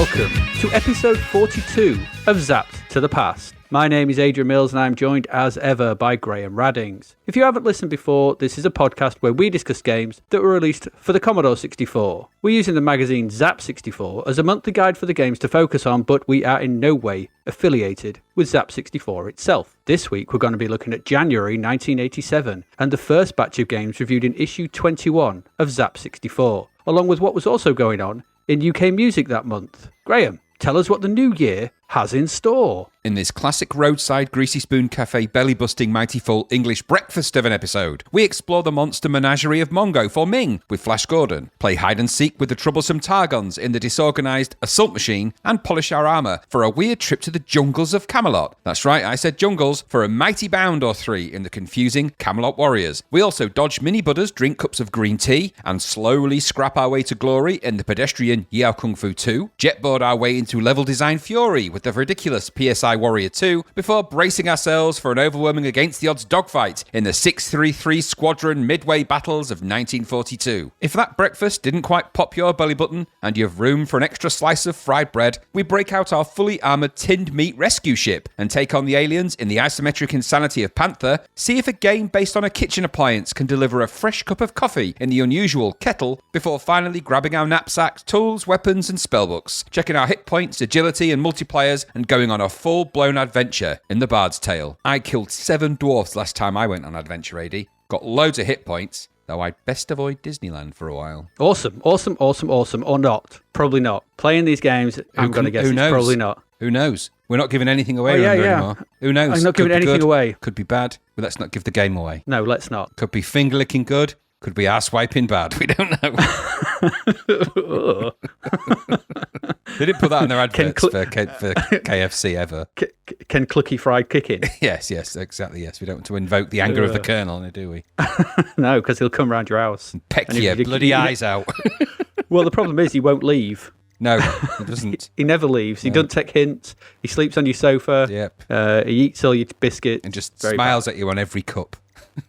welcome to episode 42 of Zapped to the Past. My name is Adrian Mills and I'm joined as ever by Graham Raddings. If you haven't listened before, this is a podcast where we discuss games that were released for the Commodore 64. We're using the magazine Zapped 64 as a monthly guide for the games to focus on, but we are in no way affiliated with Zapped 64 itself. This week we're going to be looking at January 1987 and the first batch of games reviewed in issue 21 of Zapped 64, along with what was also going on in UK music that month. Graham, tell us what the new year has in store. In this classic roadside greasy spoon cafe belly-busting mighty full English breakfast of an episode, we explore the monster menagerie of Mongo for Ming with Flash Gordon, play hide-and-seek with the troublesome Targons in the disorganised assault machine, and polish our armour for a weird trip to the jungles of Camelot. That's right, I said jungles, for a mighty bound or three in the confusing Camelot Warriors. We also dodge mini-budders, drink cups of green tea, and slowly scrap our way to glory in the pedestrian Yie-Ar Kung-Fu 2, jetboard our way into level design fury with the ridiculous Psi Warrior 2, before bracing ourselves for an overwhelming against-the-odds dogfight in the 633 Squadron Midway Battles of 1942. If that breakfast didn't quite pop your belly button, and you've room for an extra slice of fried bread, we break out our fully armoured tinned meat rescue ship and take on the aliens in the isometric insanity of Panther, see if a game based on a kitchen appliance can deliver a fresh cup of coffee in the unusual Kettle, before finally grabbing our knapsacks, tools, weapons and spellbooks, checking our hit points, agility and multipliers, and going on a full-blown adventure in the Bard's Tale. I killed 7 dwarfs last time I went on adventure, AD. Got loads of hit points, though I'd best avoid Disneyland for a while. Awesome. Or not. Probably not. Playing these games, I'm going to guess it's probably not. Who knows? We're not giving anything away anymore. Who knows? I'm not giving anything away. Could be bad, but let's not give the game away. No, let's not. Could be finger-licking good. Could be ass-wiping bad. We don't know. They didn't put that on their adverts for KFC ever. Can Clucky Fried kick in? Yes, exactly, yes. We don't want to invoke the anger of the Colonel, do we? No, because he'll come round your house. And peck your bloody eyes out. Well, the problem is he won't leave. No, he doesn't. He never leaves. He doesn't take hints. He sleeps on your sofa. Yep. He eats all your biscuits. And just smiles at you on every cup.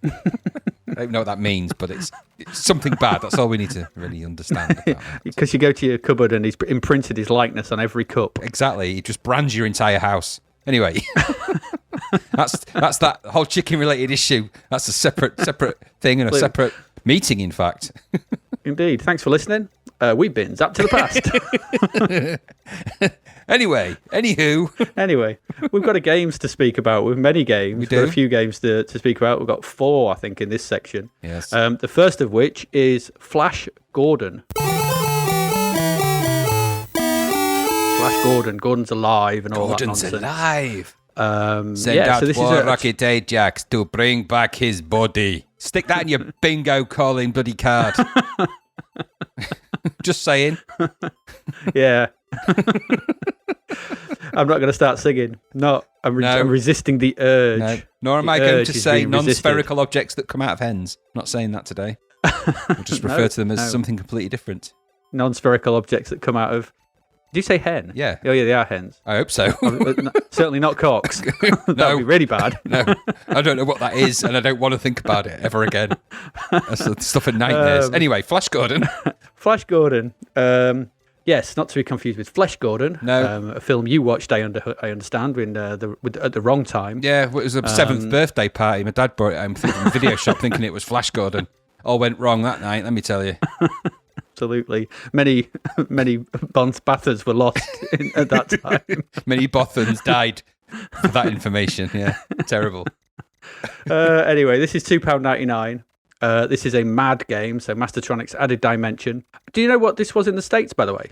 I don't know what that means, but it's something bad. That's all we need to really understand about that. Because you go to your cupboard and he's imprinted his likeness on every cup. Exactly. He just brands your entire house. Anyway, that's that whole chicken-related issue. That's a separate thing and a separate meeting, in fact. Indeed. Thanks for listening. We've been Zapped to the Past. Anyway, we've got games to speak about. With many games. We've got a few games to speak about. We've got 4, I think, in this section. Yes. The first of which is Flash Gordon. Flash Gordon. Gordon's alive and all that nonsense. Gordon's alive. Send out 4 Rocket Ajax to bring back his body. Stick that in your bingo calling bloody card. Just saying. Yeah. I'm not going to start singing. No, I'm resisting the urge. No. Nor am I going to say non-spherical objects that come out of hens. I'm not saying that today. We'll just refer to them as something completely different. Non-spherical objects that come out of... Did you say hen? Yeah. Oh, yeah, they are hens. I hope so. Certainly not cocks. That would be really bad. No, I don't know what that is, and I don't want to think about it ever again. That's the stuff of nightmares. Anyway, Flash Gordon. Flash Gordon. Yes, not to be confused with Flesh Gordon. No. A film you watched, I understand, at the wrong time. Yeah, it was a 7th birthday party. My dad brought it home from the video shop thinking it was Flash Gordon. All went wrong that night, let me tell you. Absolutely. Many bathers were lost at that time. Many Bothans died for that information. Yeah, terrible. Anyway, this is £2.99. This is a MAD game, so Mastertronics Added Dimension. Do you know what this was in the States, by the way?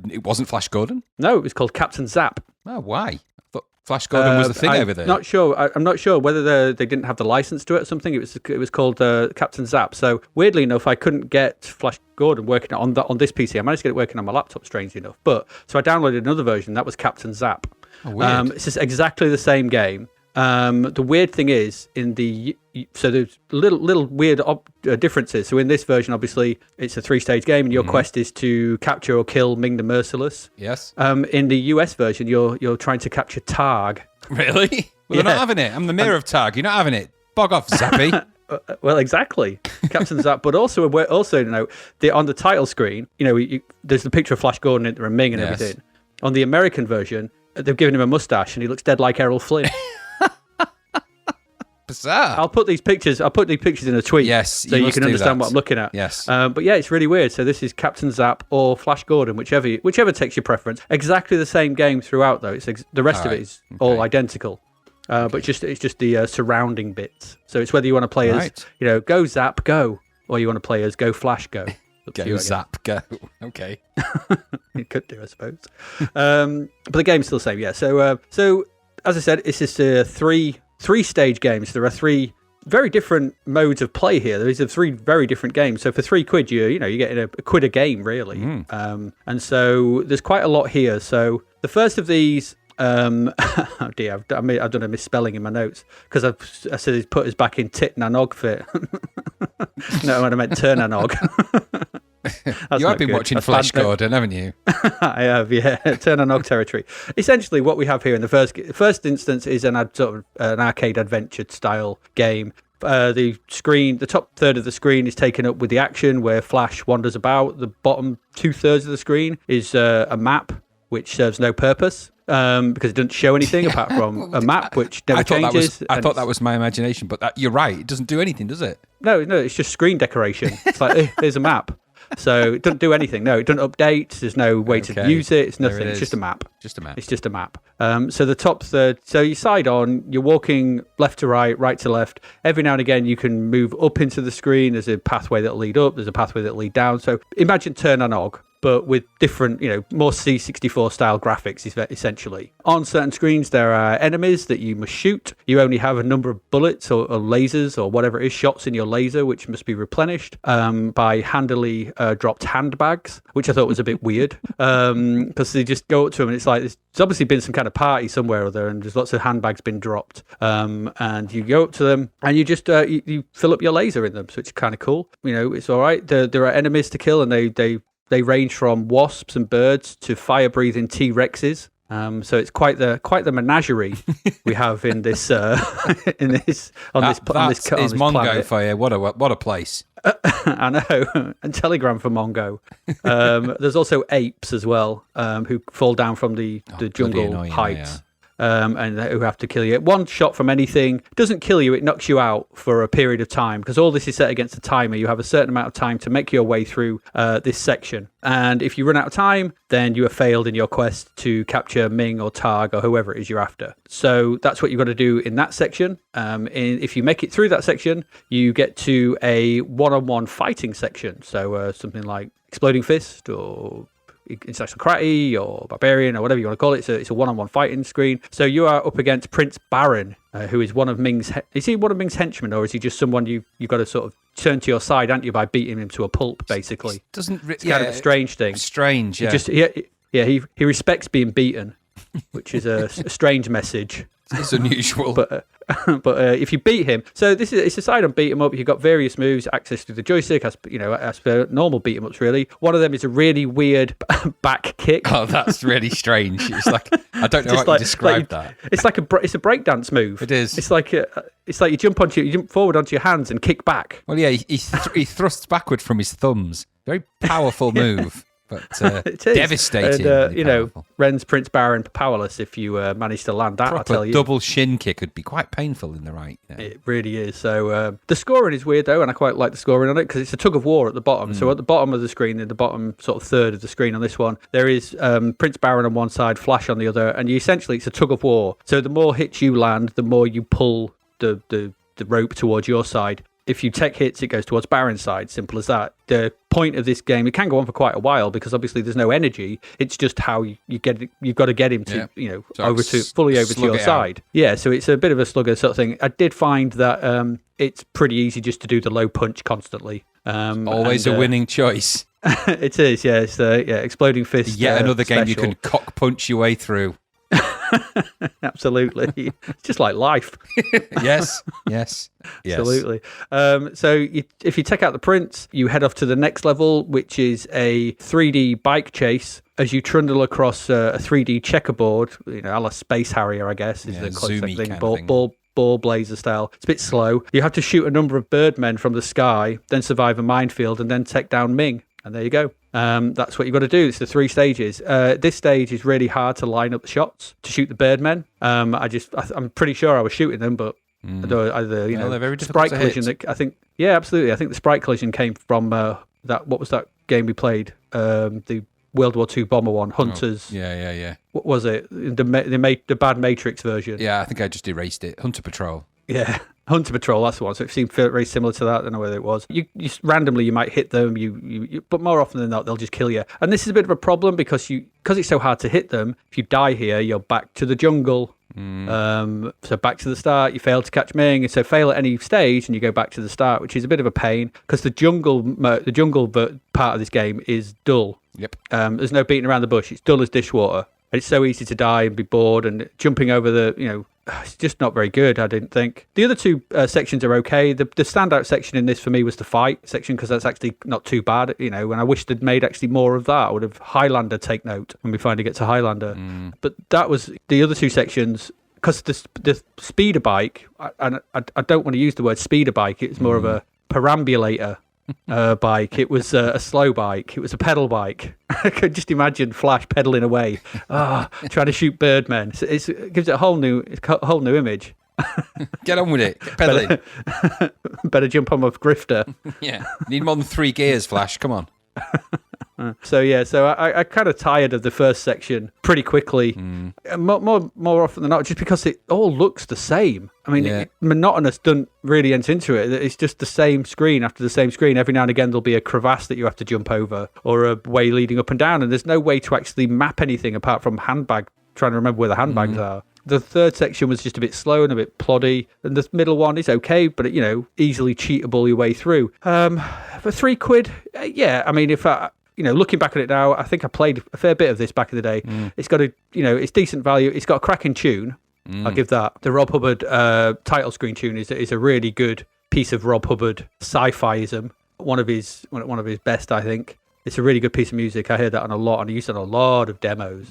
It wasn't Flash Gordon? No, it was called Captain Zap. Oh, why? I thought Flash Gordon was the thing over there. I'm not sure whether they didn't have the license to it or something. It was called Captain Zap. So weirdly enough, I couldn't get Flash Gordon working on this PC. I managed to get it working on my laptop, strangely enough. So I downloaded another version. That was Captain Zap. Oh, weird. It's just exactly the same game. The weird thing is there's little weird differences. So in this version, obviously, it's a 3-stage game, and your quest is to capture or kill Ming the Merciless. Yes. In the US version, you're trying to capture Targ. Really? Well, they're not having it. I'm the mayor of Targ. You're not having it. Bog off, Zappy. Well, exactly, Captain Zap. But also, on the title screen, there's the picture of Flash Gordon and Ming and everything. On the American version, they've given him a mustache and he looks dead like Errol Flynn. Bizarre. I'll put these pictures in a tweet. Yes, so you can understand what I'm looking at. Yes. But yeah, it's really weird. So this is Captain Zapp or Flash Gordon, whichever takes your preference. Exactly the same game throughout, though. The rest of it is all identical. But it's just the surrounding bits. So it's whether you want to play as, go Zapp, go, or you want to play as go Flash, go. Go Zapp, go. Okay. You could do, I suppose. But the game's still the same, yeah. So as I said, it's just three-stage game. So there are three very different modes of play here. These are three very different games. So for £3, you're getting a quid a game, really. And so there's quite a lot here. So the first of these, oh dear, I've done a misspelling in my notes because I said he's put us back in tit na nog fit. No, I meant turn na nog. You have been watching Flash Gordon, haven't you? I have, yeah. Turn and Og territory. Essentially, what we have here in the first instance is an arcade adventure style game. The top third of the screen is taken up with the action where Flash wanders about. The bottom 2/3 of the screen is a map which serves no purpose because it doesn't show anything apart from a map which never changes. I thought that was my imagination, but you're right. It doesn't do anything, does it? No, it's just screen decoration. It's like, here's a map. So it doesn't do anything. No, it doesn't update. There's no way to use it. It's nothing. It's just a map. It's just a map. So the top third. So you side on. You're walking left to right, right to left. Every now and again, you can move up into the screen. There's a pathway that'll lead up. There's a pathway that'll lead down. So imagine Turn and Og, but with different, more C64 style graphics, essentially. On certain screens, there are enemies that you must shoot. You only have a number of bullets or lasers or whatever it is, shots in your laser, which must be replenished by handily dropped handbags, which I thought was a bit weird because they just go up to them and it's like, there's obviously been some kind of party somewhere or there and there's lots of handbags been dropped. And you go up to them and you just you fill up your laser in them, so it's kind of cool. It's all right. There are enemies to kill and they range from wasps and birds to fire-breathing T-Rexes. So it's quite the menagerie we have in this on this Mongo planet. for you. What a place. I know. And Telegram for Mongo. There's also apes as well, who fall down from the jungle heights. And who have to kill you. One shot from anything doesn't kill you, it knocks you out for a period of time because all this is set against a timer. You have a certain amount of time to make your way through this section. And if you run out of time, then you have failed in your quest to capture Ming or Targ or whoever it is you're after. So that's what you've got to do in that section. If you make it through that section, you get to a one-on-one fighting section. So something like Exploding Fist or International Karate or Barbarian or whatever you want to call it. So it's a one-on-one fighting screen. So you are up against Prince Baron, who is one of Ming's... Is he one of Ming's henchmen or is he just someone you've got to sort of turn to your side, haven't you, by beating him to a pulp, basically? It's kind of a strange thing. Strange, yeah. He respects being beaten, which is a strange message. It's unusual. But if you beat him, so it's a side on beat 'em up. You've got various moves, access to the joystick, as per normal beat 'em ups. Really, one of them is a really weird back kick. Oh, that's really strange. It's like I don't know how to describe that. It's like it's a breakdance move. It is. It's like you jump forward onto your hands and kick back. Well, yeah, he thrusts backward from his thumbs. Very powerful move. But it is devastating. And, Ren's Prince Baron powerless if you manage to land that. Proper I tell you, double shin kick would be quite painful in the right. It really is. So the scoring is weird though, and I quite like the scoring on it because it's a tug of war at the bottom. So at the bottom of the screen, in the bottom sort of third of the screen on this one, there is Prince Baron on one side, Flash on the other, and essentially it's a tug of war. So the more hits you land, the more you pull the rope towards your side. If you take hits, it goes towards Baron's side. Simple as that. The point of this game, it can go on for quite a while because obviously there's no energy. It's just how you get it. You've got to get him to, fully over to your side. Yeah, so it's a bit of a slugger sort of thing. I did find that it's pretty easy just to do the low punch constantly. Always a winning choice. It is, yeah. It's Exploding Fist. Yet another game special. you can cock punch your way through. Absolutely. It's just like life. Yes. Absolutely. So if you take out the prince, you head off to the next level, which is a 3D bike chase as you trundle across a 3D checkerboard, a la Space Harrier, I guess, is the closest thing. Kind of thing. Ball blazer style. It's a bit slow. You have to shoot a number of birdmen from the sky, then survive a minefield, and then take down Ming. And there you go. That's what you've got to do. It's the 3 stages. This stage is really hard to line up the shots to shoot the birdmen. I'm pretty sure I was shooting them, but either they're very sprite difficult to collision. hit. Absolutely. I think the sprite collision came from that. What was that game we played? The World War II bomber one, Hunters. Oh, yeah. What was it? The bad Matrix version. Yeah, I think I just erased it. Hunter Patrol. Yeah, Hunter Patrol, that's the one. So it seemed very similar to that. I don't know whether it was. You randomly, you might hit them, but more often than not, they'll just kill you. And this is a bit of a problem because it's so hard to hit them. If you die here, you're back to the jungle. So back to the start. You fail to catch Ming, and so fail at any stage, and you go back to the start, which is a bit of a pain because the jungle part of this game is dull. Yep. There's no beating around the bush. It's dull as dishwater. And it's so easy to die and be bored, and jumping over it's just not very good, I didn't think. The other 2 sections are okay. The standout section in this for me was the fight section, because that's actually not too bad, and I wish they'd made actually more of that. I would have Highlander take note when we finally get to Highlander. But that was the other 2 sections, because the speeder bike, and I don't want to use the word speeder bike, it's more of a perambulator bike. It was a slow bike. It was a pedal bike. I could just imagine Flash pedaling away, trying to shoot birdmen. It gives it a whole new image. Get on with it. Get pedaling. Better jump on with grifter. Yeah. Need more than 3 gears, Flash. Come on. So I kind of tired of the first section pretty quickly. More often than not, just because it all looks the same. I mean, monotonous doesn't really enter into it. It's just the same screen after the same screen. Every now and again, there'll be a crevasse that you have to jump over, or a way leading up and down, and there's no way to actually map anything apart from trying to remember where the handbags are. The third section was just a bit slow and a bit ploddy, and the middle one is okay, but easily cheatable your way through. For £3, I mean, if I... looking back at it now, I think I played a fair bit of this back in the day. It's got it's decent value. It's got a cracking tune. I'll give that. The Rob Hubbard title screen tune is a really good piece of Rob Hubbard sci-fiism. One of his best, I think. It's a really good piece of music. I heard that on a lot, and I used it on a lot of demos.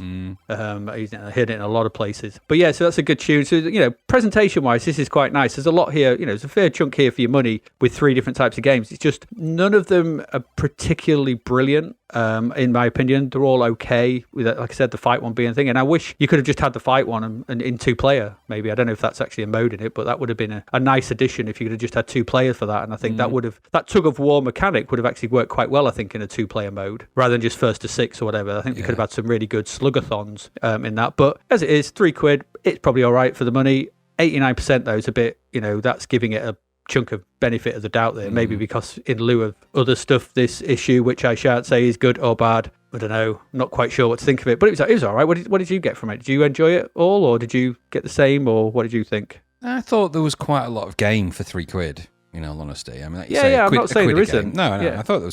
I heard it in a lot of places. But yeah, so that's a good tune. So, presentation-wise, this is quite nice. There's a lot here, there's a fair chunk here for your money with 3 different types of games. It's just none of them are particularly brilliant, in my opinion. They're all okay, with, like I said, the fight one being a thing. And I wish you could have just had the fight one and in 2-player, maybe. I don't know if that's actually a mode in it, but that would have been a nice addition if you could have just had 2 players for that. And I think that tug-of-war mechanic would have actually worked quite well, I think, in a 2-player mode, rather than just first to 6 or whatever. I think they could have had some really good sluggathons in that. But as it is, £3, it's probably all right for the money. 89% though is a bit, that's giving it a chunk of benefit of the doubt there. Maybe because in lieu of other stuff, this issue, which I shan't say is good or bad, I don't know, not quite sure what to think of it. But it was all right. What did you get from it? Did you enjoy it all, or did you get the same, or what did you think? I thought there was quite a lot of game for £3. In all honesty, I mean, I'm not saying there isn't. No, yeah. I thought there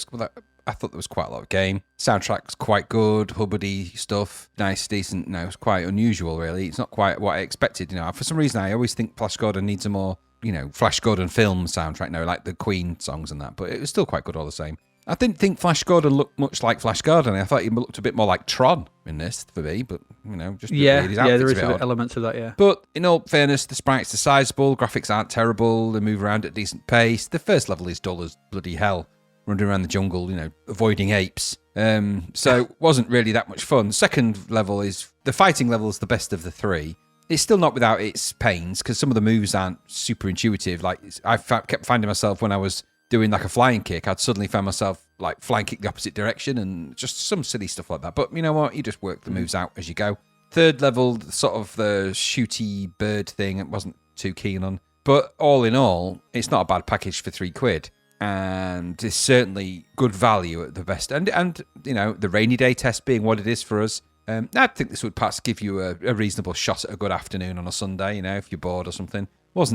was quite a lot of game. Soundtrack's quite good, Hubbardy stuff, nice, decent. No, it's quite unusual, really. It's not quite what I expected. For some reason, I always think Flash Gordon needs a more, Flash Gordon film soundtrack, like the Queen songs and that. But it was still quite good all the same. I didn't think Flash Gordon looked much like Flash Gordon. I thought he looked a bit more like Tron in this for me, but just his there is elements of that, yeah. But in all fairness, the sprites are sizable, graphics aren't terrible, they move around at a decent pace. The first level is dull as bloody hell, running around the jungle, avoiding apes. So it wasn't really that much fun. Second level the fighting level is the best of the 3. It's still not without its pains because some of the moves aren't super intuitive. Like I kept finding myself when I was doing like a flying kick, I'd suddenly find myself like flying kick the opposite direction and just some silly stuff like that. But you know what? You just work the moves out as you go. Third level, sort of the shooty bird thing, it wasn't too keen on. But all in all, it's not a bad package for £3. And it's certainly good value at the best. And the rainy day test being what it is for us, I think this would perhaps give you a reasonable shot at a good afternoon on a Sunday, if you're bored or something.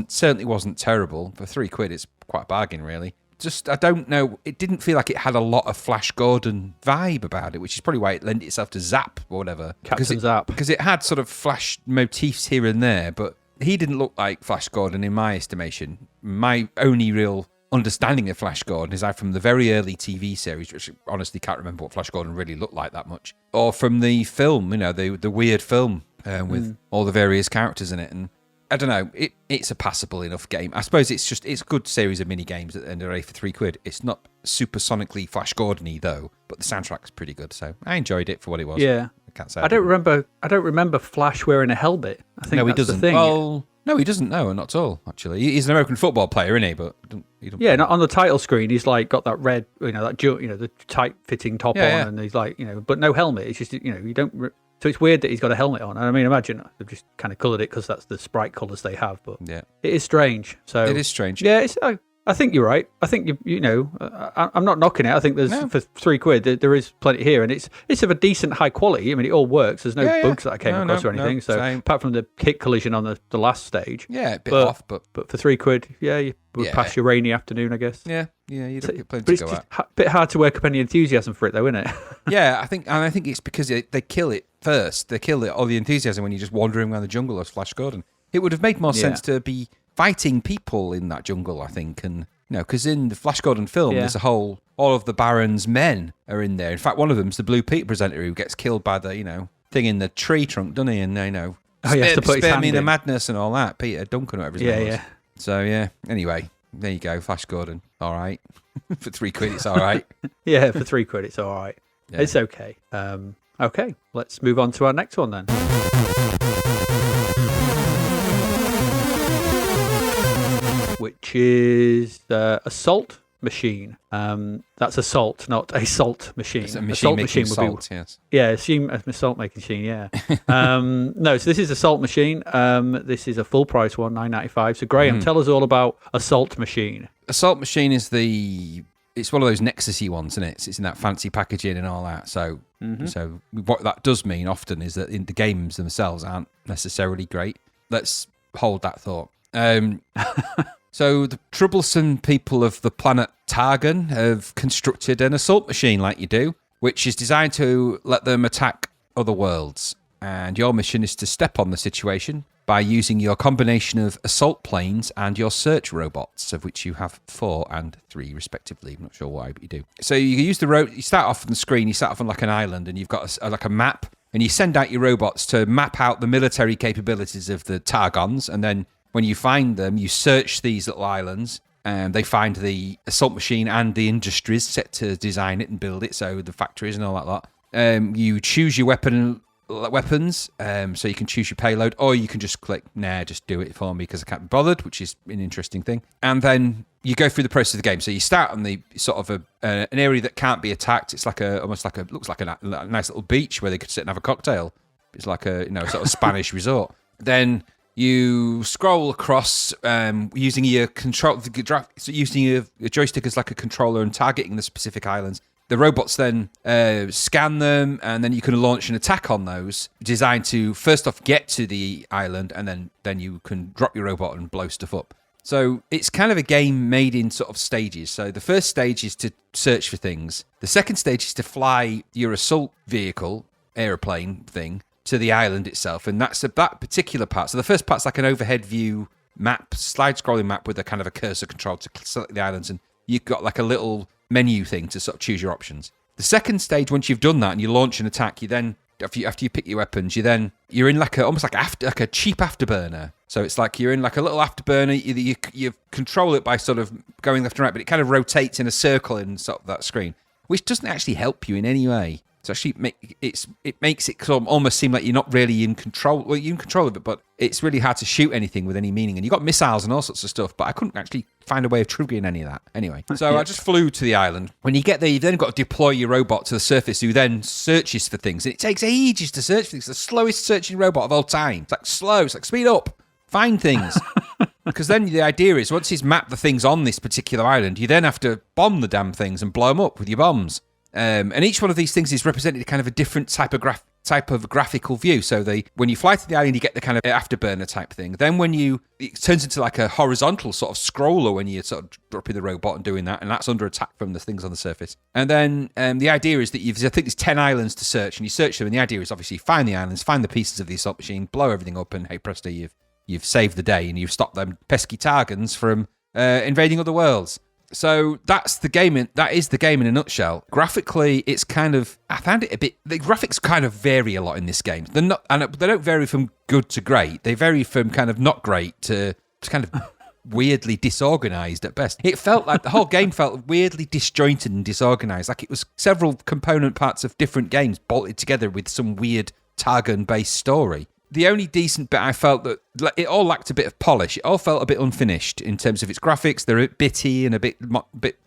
Certainly wasn't terrible. For £3, it's quite a bargain, really. Just, I don't know, it didn't feel like it had a lot of Flash Gordon vibe about it, which is probably why it lent itself to Zap or whatever. Captain Zap. Because it had sort of Flash motifs here and there, but he didn't look like Flash Gordon in my estimation. My only real understanding of Flash Gordon is either from the very early TV series, which I honestly can't remember what Flash Gordon really looked like that much, or from the film, the weird film with all the various characters in it. And I don't know, it's a passable enough game. I suppose it's a good series of mini games and they're for £3. It's not supersonically Flash Gordon-y though, but the soundtrack's pretty good, so I enjoyed it for what it was. Yeah. I can't say I don't remember Flash wearing a helmet. I think no, he that's doesn't. the thing. Well, no, he doesn't. No, not at all. Actually, he's an American football player, isn't he? But he don't yeah, not on the title screen. He's like got that red, the tight-fitting top on, and he's like, but no helmet. It's just, you don't. So it's weird that he's got a helmet on. And I mean, imagine they've just kind of coloured it because that's the sprite colours they have. But it is strange. So it is strange. Yeah, I think you're right. I think I'm not knocking it. I think there's for £3 there is plenty here, and it's of a decent high quality. I mean, it all works. There's no bugs that I came across or anything. So same. apart from the kick collision on the last stage, a bit off, but for £3, you would pass your rainy afternoon, I guess. Yeah, you don't get plenty but to go it's just a bit hard to work up any enthusiasm for it, though, isn't it? Yeah, I think it's because they kill it first. They kill all the enthusiasm when you're just wandering around the jungle as Flash Gordon. It would have made more sense to be fighting people in that jungle, I think, and because in the Flash Gordon film, there's all of the Baron's men are in there. In fact, one of them's the Blue Peter presenter who gets killed by the thing in the tree trunk, doesn't he? And he has to put his hand me in. the madness and all that. Peter Duncan, or whatever his name was. So anyway, there you go, Flash Gordon. All right, for £3, it's all right. Yeah, for £3, it's all right. Yeah. It's okay. Okay, let's move on to our next one then. Which is Assault Machine. That's assault, not a salt machine. It's a machine assault making machine salt, yes. Yeah, assault making machine, yeah. No, so this is Assault Machine. This is a full price one, $9.95. So Graham, tell us all about Assault Machine. Assault Machine is it's one of those Nexus-y ones, isn't it? It's in that fancy packaging and all that. So what that does mean often is that the games themselves aren't necessarily great. Let's hold that thought. So the troublesome people of the planet Targon have constructed an assault machine like you do, which is designed to let them attack other worlds. And your mission is to step on the situation by using your combination of assault planes and your search robots, of which you have 4 and 3 respectively. I'm not sure why, but you do. So you use you start off on the screen, you start off on like an island, and you've got like a map, and you send out your robots to map out the military capabilities of the Targons, and then when you find them, you search these little islands, and they find the assault machine and the industries set to design it and build it, so the factories and all that lot. You choose your weapons, so you can choose your payload, or you can just click, just do it for me because I can't be bothered, which is an interesting thing. And then you go through the process of the game. So you start on the sort of an area that can't be attacked. It's looks like a nice little beach where they could sit and have a cocktail. It's like a sort of Spanish resort. Then you scroll across using your using your joystick as like a controller and targeting the specific islands. The robots then scan them, and then you can launch an attack on those, designed to first off get to the island, and then you can drop your robot and blow stuff up. So it's kind of a game made in sort of stages. So the first stage is to search for things. The second stage is to fly your assault vehicle, aeroplane thing, to the island itself, and that's that particular part. So the first part's like an overhead view map, slide scrolling map with a kind of a cursor control to select the islands, and you've got like a little menu thing to sort of choose your options. The second stage, once you've done that and you launch an attack, you then after you pick your weapons, you're in like almost like a cheap afterburner. So it's like you're in like a little afterburner. You control it by sort of going left and right, but it kind of rotates in a circle in sort of that screen, which doesn't actually help you in any way. It's actually it makes it almost seem like you're not really in control. Well, you're in control of it, but it's really hard to shoot anything with any meaning. And you've got missiles and all sorts of stuff, but I couldn't actually find a way of triggering any of that. Anyway, so I just flew to the island. When you get there, you've then got to deploy your robot to the surface, who then searches for things. And it takes ages to search for things. It's the slowest searching robot of all time. It's like slow. It's like speed up. Find things. Because then the idea is, once he's mapped the things on this particular island, you then have to bomb the damn things and blow them up with your bombs. And each one of these things is represented kind of a different type of graphical view. So when you fly to the island, you get the kind of afterburner type thing. Then it turns into like a horizontal sort of scroller when you're sort of dropping the robot and doing that, and that's under attack from the things on the surface. And then the idea is that I think there's 10 islands to search, and you search them, and the idea is obviously find the islands, find the pieces of the assault machine, blow everything up, and hey presto, you've saved the day, and you've stopped them pesky Targons from invading other worlds. So that's the game. That is the game in a nutshell. Graphically, it's kind of, I found it a bit. The graphics kind of vary a lot in this game. They don't vary from good to great. They vary from kind of not great to kind of weirdly disorganized at best. It felt like the whole game felt weirdly disjointed and disorganized, like it was several component parts of different games bolted together with some weird Targon-based story. The only decent bit I felt that it all lacked a bit of polish. It all felt a bit unfinished in terms of its graphics. They're a bit bitty and a bit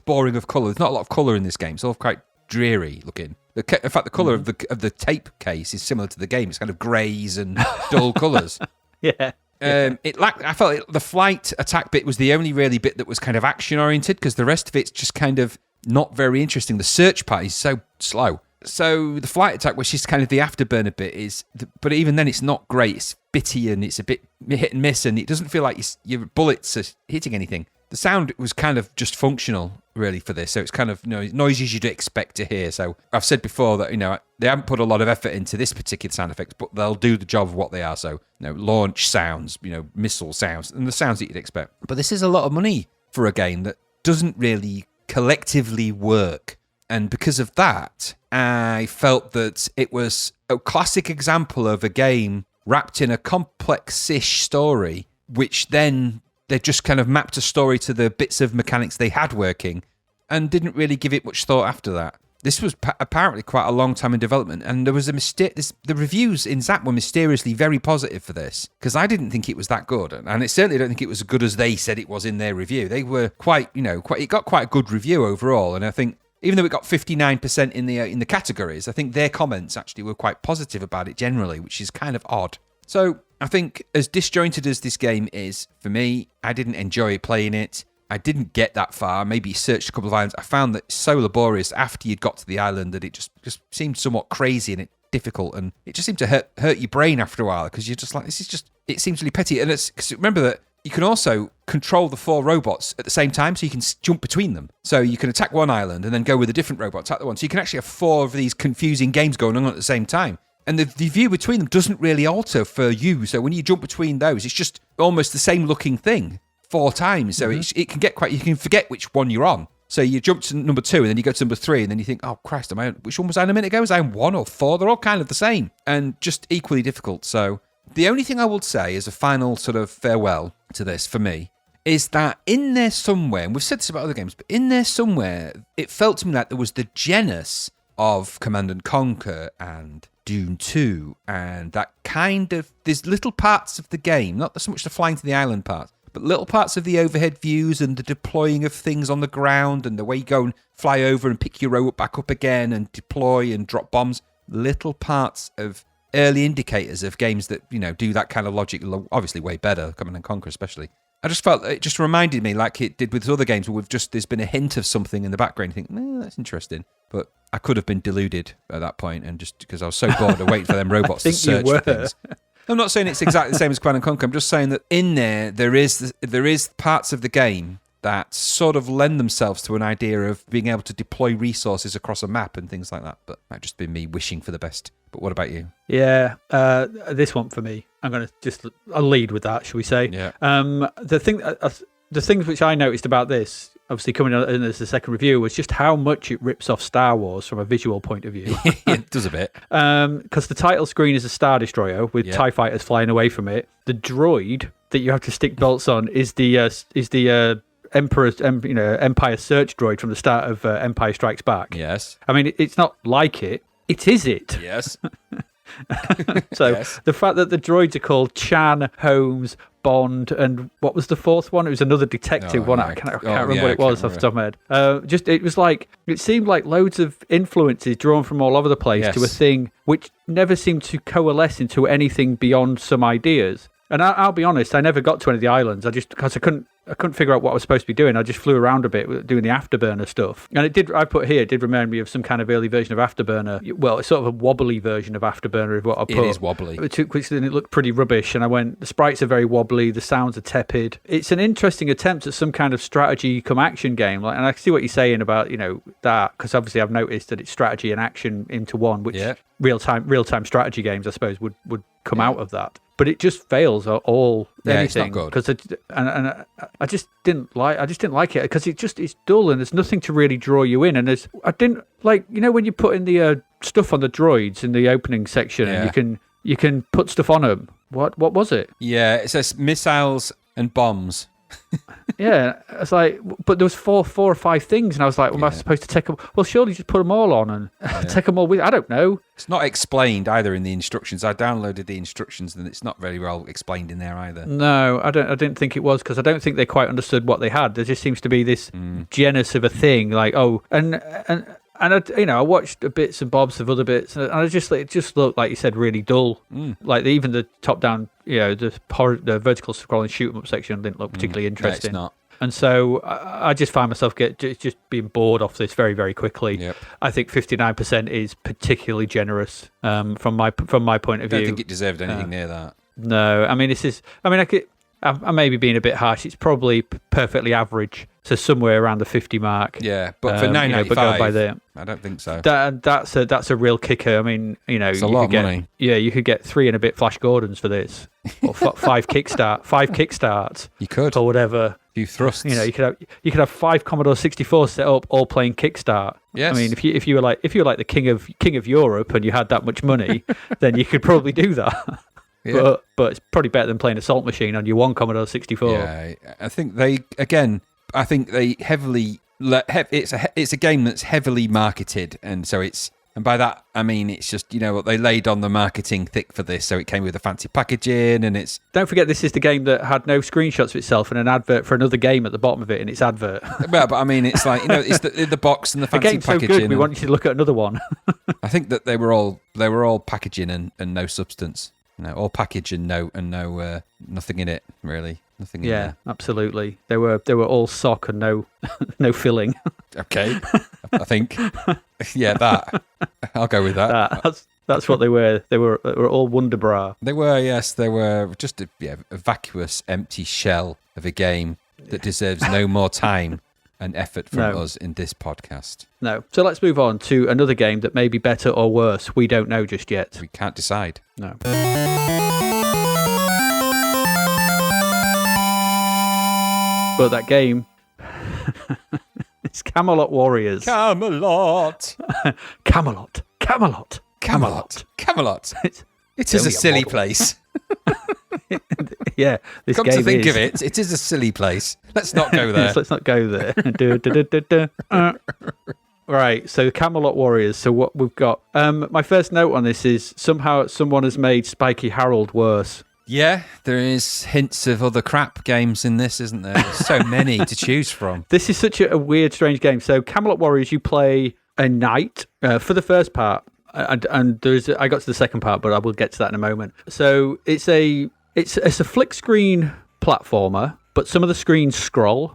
boring of colour. There's not a lot of colour in this game. It's all quite dreary looking. In fact, the colour of the tape case is similar to the game. It's kind of greys and dull colours. Yeah. I felt the flight attack bit was the only really bit that was kind of action oriented, because the rest of it's just kind of not very interesting. The search part is so slow. So the flight attack, which is kind of the afterburner bit, but even then it's not great. It's bitty and it's a bit hit and miss, and it doesn't feel like your bullets are hitting anything. The sound was kind of just functional, really, for this. So it's kind of noises you'd expect to hear. So I've said before that they haven't put a lot of effort into this particular sound effects, but they'll do the job of what they are. So launch sounds, missile sounds, and the sounds that you'd expect. But this is a lot of money for a game that doesn't really collectively work. And because of that, I felt that it was a classic example of a game wrapped in a complex-ish story, which then they just kind of mapped a story to the bits of mechanics they had working and didn't really give it much thought after that. This was apparently quite a long time in development, and there was a mistake. The reviews in Zapped were mysteriously very positive for this, because I didn't think it was that good, and I certainly don't think it was as good as they said it was in their review. They were it got quite a good review overall, and I think even though it got 59% in the categories, I think their comments actually were quite positive about it generally, which is kind of odd. So I think as disjointed as this game is, for me, I didn't enjoy playing it. I didn't get that far. Maybe searched a couple of islands. I found that so laborious after you'd got to the island that it just seemed somewhat crazy and difficult, and it just seemed to hurt your brain after a while, because you're just like, it seems really petty. And it's because remember that you can also control the 4 robots at the same time, so you can jump between them. So you can attack one island and then go with a different robot, attack the one. So you can actually have 4 of these confusing games going on at the same time. And the view between them doesn't really alter for you. So when you jump between those, it's just almost the same looking thing 4 times. So it can get you can forget which one you're on. So you jump to number 2 and then you go to number 3 and then you think, oh Christ, which one was I in a minute ago? Was I in 1 or 4? They're all kind of the same and just equally difficult. So the only thing I would say as a final sort of farewell to this for me is that in there somewhere, and we've said this about other games, but in there somewhere, it felt to me like there was the genus of Command & Conquer and Dune 2, and that kind of, there's little parts of the game, not so much the flying to the island part, but little parts of the overhead views and the deploying of things on the ground and the way you go and fly over and pick your robot back up again and deploy and drop bombs. Little parts of early indicators of games that, do that kind of logic, obviously way better, Command & Conquer especially. I just felt it just reminded me, like it did with other games, where there's been a hint of something in the background. You think, that's interesting. But I could have been deluded at that point, and just because I was so bored of waiting for them robots to search for things. I'm not saying it's exactly the same as Command & Conquer. I'm just saying that in there is parts of the game that sort of lend themselves to an idea of being able to deploy resources across a map and things like that. But that might just be me wishing for the best. But what about you? Yeah, this one for me. I'm going to I'll lead with that, shall we say? Yeah. The things which I noticed about this, obviously coming in as the second review, was just how much it rips off Star Wars from a visual point of view. It does a bit. Because the title screen is a Star Destroyer with TIE fighters flying away from it. The droid that you have to stick belts on is the Empire Search droid from the start of Empire Strikes Back. Yes. I mean, it's not like it. It is it. Yes. So yes. The fact that the droids are called Chan, Holmes, Bond, and what was the fourth one? It was another detective one. Yeah. I can't remember what it was off the top of my head. It seemed like loads of influences drawn from all over the place to a thing which never seemed to coalesce into anything beyond some ideas. And I'll be honest, I never got to any of the islands. Because I couldn't figure out what I was supposed to be doing. I just flew around a bit doing the Afterburner stuff. And it did remind me of some kind of early version of Afterburner. Well, it's sort of a wobbly version of Afterburner is what I put. It is wobbly. Which then it looked pretty rubbish. And I went, the sprites are very wobbly, the sounds are tepid. It's an interesting attempt at some kind of strategy come action game. And I see what you're saying about, that, because obviously I've noticed that it's strategy and action into one, which real-time strategy games, I suppose, would come out of that. But it just fails anything. It's not good. Because I just didn't like it because it's dull and there's nothing to really draw you in. And I didn't like, when you put in the stuff on the droids in the opening section and you can put stuff on them. What was it? Yeah, it says missiles and bombs. Yeah, it's like, but there was four or five things, and I was like, well, am I supposed to take them? Well, surely just put them all on and take them all with. I don't know. It's not explained either in the instructions. I downloaded the instructions, and it's not very well explained in there either. No, I didn't think it was, because I don't think they quite understood what they had. There just seems to be this genus of a thing, like and I watched bits and bobs of other bits, and it just looked, like you said, really dull. Like even the top down, the vertical scrolling shoot 'em up section didn't look particularly interesting. No, it's not. And so I just find myself just being bored off this very, very quickly. Yep. I think 59% is particularly generous from my point of view. I don't think it deserved anything near that. No, I mean I may be being a bit harsh. It's probably perfectly average, so somewhere around the 50 mark. Yeah, but for $9.95, I don't think so. That's a real kicker. I mean, it's a lot of money. Yeah, you could get 3 and a bit Flash Gordons for this, or 5 kickstarts. You could, or whatever. A few thrusts. You could have 5 Commodore 64 set up, all playing Kickstart. Yes. I mean, if you were like the king of Europe and you had that much money, then you could probably do that. Yeah. But it's probably better than playing Assault Machine on your one Commodore 64. Yeah, I think they heavily. It's a game that's heavily marketed, and so and by that I mean it's just they laid on the marketing thick for this, so it came with a fancy packaging, and it's. Don't forget, this is the game that had no screenshots of itself and an advert for another game at the bottom of it in its advert. But I mean, it's like it's the box and the fancy game's packaging. So good, we want you to look at another one. I think that they were all packaging and no substance. No, all package and no nothing in it really. Nothing in there. Yeah, absolutely. They were all sock and no filling. Okay, I think. Yeah, that. I'll go with that. That's what they were. They were all Wonder Bra. They were, yes. They were just a vacuous, empty shell of a game that deserves no more time and effort from us in this podcast. No. So let's move on to another game that may be better or worse. We don't know just yet. We can't decide. No. But that game, it's Camelot Warriors. Camelot. Camelot. It is a silly place. Yeah, this Come game to think of it, it is a silly place. Let's not go there. Let's not go there. Right, so Camelot Warriors. So what we've got. My first note on this is somehow someone has made Spiky Harold worse. Yeah, there is hints of other crap games in this, isn't there? There's so many to choose from. This is such a weird, strange game. So Camelot Warriors, you play a knight for the first part, and I got to the second part, but I will get to that in a moment. So it's a flick screen platformer, but some of the screens scroll,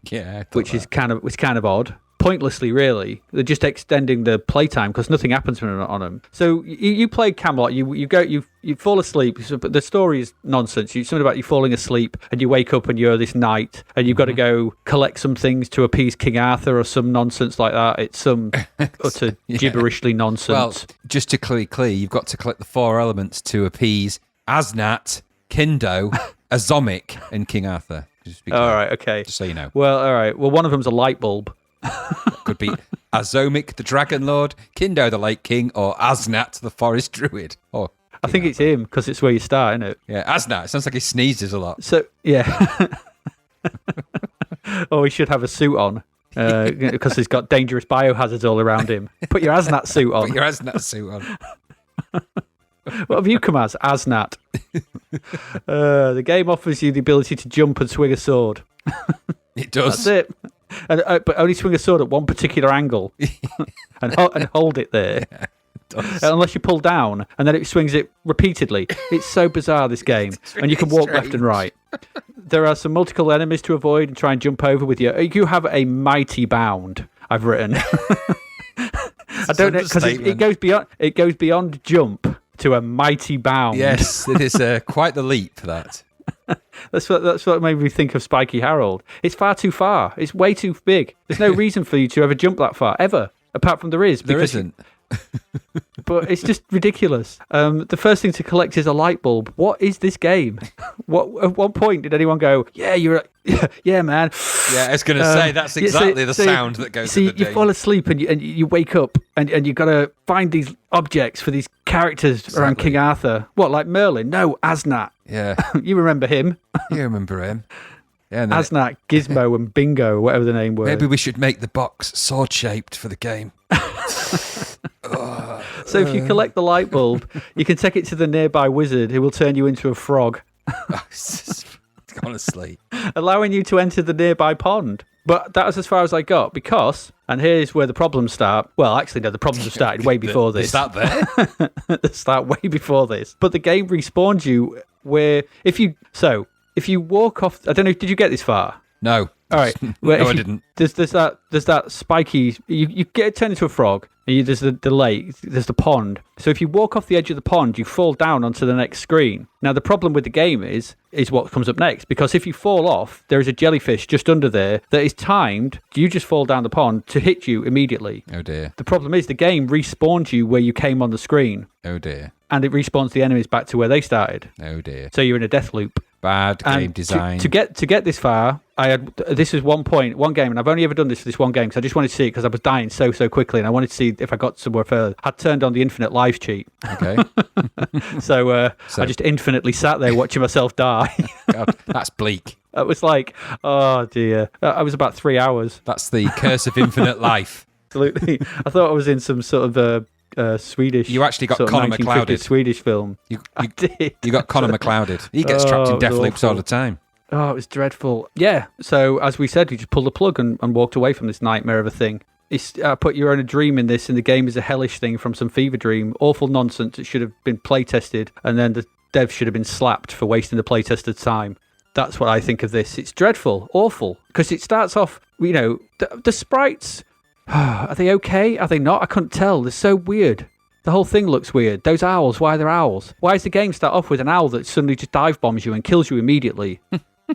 which is kind of odd. Pointlessly, really. They're just extending the playtime because nothing happens on them. So you play Camelot, you fall asleep, but the story is nonsense. Something about you falling asleep and you wake up and you're this knight and you've got to go collect some things to appease King Arthur or some nonsense like that. It's some utter gibberishly nonsense. Well, just to clear, you've got to collect the 4 elements to appease Asnat, Kindo, Azomic, and King Arthur. All right, okay. Just so you know. Well, all right. Well, one of them's a light bulb. Could be Azomic, the Dragon Lord, Kindo, the Lake King, or Asnat, the Forest Druid. I think it's him because it's where you start, isn't it? Yeah, Asnat. It sounds like he sneezes a lot. So, yeah. He should have a suit on because he's got dangerous biohazards all around him. Put your Asnat suit on. Put your Asnat suit on. What have you come as? Asnat. The game offers you the ability to jump and swing a sword. It does. That's it. But only swing a sword at one particular angle and hold it there. Yeah, it unless you pull down, and then it swings it repeatedly. It's so bizarre, this game. Really, and you can walk left and right. There are some multiple enemies to avoid and try and jump over with you. You have a mighty bound, I've written. I don't know, because it goes beyond jump to a mighty bound. Yes, it is quite the leap, that. That's what made me think of Spiky Harold. It's far too far. It's way too big. There's no reason for you to ever jump that far, ever. Apart from there is. There isn't. But it's just ridiculous. The first thing to collect is a light bulb. What is this game? At one point did anyone go, yeah, yeah, man. Yeah, I was going to say, that's exactly the sound that goes with the you fall asleep and you wake up and you've got to find these objects for these characters around King Arthur. What, like Merlin? No, Asnat. Yeah. You remember him. You remember him. Yeah, and then Asnak, Gizmo, and Bingo, whatever the name was. maybe we should make the box sword-shaped for the game. So if you collect the light bulb, you can take it to the nearby wizard who will turn you into a frog, Honestly. allowing you to enter the nearby pond. But that was as far as I got because, and here's where the problems start. Well, actually, no, the problems have started way before this. Is that there? They start way before this. But the game respawns you where if you walk off, I don't know, did you get this far? No. All right. No, I didn't. There's that spiky. You get turned into a frog, and there's the lake. There's the pond. So if you walk off the edge of the pond, you fall down onto the next screen. Now the problem with the game is what comes up next, because if you fall off, there is a jellyfish just under there that is timed. You just fall down the pond to hit you immediately. Oh dear. The problem is the game respawns you where you came on the screen. Oh dear. And it respawns the enemies back to where they started. Oh dear. So you're in a death loop. Bad game design. To get this far, this is one game, and I've only ever done this for this one game because I just wanted to see it because I was dying so quickly, and I wanted to see if I got somewhere further. I turned on the infinite life cheat. Okay. So I just infinitely sat there watching myself die. God, that's bleak. It was like, oh dear. I was about 3 hours. That's the curse of infinite life. Absolutely. I thought I was in some sort of Swedish. You actually got sort of Connor McLeoded. Swedish film. I did. You got Connor McLeoded. He gets trapped in death loops all the time. Oh, it was dreadful. Yeah. So as we said, we just pulled the plug and walked away from this nightmare of a thing. Put your own dream in this, and the game is a hellish thing from some fever dream. Awful nonsense. It should have been play tested, and then the dev should have been slapped for wasting the play tested time. That's what I think of this. It's dreadful, awful, because it starts off. The sprites. Are they okay? Are they not? I couldn't tell. They're so weird. The whole thing looks weird. Those owls, why are there owls? Why does the game start off with an owl that suddenly just dive bombs you and kills you immediately?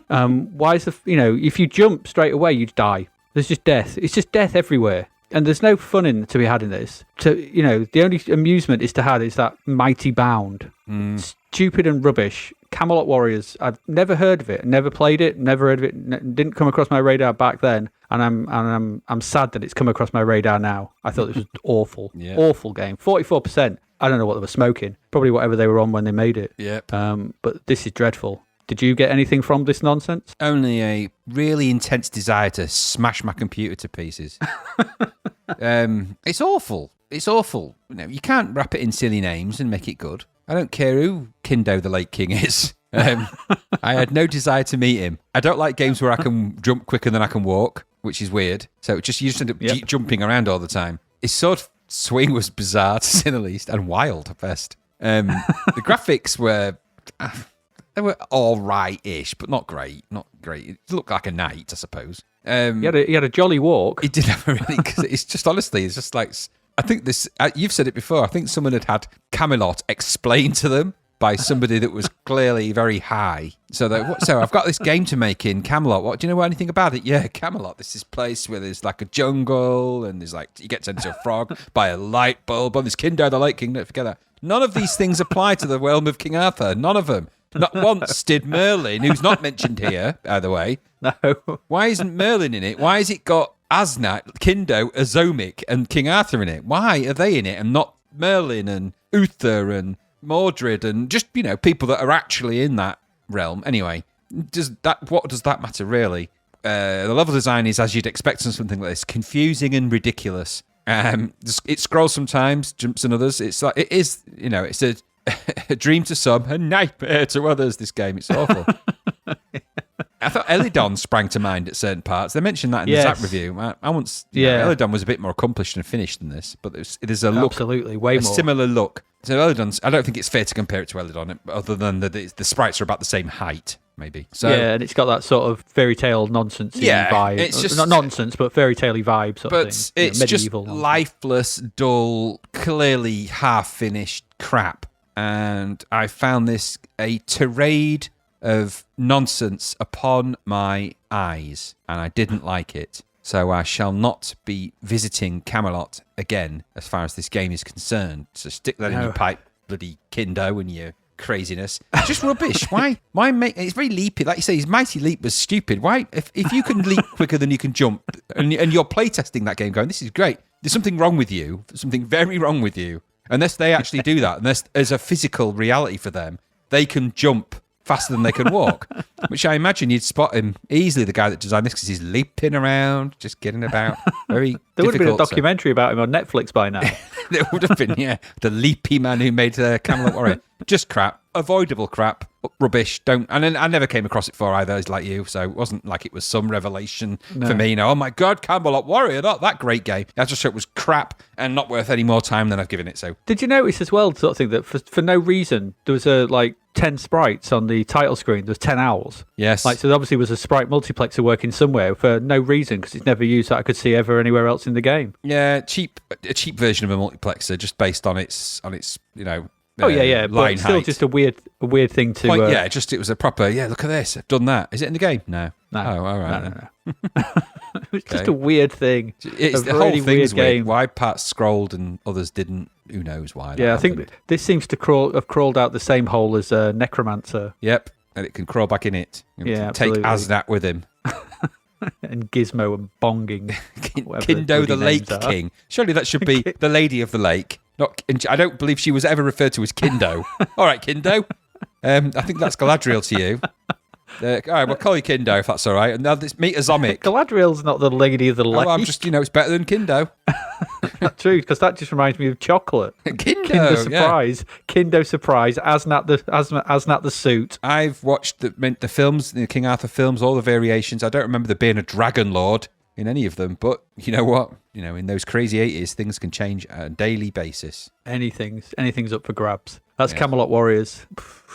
Why is if you jump straight away, you die. There's just death. It's just death everywhere. And there's no fun to be had in this. The only amusement is that mighty bound. Stupid and rubbish. Camelot Warriors. I've never heard of it. Never played it. Never heard of it. Didn't come across my radar back then. And I'm sad that it's come across my radar now. I thought this was awful. Yeah. Awful game. 44%. I don't know what they were smoking. Probably whatever they were on when they made it. Yep. But this is dreadful. Did you get anything from this nonsense? Only a really intense desire to smash my computer to pieces. It's awful. It's awful. You can't wrap it in silly names and make it good. I don't care who Kindo the Lake King is. I had no desire to meet him. I don't like games where I can jump quicker than I can walk, which is weird. So you just end up jumping around all the time. His sword swing was bizarre, to say the least, and wild at best. The graphics were... They were all right-ish, but not great. Not great. It looked like a knight, I suppose. He had a jolly walk. He did have a really... Cause it's just, honestly, it's just like... I think this... you've said it before. I think someone had Camelot explained to them by somebody that was clearly very high. So I've got this game to make in Camelot. Do you know anything about it? Yeah, Camelot. This is place where there's like a jungle, and there's like... You get turned into a frog by a light bulb, and there's Kindo the Lake King. Don't forget that. None of these things apply to the realm of King Arthur. None of them. Not once did Merlin, who's not mentioned here, by the way. No. Why isn't Merlin in it? Why has it got Asnak, Kindo, Azomic, and King Arthur in it? Why are they in it and not Merlin and Uther and Mordred and just, people that are actually in that realm? Anyway, what does that matter, really? The level design is, as you'd expect on something like this, confusing and ridiculous. It scrolls sometimes, jumps in others. It's like, it is, it's a dream to some, a nightmare to others, this game. It's awful. I thought Elidon sprang to mind at certain parts. They mentioned that in the Zapped review. I once, Elidon was a bit more accomplished and finished than this, but there's a look. Absolutely, way more. Similar look. So Elidon's, I don't think it's fair to compare it to Elidon, other than the sprites are about the same height, maybe. So, yeah, and it's got that sort of fairy tale nonsense vibe. It's just, not nonsense, but fairy tale vibe sort of thing. But it's just lifeless, dull, clearly half-finished crap. And I found this a tirade of nonsense upon my eyes, and I didn't like it. So I shall not be visiting Camelot again as far as this game is concerned. So stick that in your pipe, bloody Kindo, and your craziness. It's just rubbish. Why make... It's very leapy. Like you say, his mighty leap was stupid. Why... If you can leap quicker than you can jump, and you're playtesting that game going, this is great. There's something wrong with you. Something very wrong with you. Unless they actually do that, unless there's a physical reality for them, they can jump faster than they can walk, which I imagine you'd spot him easily, the guy that designed this, because he's leaping around, just getting about. Very There would have been a difficult, documentary about him on Netflix by now. There would have been, yeah. The leapy man who made Camelot Warrior. Just crap. Avoidable crap. Rubbish. Don't. And then I never came across it before either, as like you, so it wasn't like it was some revelation for me. Oh my God, Camelot Warrior, not that great game. I just thought it was crap and not worth any more time than I've given it. So Did you notice as well, sort of thing, that for no reason, there was 10 sprites on the title screen. There was 10 owls. yes. So there obviously was a sprite multiplexer working somewhere for no reason, because it's never used that I could see ever anywhere else in the game. Yeah, a cheap version of a multiplexer, just based on its But line it's still height. just a weird thing to... it was a proper, look at this, I've done that. Is it in the game? No. No. Oh, all right. No. It was just a weird thing. It's a the whole really thing's weird game. weird. Why parts scrolled and others didn't, who knows why. Yeah, I think this seems to have crawled out the same hole as Necromancer. Yep, and it can crawl back in it. Yeah, Take absolutely. Asnat with him. And Gizmo and Bonging. Kindo the Lake King. Surely that should be the Lady of the Lake. I don't believe she was ever referred to as Kindo. All right, Kindo. I think that's Galadriel to you. All right, we'll call you Kindo if that's all right. And now this meet Azomic. Galadriel's not the Lady of the Lake. Oh, I'm just, it's better than Kindo. Not true, because that just reminds me of chocolate. Kindo Surprise. Yeah. Kindo Surprise. Asnat the suit. I've watched the films, the King Arthur films, all the variations. I don't remember there being a Dragon Lord in any of them, but you know what? In those crazy 80s, things can change on a daily basis. Anything's up for grabs. That's Camelot Warriors.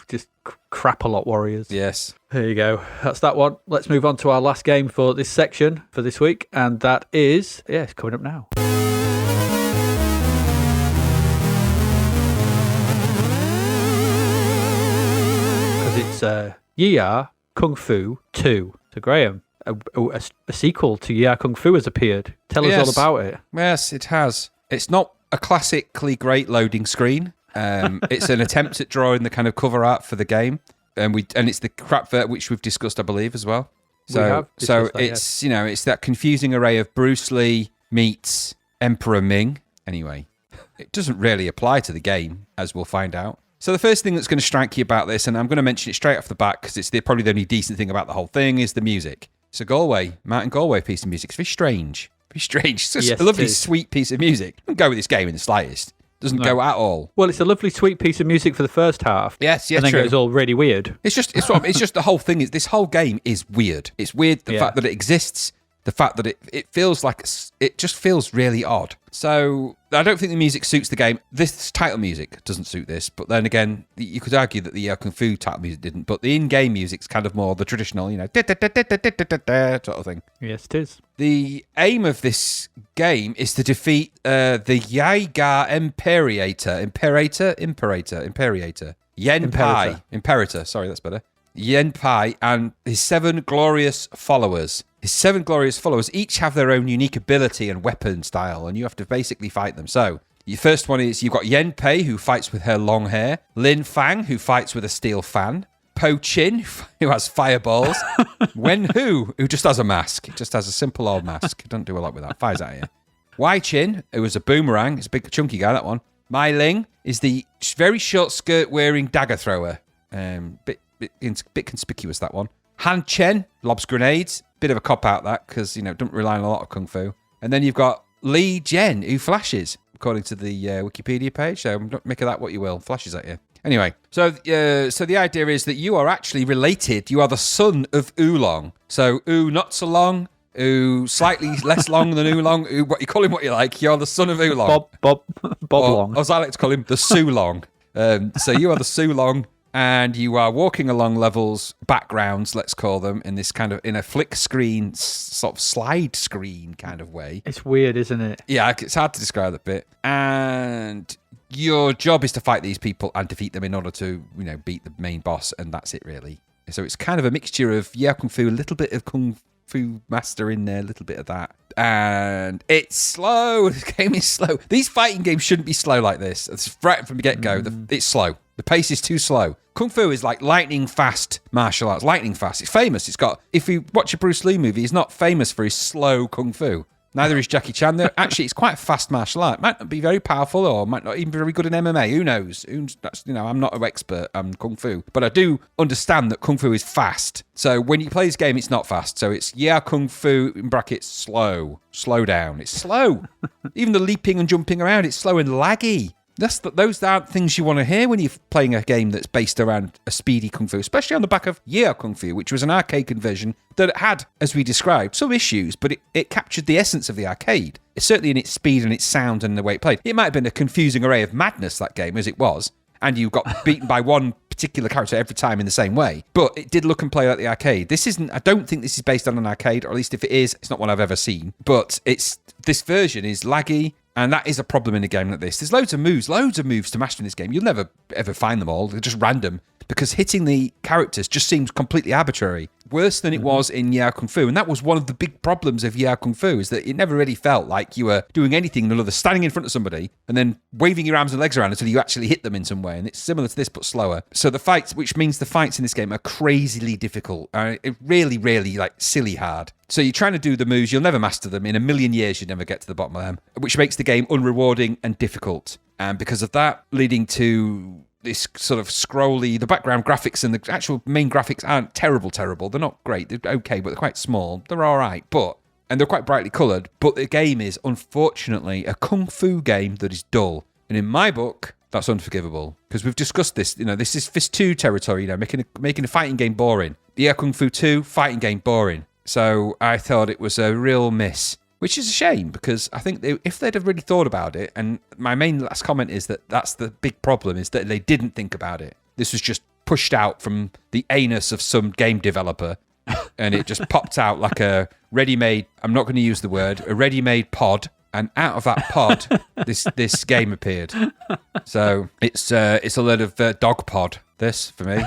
Just crap-a-lot Warriors. Yes. There you go. That's that one. Let's move on to our last game for this section for this week, and that is, it's coming up now. Because it's Yie-Ar Kung-Fu 2. So, Graham, a sequel to Yie-Ar Kung-Fu has appeared. Tell us all about it. Yes, it has. It's not a classically great loading screen. It's an attempt at drawing the kind of cover art for the game, and it's the crap vert which we've discussed, I believe, as well. So it's it's that confusing array of Bruce Lee meets Emperor Ming. Anyway, it doesn't really apply to the game, as we'll find out. So the first thing that's going to strike you about this, and I'm going to mention it straight off the bat because it's probably the only decent thing about the whole thing, is the music. It's a Martin Galway piece of music. It's very strange. It's just a lovely, sweet piece of music. Doesn't go with this game in the slightest. Doesn't go at all. Well, it's a lovely, sweet piece of music for the first half. Yes, and then true. It goes all really weird. It's just the whole thing is this whole game is weird. It's weird the fact that it exists, the fact that it feels like it just feels really odd. So I don't think the music suits the game. This title music doesn't suit this, but then again, you could argue that the Yie-Ar Kung-Fu title music didn't. But the in-game music's kind of more the traditional, sort of thing. Yes, it is. The aim of this game is to defeat the Jaeger Imperator. Yen Pai. Imperator. Sorry, that's better. Yen Pai and his 7 glorious followers. His 7 glorious followers each have their own unique ability and weapon style, and you have to basically fight them. So, your first one is you've got Yen Pei, who fights with her long hair. Lin Fang, who fights with a steel fan. Po Chin, who has fireballs. Wen Hu, who just has a mask. It just has a simple old mask. Don't do a lot with that. Fires at you. Wai Chin, who is a boomerang. It's a big, chunky guy, that one. Mai Ling is the very short skirt wearing dagger thrower. Bit conspicuous, that one. Han Chen lobs grenades. Bit of a cop out, that, because don't rely on a lot of kung fu. And then you've got Li Jian, who flashes, according to the Wikipedia page. So make of that what you will. Flashes at you. Anyway, so the idea is that you are actually related. You are the son of Oolong. So not so long. Slightly less long than Oolong. What you call him, what you like. You're the son of Oolong. Bob Long. Or, as I like to call him, the Sulong. So you are the Sulong. And you are walking along levels, backgrounds, let's call them, in this kind of, in a flick screen, sort of slide screen kind of way. It's weird, isn't it? Yeah, it's hard to describe that bit. And your job is to fight these people and defeat them in order to, beat the main boss, and that's it, really. So it's kind of a mixture of Yie-Ar Kung-Fu, a little bit of Kung Fu Master in there, a little bit of that. And it's slow. This game is slow. These fighting games shouldn't be slow like this. It's right from the get-go. It's slow. The pace is too slow. Kung Fu is like lightning fast martial arts. Lightning fast. It's famous. If you watch a Bruce Lee movie, he's not famous for his slow Kung Fu. Neither is Jackie Chan. Actually, it's quite a fast martial art. Might not be very powerful or might not even be very good in MMA. Who knows? I'm not an expert on Kung Fu. But I do understand that Kung Fu is fast. So when you play this game, it's not fast. So it's Yie-Ar Kung-Fu, in brackets, slow. Slow down. It's slow. Even the leaping and jumping around, it's slow and laggy. Those aren't things you want to hear when you're playing a game that's based around a speedy Kung Fu, especially on the back of Yie-Ar Kung-Fu, which was an arcade conversion that had, as we described, some issues, but it captured the essence of the arcade. It's certainly in its speed and its sound and the way it played. It might have been a confusing array of madness, that game, as it was, and you got beaten by one particular character every time in the same way. But it did look and play like the arcade. I don't think this is based on an arcade, or at least if it is, it's not one I've ever seen. But this version is laggy, and that is a problem in a game like this. There's loads of moves to master in this game. You'll never, ever find them all. They're just random, because hitting the characters just seems completely arbitrary. Worse than it was in Yie-Ar Kung-Fu. And that was one of the big problems of Yie-Ar Kung-Fu, is that it never really felt like you were doing anything other than standing in front of somebody and then waving your arms and legs around until you actually hit them in some way. And it's similar to this, but slower. So the fights, which means the fights in this game are crazily difficult. Really, really, silly hard. So you're trying to do the moves, you'll never master them. In a million years, you'd never get to the bottom of them, which makes the game unrewarding and difficult. And because of that, leading to this sort of scrolly, the background graphics and the actual main graphics aren't terrible. They're not great. They're okay, but they're quite small. They're all right, and they're quite brightly coloured. But the game is, unfortunately, a Kung Fu game that is dull. And in my book, that's unforgivable. Because we've discussed this. This is Fist 2 territory, making a fighting game boring. Yie-Ar Kung Fu 2, fighting game boring. So I thought it was a real miss. Which is a shame, because I think if they'd have really thought about it, and my main last comment is that's the big problem, is that they didn't think about it. This was just pushed out from the anus of some game developer, and it just popped out like a ready-made, I'm not going to use the word, a ready-made pod, and out of that pod, this game appeared. So it's a lot of dog pod, this, for me.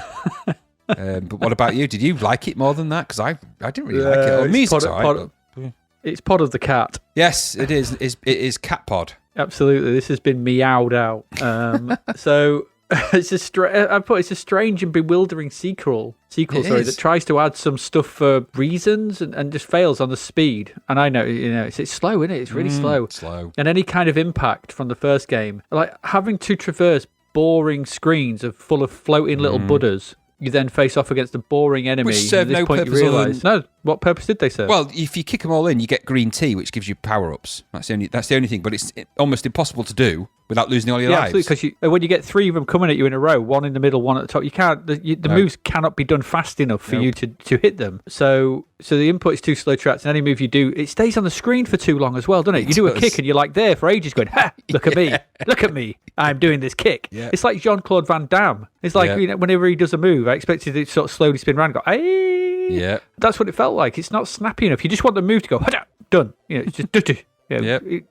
But what about you? Did you like it more than that? Because I didn't really like it. Oh, music's all right. It's Pod of the Cat. Yes, it is. It is Cat Pod. Absolutely. This has been meowed out. So it's a strange and bewildering sequel that tries to add some stuff for reasons and just fails on the speed. And I know, it's slow, isn't it? It's really slow. Slow. And any kind of impact from the first game, like having to traverse boring screens full of floating little Buddhas. You then face off against a boring enemy. Which serve no purpose. No, what purpose did they serve? Well, if you kick them all in, you get green tea, which gives you power-ups. That's the only thing, but it's almost impossible to do without losing all your lives. Yeah, absolutely, because when you get three of them coming at you in a row, one in the middle, one at the top, you can't. The moves cannot be done fast enough for you to hit them. So the input is too slow to react, and any move you do, it stays on the screen for too long as well, doesn't it? You do a kick and you're there for ages going, ha, look at me, I'm doing this kick. Yeah. It's like Jean-Claude Van Damme. It's like whenever he does a move, I expected it to sort of slowly spin around and go, hey. Yeah. That's what it felt like. It's not snappy enough. You just want the move to go, done. It's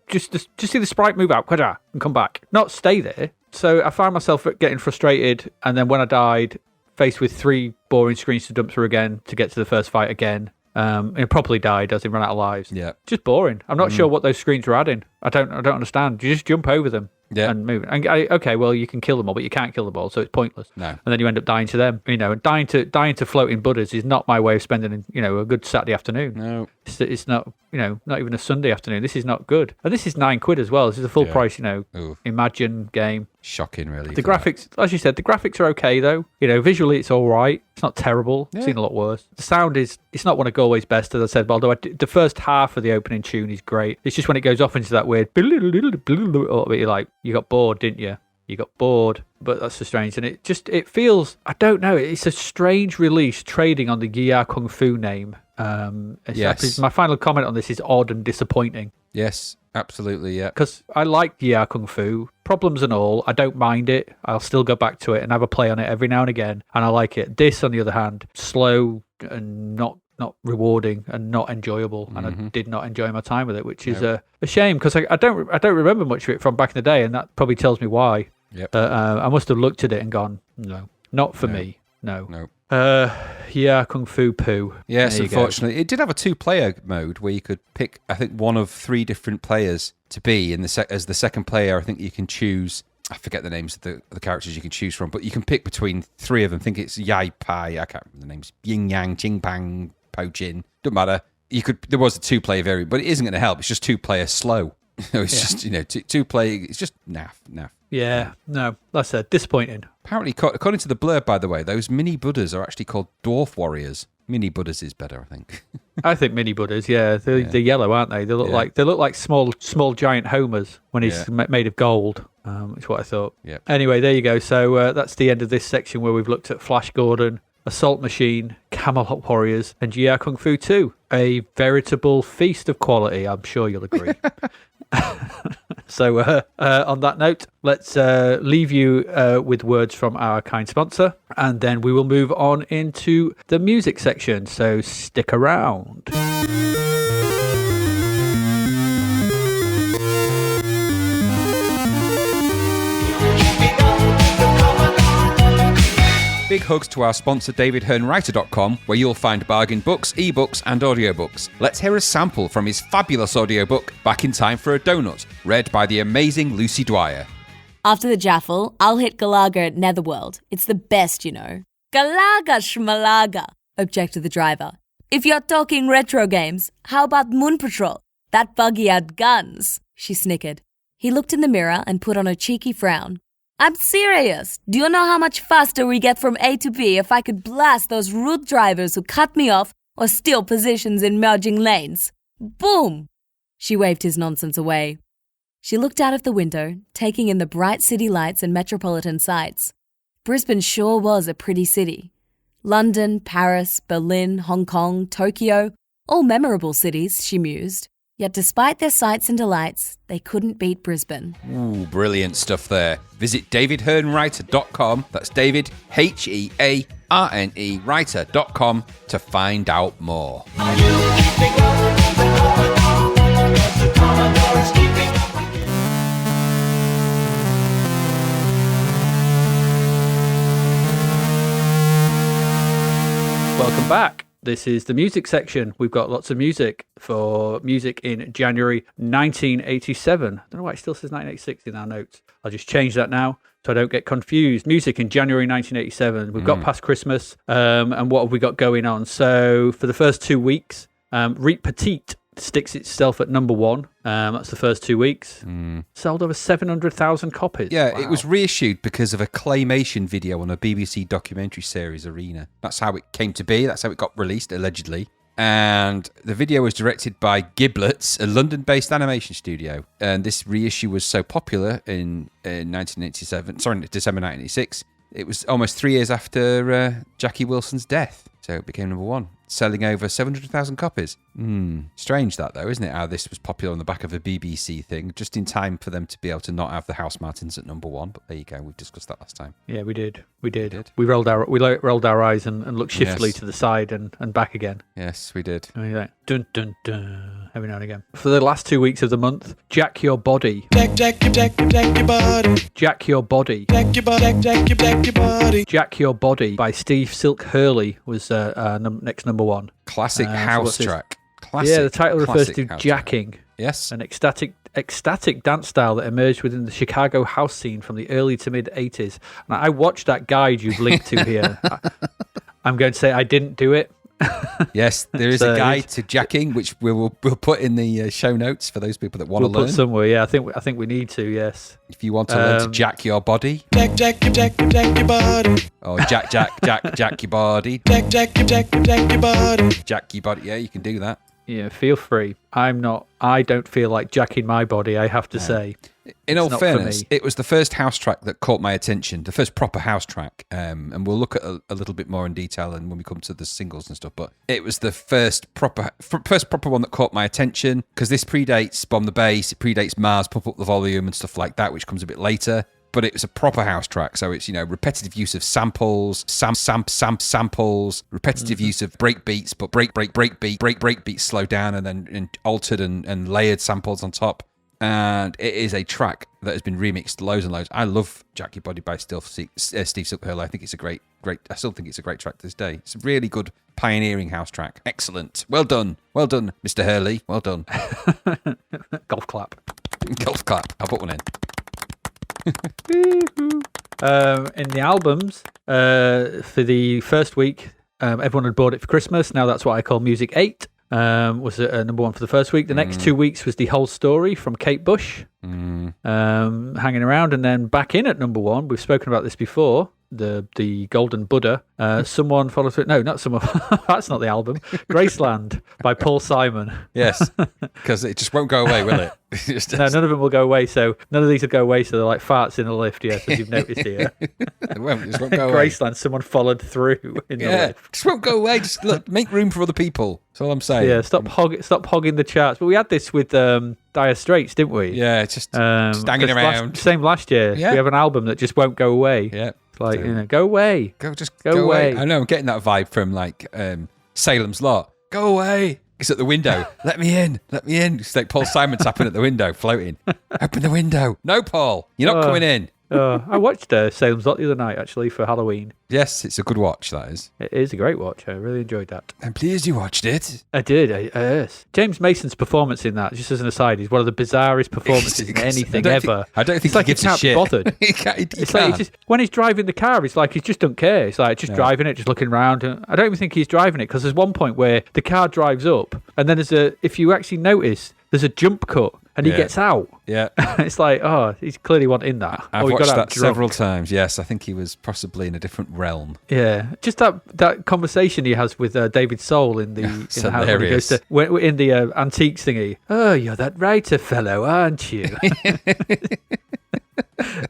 just just see the sprite move out, and come back. Not stay there. So I found myself getting frustrated, and then when I died, faced with 3 boring screens to dump through again to get to the first fight again. And properly died as he ran out of lives. Yeah. Just boring. I'm not sure what those screens were adding. I don't understand. You just jump over them. Yeah. And move. And okay, well, you can kill them all, but you can't kill them all, so it's pointless. No. And then you end up dying to them. And dying to floating Buddhas is not my way of spending, a good Saturday afternoon. No. It's not, not even a Sunday afternoon. This is not good. And this is £9 as well. This is a full price, Imagine game. Shocking, really. The graphics, as you said, the graphics are okay, though. Visually it's all right. It's not terrible. Yeah. I've seen a lot worse. The sound it's not one of Galway's best, as I said, but although the first half of the opening tune is great. It's just when it goes off into that weird, you're like, you got bored, didn't you? You got bored, but that's so strange. And it feels, I don't know, it's a strange release trading on the Yie-Ar Kung-Fu name. Yes. My final comment on this is odd and disappointing. Yes, absolutely, yeah. Because I like Yie-Ar Kung-Fu, problems and all, I don't mind it. I'll still go back to it and have a play on it every now and again, and I like it. This, on the other hand, slow and not rewarding and not enjoyable, and I did not enjoy my time with it, which is a shame, because I don't remember much of it from back in the day, and that probably tells me why. Yep. I must have looked at it and gone, no, not for me. No. Yie-Ar Kung-Fu Pooh. Yes, unfortunately. It did have a 2-player mode where you could pick, I think, one of 3 different players to be. As the second player, I think you can choose, I forget the names of the characters you can choose from, but you can pick between 3 of them. I think it's Yai Pai, I can't remember the names, Yin Yang, Ching Pang, Po Chin, doesn't matter. There was a 2-player variant, but it isn't going to help. It's just 2-player slow. It's just, 2-player, it's just naff. Yeah, no, that's disappointing. Apparently, according to the blurb, by the way, those mini Buddhas are actually called Dwarf Warriors. Mini Buddhas is better, I think. I think mini Buddhas, they're yellow, aren't they? They look like small giant Homers when he's made of gold. Is what I thought. Yep. Anyway, there you go. So that's the end of this section where we've looked at Flash Gordon, Assault Machine, Camelot Warriors, and Yie-Ar Kung-Fu 2. A veritable feast of quality, I'm sure you'll agree. So on that note, let's leave you with words from our kind sponsor, and then we will move on into the music section. So stick around. Big hugs to our sponsor davidhearnwriter.com, where you'll find bargain books, ebooks and audiobooks. Let's hear a sample from his fabulous audiobook, Back in Time for a Donut, read by the amazing Lucy Dwyer. After the Jaffle, I'll hit Galaga at Netherworld. It's the best, you know. Galaga shmalaga, objected the driver. If you're talking retro games, how about Moon Patrol? That buggy had guns, she snickered. He looked in the mirror and put on a cheeky frown. I'm serious. Do you know how much faster we get from A to B if I could blast those rude drivers who cut me off or steal positions in merging lanes? Boom! She waved his nonsense away. She looked out of the window, taking in the bright city lights and metropolitan sights. Brisbane sure was a pretty city. London, Paris, Berlin, Hong Kong, Tokyo, all memorable cities, she mused. Yet despite their sights and delights, they couldn't beat Brisbane. Ooh, brilliant stuff there. Visit davidhearnwriter.com, that's David, Hearne, writer.com to find out more. Are you keeping up with the Commodore? Yes, the Commodore is keeping up with you. Welcome back. This is the music section. We've got lots of music for music in January 1987. I don't know why it still says 1986 in our notes. I'll just change that now so I don't get confused. Music in January 1987. We've got past Christmas. And what have we got going on? So for the first 2 weeks, Reet Petite sticks itself at number 1. That's the first 2 weeks. Sold over 700,000 copies. Yeah, Wow. It was reissued because of a claymation video on a BBC documentary series, Arena. That's how it came to be. That's how it got released, allegedly. And the video was directed by Giblets, a London-based animation studio. And this reissue was so popular in December 1986. It was almost 3 years after Jackie Wilson's death. So it became number 1, selling over 700,000 copies. Strange that, though, isn't it? How this was popular on the back of a BBC thing, just in time for them to be able to not have the House Martins at number 1. But there you go. We've discussed that last time. Yeah, we did. We rolled our eyes and looked shiftily to the side and back again. Yes, we did. And you're like, dun dun dun, every now and again. For the last 2 weeks of the month, Jack Your Body. Jack your body. Jack Your Body. Jack your body. Jack your body. Jack Your Body by Steve Silk Hurley was next number 1. Classic So house what's this? track. Classic. Yeah, the title refers classic to house jacking, track. Yes. an ecstatic dance style that emerged within the Chicago house scene from the early to mid 80s. And I watched that guide you've linked to here. I'm going to say I didn't do it. Yes, there is a guide to jacking, which we'll put in the show notes for those people that want to We'll learn. put somewhere. Yeah, I think we need to. Yes. If you want to learn to jack your body, Jack your body. or jack your body, Jack your body. jack your body. Yeah, you can do that. Yeah, feel free. I don't feel like jacking my body, I have to say. In all not for fairness, me. it was the first house track that caught my attention, the first proper house track, and we'll look at a little bit more in detail and when we come to the singles and stuff, but it was the first proper one that caught my attention, because this predates Bomb the Bass, it predates Mars, Pump Up the Volume and stuff like that, which comes a bit later, but it was a proper house track, so it's, repetitive use of samples, samples, repetitive use of break beats, but break beats slow down and then altered and layered samples on top. And it is a track that has been remixed loads and loads. I love Jack Your Body by Steve Silk Hurley. I think it's a great. I still think it's a great track to this day. It's a really good pioneering house track. Excellent. Well done, Mr. Hurley. Well done. Golf clap. Golf clap. I'll put one in. In the albums, for the first week, everyone had bought it for Christmas. Now that's what I call Music 8. was number one for the first week. The next 2 weeks was The Whole Story from Kate Bush, hanging around, and then back in at number one. We've spoken about this before. The Golden Buddha. Someone followed through. No, not someone. That's not the album. Graceland by Paul Simon. Yes, because it just won't go away, will it? No, none of them will go away. So none of these will go away. So they're like farts in the lift. Yes, as you've noticed here. It just won't go away. Graceland. Someone followed through in the lift. Just won't go away. Just look, make room for other people. That's all I'm saying. Yeah, stop hogging the charts. But we had this with Dire Straits, didn't we? Yeah, it's just hanging around. Same last year. Yeah. We have an album that just won't go away. Yeah. It's like, go away. Go away. I know, I'm getting that vibe from like Salem's Lot. Go away. He's at the window. Let me in. It's like Paul Simon tapping at the window, floating. Open the window. No, Paul. You're not coming in. I watched Salem's Lot the other night, actually, for Halloween. Yes, it's a good watch, that is. It is a great watch. I really enjoyed that. I'm pleased you watched it. I did, yes. James Mason's performance in that, just as an aside, is one of the bizarrest performances in anything ever. I don't think it's like he gives he can't a shit. be bothered. It's like when he's driving the car, it's like he just don't care. It's like just driving it, just looking around. I don't even think he's driving it, because there's one point where the car drives up, and then if you actually notice, there's a jump cut. And he gets out. Yeah. It's like, he's clearly wanting that. I've watched that several times. Yes, I think he was possibly in a different realm. Yeah. Just that conversation he has with David Soul in the house when he goes to in the antiques thingy. Oh, you're that writer fellow, aren't you?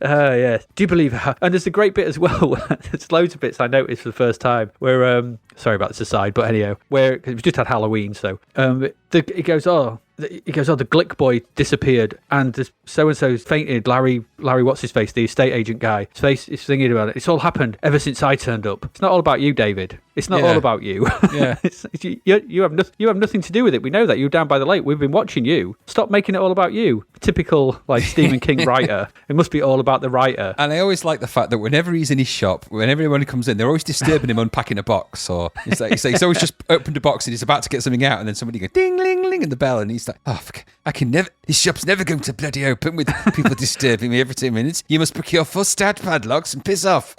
Yes. Do you believe her? And there's a great bit as well. There's loads of bits I noticed for the first time where sorry about this aside, but anyhow, where cause we've just had Halloween, so he goes, the Glick boy disappeared, and so and so's fainted. Larry, what's his face? The estate agent guy. His face is thinking about it. It's all happened ever since I turned up. It's not all about you, David. It's not all about you. Yeah. You have nothing to do with it. We know that. You're down by the lake. We've been watching you. Stop making it all about you. Typical like Stephen King writer. It must be all about the writer. And I always like the fact that whenever he's in his shop, whenever anyone comes in, they're always disturbing him unpacking a box. Or he's always just opened a box and he's about to get something out, and then somebody goes ding, ling, ling in the bell, and he's like, I can never. This shop's never going to bloody open with people disturbing me every 2 minutes. You must procure 4 stout padlocks and piss off.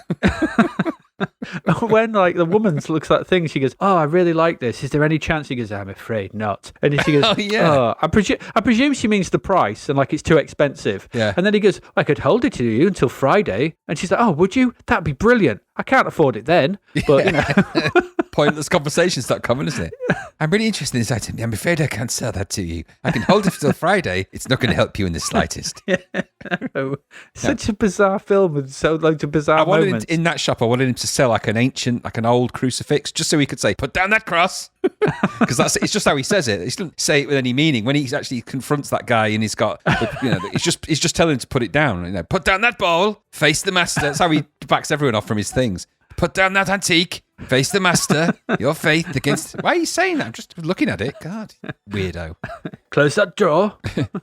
When like the woman looks at things, she goes, I really like this. Is there any chance? He goes, I'm afraid not. And then she goes, I presume she means the price and like it's too expensive. Yeah. And then he goes, I could hold it to you until Friday. And she's like, would you? That'd be brilliant. I can't afford it then, but Pointless conversations.com, isn't it? I'm really interested in this item. I'm afraid I can't sell that to you. I can hold it until Friday. It's not going to help you in the slightest. Such a bizarre film with so loads of bizarre moments. In that shop, I wanted him to sell like an old crucifix, just so he could say, put down that cross. Because it's just how he says it. He doesn't say it with any meaning. When he actually confronts that guy and he's got, he's just telling him to put it down. Put down that bowl, face the master. That's how he backs everyone off from his things. Put down that antique, face the master, your faith against... Why are you saying that? I'm just looking at it. God, weirdo. Close that door.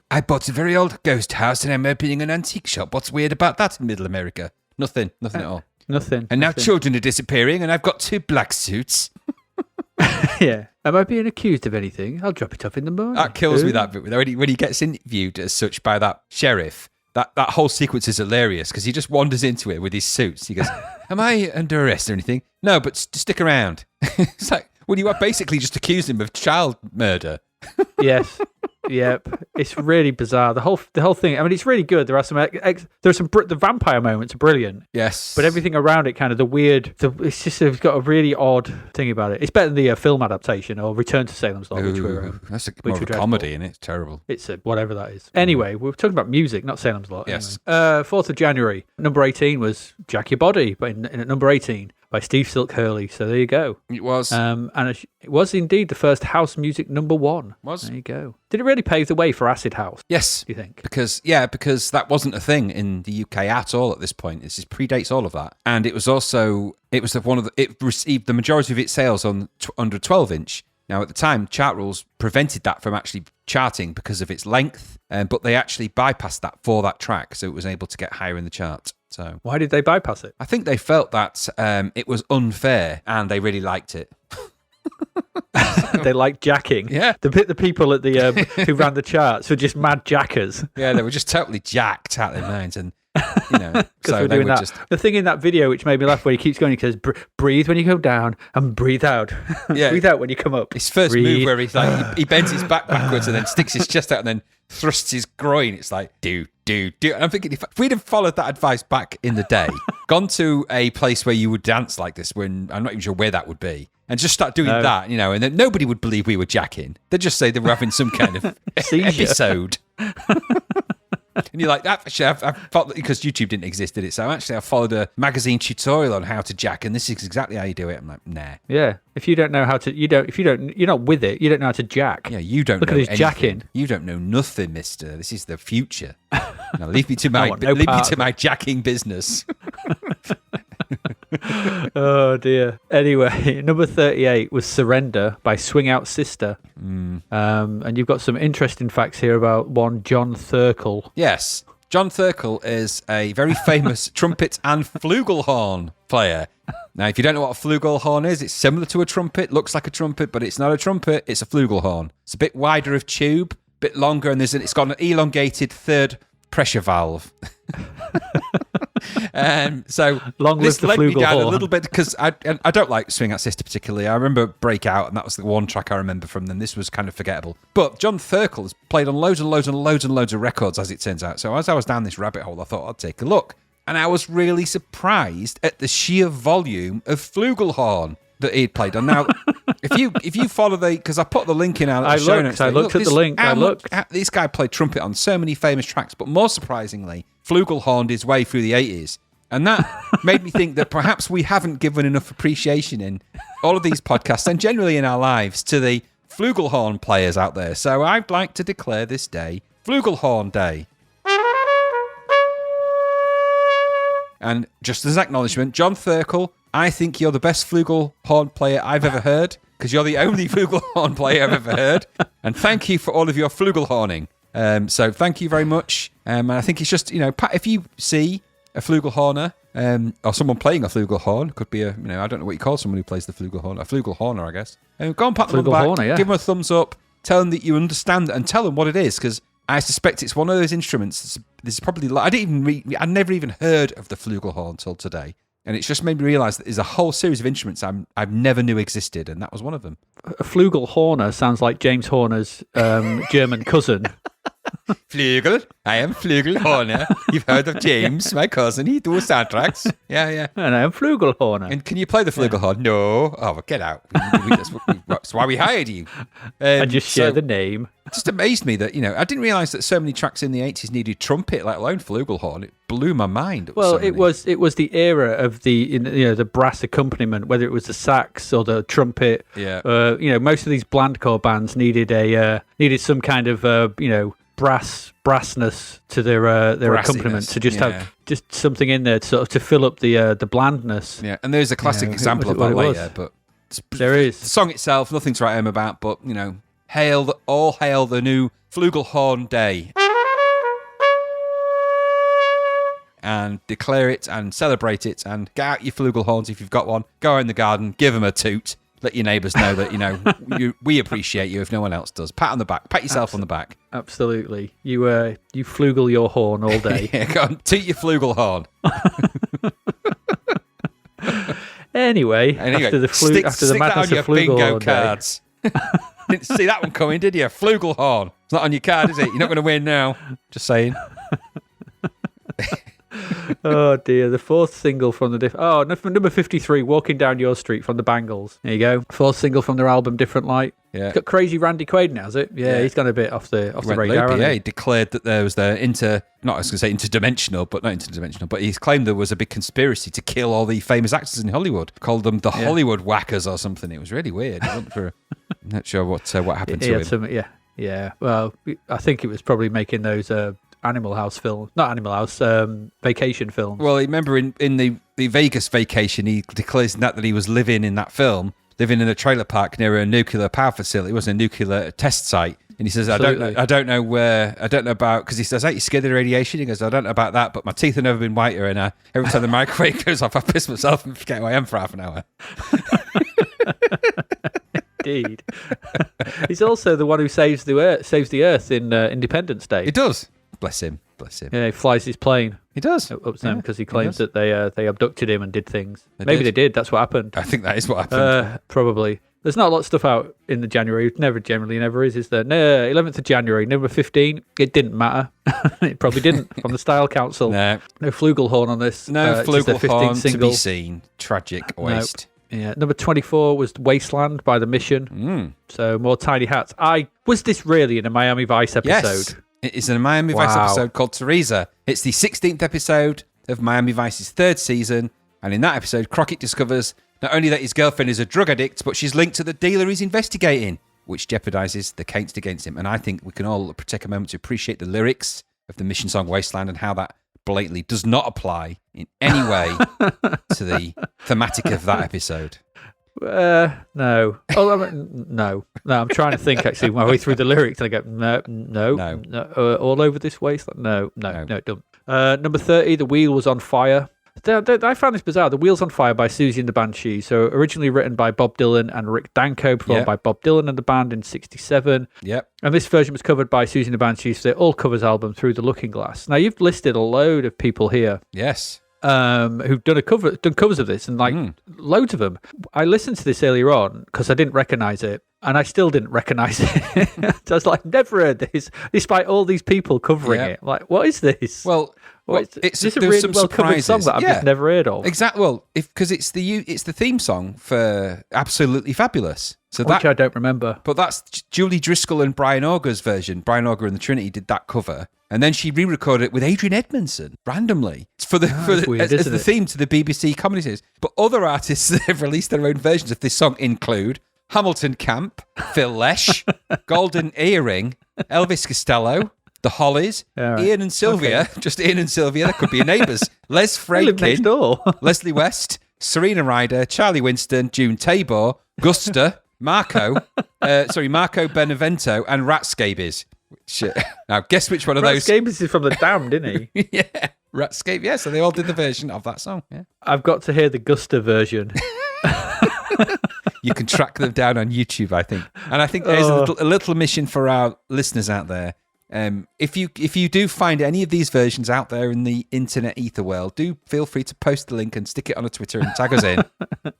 I bought a very old ghost house and I'm opening an antique shop. What's weird about that in Middle America? Nothing at all. Nothing. And now children are disappearing and I've got 2 black suits. Yeah. Am I being accused of anything? I'll drop it off in the morning. That kills me, that bit. When he gets interviewed as such by that sheriff, that whole sequence is hilarious because he just wanders into it with his suits. He goes, am I under arrest or anything? No, but stick around. It's like, well, you are basically just accused him of child murder. Yes. Yep. It's really bizarre. The whole thing. I mean, it's really good. There are some the vampire moments are brilliant. Yes. But everything around it, kind of it's got a really odd thing about it. It's better than the film adaptation or Return to Salem's Lot, which were that's more of a comedy, isn't it? It's terrible. It's whatever that is. Anyway, we're talking about music, not Salem's Lot. Yes. Anyway. 4th of January, number 18 was Jack Your Body, but in at number 18. By Steve Silk Hurley. So there you go. It was. And it was indeed the first house music number 1. Was. There you go. Did it really pave the way for acid house? Yes. Do you think? Because that wasn't a thing in the UK at all at this point. This predates all of that. And it was also, it received the majority of its sales on under 12-inch. Now, at the time, chart rules prevented that from actually charting because of its length, but they actually bypassed that for that track, so it was able to get higher in the chart. So why did they bypass it? I think they felt that it was unfair, and they really liked it. They liked jacking. Yeah. The people at the who ran the charts were just mad jackers. Yeah, they were just totally jacked out of their minds, and You know, Because so we're they doing would that. just The thing in that video which made me laugh, where he keeps going, he says, breathe when you go down and breathe out. Yeah. Breathe out when you come up. his first Breathe. move where he's like he bends his back backwards and then sticks his chest out and then thrusts his groin. It's like do. And I'm thinking if we'd have followed that advice back in the day, gone to a place where you would dance like this, when I'm not even sure where that would be, and just start doing that, you know, and then nobody would believe we were jacking. They'd just say they were having some kind of Seizure. episode. And you're like, actually, I've followed, because YouTube didn't exist, did it? So actually, I followed a magazine tutorial on how to jack, and this is exactly how you do it. I'm like, nah. Yeah. If you don't know how to, you're not with it, you don't know how to jack. Yeah, you don't Look know at his anything. jacking. You don't know nothing, mister. This is the future. Now leave me to I my want no leave me part to of my jacking business. Oh dear. Anyway, number 38 was Surrender by Swing Out Sister. And you've got some interesting facts here about one John Thurkel. Yes. John Thurkel is a very famous trumpet and flugelhorn player. Now, if you don't know what a flugelhorn is, it's similar to a trumpet, looks like a trumpet, but it's not a trumpet, it's a flugelhorn. It's a bit wider of tube, a bit longer, and it's got an elongated third pressure valve. So Long live this the led me down a flugelhorn. little bit, because I don't like Swing Out Sister particularly. I remember Breakout, and that was the one track I remember from them. This was kind of forgettable. But John Thurkel has played on loads and loads and loads and loads of records, as it turns out. So as I was down this rabbit hole, I thought I'd take a look. And I was really surprised at the sheer volume of flugelhorn that he'd played on. Now, if you follow because I put the link in our show notes. I looked at the link. This guy played trumpet on so many famous tracks, but more surprisingly, flugelhorned his way through the 80s. And that made me think that perhaps we haven't given enough appreciation in all of these podcasts and generally in our lives to the flugelhorn players out there. So I'd like to declare this day Flugelhorn Day. And just as acknowledgement, John Thurkel, I think you're the best flugelhorn player I've ever heard, because you're the only flugelhorn player I've ever heard. And thank you for all of your flugelhorning. So thank you very much. And I think it's just, if you see a flugelhorner, or someone playing a flugelhorn, could be I don't know what you call someone who plays the flugelhorn, a flugelhorner, I guess. Go and pat them on the back, yeah. give them a thumbs up, tell them that you understand and tell them what it is, because I suspect it's one of those instruments. This is probably I never even heard of the flugelhorn until today, and it's just made me realise that there's a whole series of instruments I've never knew existed, and that was one of them. A flugelhorner sounds like James Horner's German cousin. Flugel, I am Flugelhorner. You've heard of James, my cousin. He does soundtracks. Yeah. And I'm Flugelhorner. And can you play the flugelhorn? No. Oh, well, get out. That's why we hired you. I just share the name. It just amazed me that, I didn't realise that so many tracks in the 80s needed trumpet, let alone flugelhorn. It blew my mind. It was the era of the brass accompaniment, whether it was the sax or the trumpet. Yeah. Most of these blandcore bands needed some kind of brassness to their accompaniment, to just have just something in there to sort of to fill up the blandness. Yeah, and there's a classic example of that later, but there is. The song itself, nothing to write home about, but hail the new Flugelhorn Day. And declare it and celebrate it and get out your flugelhorns if you've got one. Go in the garden, give them a toot. Let your neighbours know that, we appreciate you if no one else does. Pat on the back. Pat yourself on the back. Absolutely. You flugel your horn all day. Yeah, go on, toot your flugelhorn. Anyway, after the stick madness that on of your bingo Flugelhorn Day. cards. Didn't see that one coming, did you? Flugelhorn. It's not on your card, is it? You're not going to win now. Just saying. Oh dear, the fourth single from number 53, Walking Down Your Street from the Bangles. There you go. Fourth single from their album Different Light. Yeah. It's got crazy Randy Quade now, has it? Yeah, he's gone a bit off the radar. Loopy, he declared that there was interdimensional, but he's claimed there was a big conspiracy to kill all the famous actors in Hollywood. Called them the Hollywood Whackers or something. It was really weird. I'm not sure what happened to him. Yeah. Well, I think it was probably making those Animal House films, not Animal House, vacation films. Well, remember in the Vegas vacation, he declares that he was living in a trailer park near a nuclear power facility. It was a nuclear test site. And he says, I don't know about, because he says, aren't you scared of the radiation? He goes, I don't know about that, but my teeth have never been whiter. And every time the microwave goes off, I piss myself and forget who I am for half an hour. Indeed. He's also the one who saves the Earth in Independence Day. He does. Bless him. bless him. Yeah, he flies his plane He does. up to them because he does. claims that they abducted him and did things. They Maybe did. they did. That's what happened. I think that is what happened. Probably. There's not a lot of stuff out in the January. Generally never is there? No, 11th of January, number 15. It didn't matter. It probably didn't from the Style Council. No flugelhorn on this. No It's just their 15th flugelhorn to single. be seen. Tragic waste. Yeah, number 24 was Wasteland by The Mission. So more tiny hats. Was this really in a Miami Vice episode? Yes, it is a Miami Vice episode called Teresa. It's the 16th episode of Miami Vice's 3rd season, and in that episode, Crockett discovers not only that his girlfriend is a drug addict, but she's linked to the dealer he's investigating, which jeopardizes the case against him. And I think we can all take a moment to appreciate the lyrics of the Mission song Wasteland and how that blatantly does not apply in any way to the thematic of that episode. No. No. I'm trying to think actually my way through the lyrics and I go, no. All over this wasteland? No, it don't. Number 30, The Wheel Was on Fire. I found this bizarre. The Wheel's on Fire by Susie and the Banshees. So originally written by Bob Dylan and Rick Danko, performed by Bob Dylan and the band in 1967. Yep. And this version was covered by Susie and the Banshees for their all covers album Through the Looking Glass. Now you've listed a load of people here. Yes. Who've done covers of this, and loads of them. I listened to this earlier on because I didn't recognize it, and I still didn't recognize it. So I was like, never heard this, despite all these people covering it. Like, what is this? Well, it's just a really well covered song that I've just never heard of. Exactly. Well, because it's the theme song for Absolutely Fabulous. So Which I don't remember. But that's Julie Driscoll and Brian Auger's version. Brian Auger and the Trinity did that cover. And then she re-recorded it with Adrian Edmondson randomly. It's for the weird, as the theme to the BBC comedy series. But other artists that have released their own versions of this song include Hamilton Camp, Phil Lesh, Golden Earring, Elvis Costello, The Hollies, Ian and Sylvia, just Ian and Sylvia, that could be your neighbours, Les Fradkin, Leslie West, Serena Ryder, Charlie Winston, June Tabor, Gusta, Marco Benevento, and Rat Scabies. Now, guess which one of those? Rat Scabies is from The Damned, isn't he? Yeah, Rat Scabies. Yeah, so they all did the version of that song. Yeah. I've got to hear the Gusta version. You can track them down on YouTube, I think. And I think there's a little mission for our listeners out there. If you do find any of these versions out there in the internet ether world, do feel free to post the link and stick it on a Twitter and tag us in,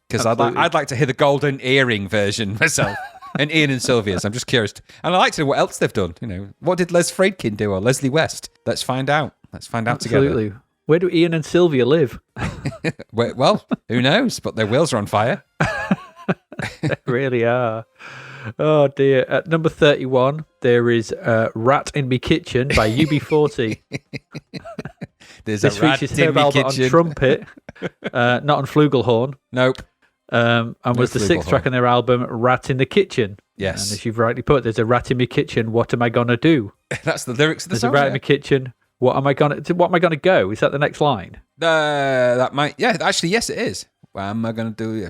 because I'd like to hear the Golden Earring version myself. And Ian and Sylvia's. I'm just curious. And I like to know what else they've done. You know, what did Les Fradkin do or Leslie West? Let's find out. Absolutely. Together. Where do Ian and Sylvia live? Well, who knows? But their wheels are on fire. They really are. Oh dear. At number 31, there is Rat in Me Kitchen by UB40. There's this a rat features in Herb me Albert kitchen. on trumpet, not on flugelhorn. Nope. And was the 6th track on their album, Rat in the Kitchen. Yes. And as you've rightly put, there's a rat in me kitchen. What am I gonna do? That's the lyrics of the There's song. a rat in my kitchen. What am I gonna go? Is that the next line? That might. Yeah, actually, yes, it is. What am I going to do?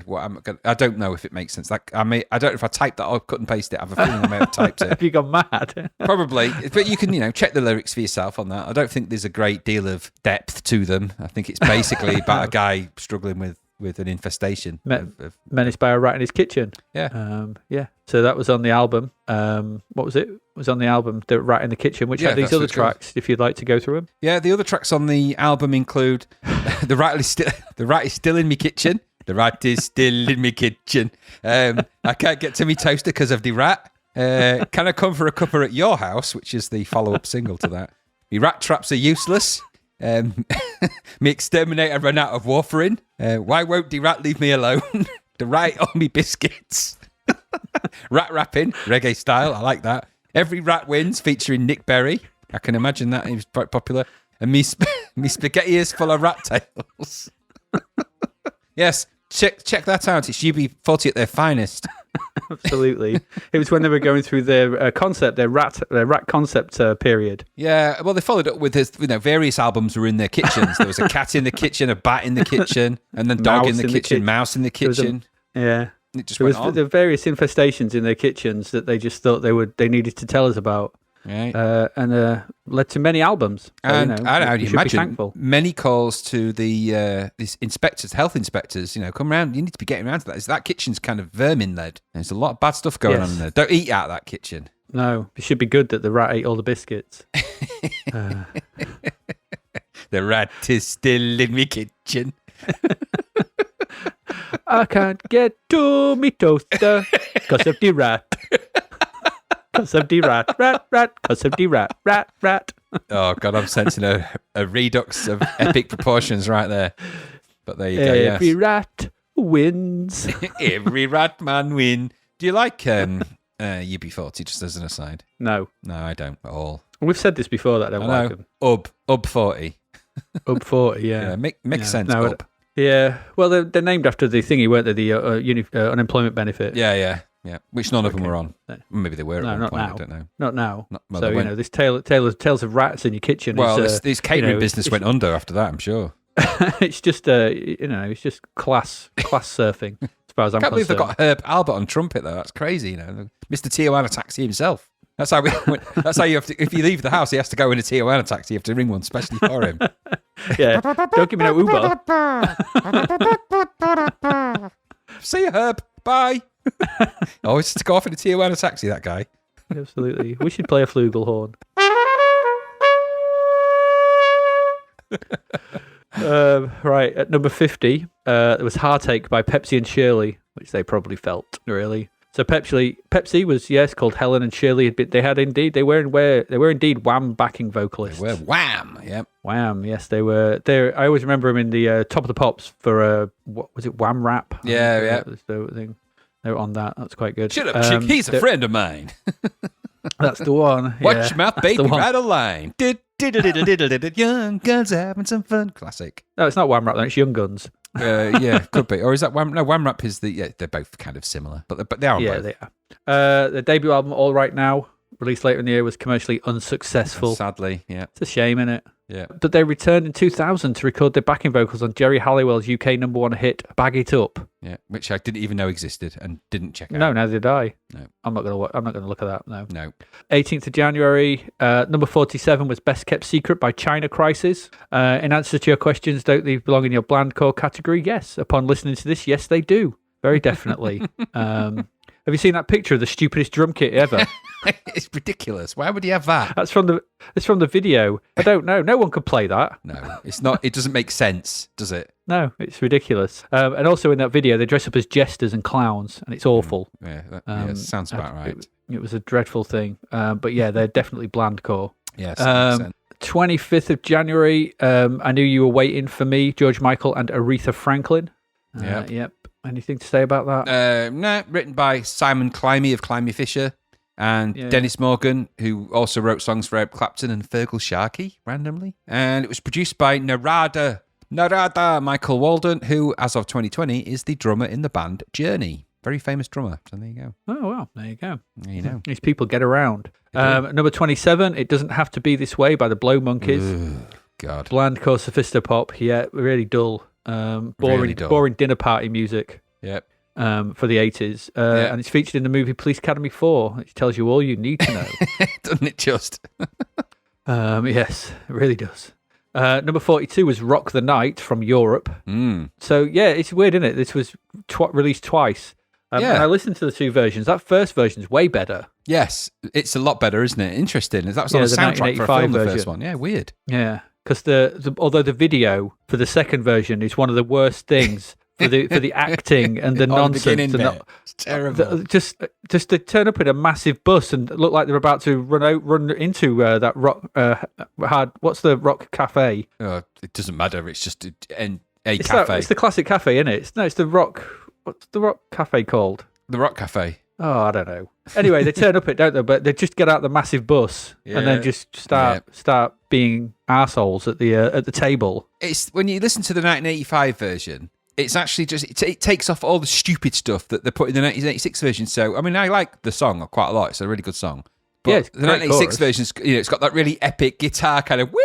I don't know if it makes sense. Like, I don't know if I typed that or cut and paste it. I have a feeling I may have typed it. Have you gone mad? Probably, but you can, check the lyrics for yourself on that. I don't think there's a great deal of depth to them. I think it's basically about a guy struggling with an infestation. Menaced by a rat in his kitchen. Yeah. Yeah. So that was on the album. What was it? It was on the album, The Rat in the Kitchen, which had these other tracks, if you'd like to go through them. Yeah, the other tracks on the album include The Rat is Still in Me Kitchen. The rat is still in me kitchen. I can't get to me toaster because of the rat. Can I come for a cuppa at your house? Which is the follow-up single to that. Me rat traps are useless. Me exterminator ran out of warfarin. Why won't the rat leave me alone? The rat on me biscuits. Rat rapping, reggae style. I like that. Every Rat Wins, featuring Nick Berry. I can imagine that. He was quite popular. And me spaghetti is full of rat tails. Yes, check that out. It's UB40 at their finest. Absolutely. It was when they were going through their concept, their rat concept period. Yeah, well, they followed up with various albums were in their kitchens. There was a cat in the kitchen, a bat in the kitchen, and then dog in the kitchen, mouse in the kitchen. Yeah. It just there went was on. the various infestations in their kitchens that they just thought they needed to tell us about. Right. And led to many albums. And I you should imagine be thankful. many calls to these inspectors, health inspectors, come around. You need to be getting around to that. That kitchen's kind of vermin led. There's a lot of bad stuff going on in there. Don't eat out of that kitchen. No, it should be good that the rat ate all the biscuits. The rat is still in my kitchen. I can't get to me toaster because of the rat. Because of the rat, because of the rat. Oh, God, I'm sensing a redux of epic proportions right there. But there you go, Every rat wins. Every rat man win. Do you like UB40, just as an aside? No. No, I don't at all. We've said this before that I don't like them. UB 40. Up 40, yeah. Yeah, makes sense, no, UB. Yeah, well, they're named after the thingy, weren't they? The unemployment benefit. Yeah. Which none of them were on. No. Maybe they were at one not point, now. I don't know. Not now. Well, So, this tales of rats in your kitchen. Well, is, this catering business went under after that, I'm sure. it's just, it's just class surfing, as far as I'm I can't believe they've concerned. got Herb Albert on trumpet, though. That's crazy, Mr. Tijuana Taxi himself. That's how you have to, if you leave the house, he has to go in a Tijuana taxi. You have to ring one specially for him. Yeah, don't give me no Uber. See you, Herb. Bye. Always to go off in a Tijuana taxi, that guy. Absolutely. We should play a flugelhorn. Right, at number 50, there was Heartache by Pepsi and Shirley, which they probably felt, really. So Pepsi was, called Helen, and Shirley they were indeed Wham backing vocalists. They were Wham, yep. Wham, yes, they were. I always remember them in the Top of the Pops for, what was it, Wham Rap? Yeah. That was the thing. They were on that. That's quite good. Shut up, chick. He's a friend of mine. That's the one. Watch yeah, your mouth, baby, right a line. Young guns having some fun. Classic. No, it's not Wham Rap, though. It's Young Guns. Yeah, could be. Or is that Wham? No, Wham Rap is they're both kind of similar, but they are on both. They are. The debut album, All Right Now, released later in the year, was commercially unsuccessful. Sadly, yeah. It's a shame, innit? Yeah. But they returned in 2000 to record their backing vocals on Jerry Halliwell's UK #1 hit, Bag It Up. Yeah, which I didn't even know existed and didn't check out. No, neither did I. No. I'm not gonna look at that. No. 18th of January, number 47 was Best Kept Secret by China Crisis. In answer to your questions, don't they belong in your blandcore category? Yes. Upon listening to this, yes, they do. Very definitely. Have you seen that picture of the stupidest drum kit ever? It's ridiculous. Why would he have that? It's from the video. I don't know. No one could play that. No, it's not. It doesn't make sense, does it? No, it's ridiculous. And also in that video, they dress up as jesters and clowns, and it's awful. Yeah, sounds about right. It was a dreadful thing. But yeah, they're definitely blandcore. Yes. 25th of January, I Knew You Were Waiting for Me, George Michael and Aretha Franklin. Yep. Anything to say about that? No, written by Simon Climie of Climie Fisher and Dennis Morgan, who also wrote songs for Eric Clapton and Fergal Sharkey, randomly. And it was produced by Narada Michael Walden, who, as of 2020, is the drummer in the band Journey. Very famous drummer. So there you go. Oh, well, there you go. There you know. These people get around. Number 27, It Doesn't Have to Be This Way by the Blow Monkeys. God. Blandcore sophistopop. Yeah, really dull. Boring dinner party music. Yep. For the 80s. And it's featured in the movie Police Academy 4, which tells you all you need to know. Doesn't it just? Yes, it really does. Number 42 was Rock the Night from Europe. So, yeah, it's weird, isn't it? This was released twice. And I listened to the two versions. That first version's way better. Yes, it's a lot better, isn't it? Interesting. That was on a soundtrack for a film, the first one. Yeah, weird. Yeah, because although the video for the second version is one of the worst things for the acting and the nonsense. It's terrible. Just to turn up in a massive bus and look like they're about to run into that rock what's the rock cafe? It doesn't matter. It's just a It's cafe. It's the classic cafe, isn't it? It's the rock. What's the rock cafe called? The Rock Cafe. Oh, I don't know. Anyway, they turn up it, don't they? But they just get out the massive bus and then just start being arseholes at the table. It's when you listen to the 1985 version. It's actually just it takes off all the stupid stuff that they put in the 1986 version. So I mean, I like the song quite a lot. It's a really good song. But the 1986 version, it's got that really epic guitar kind of woo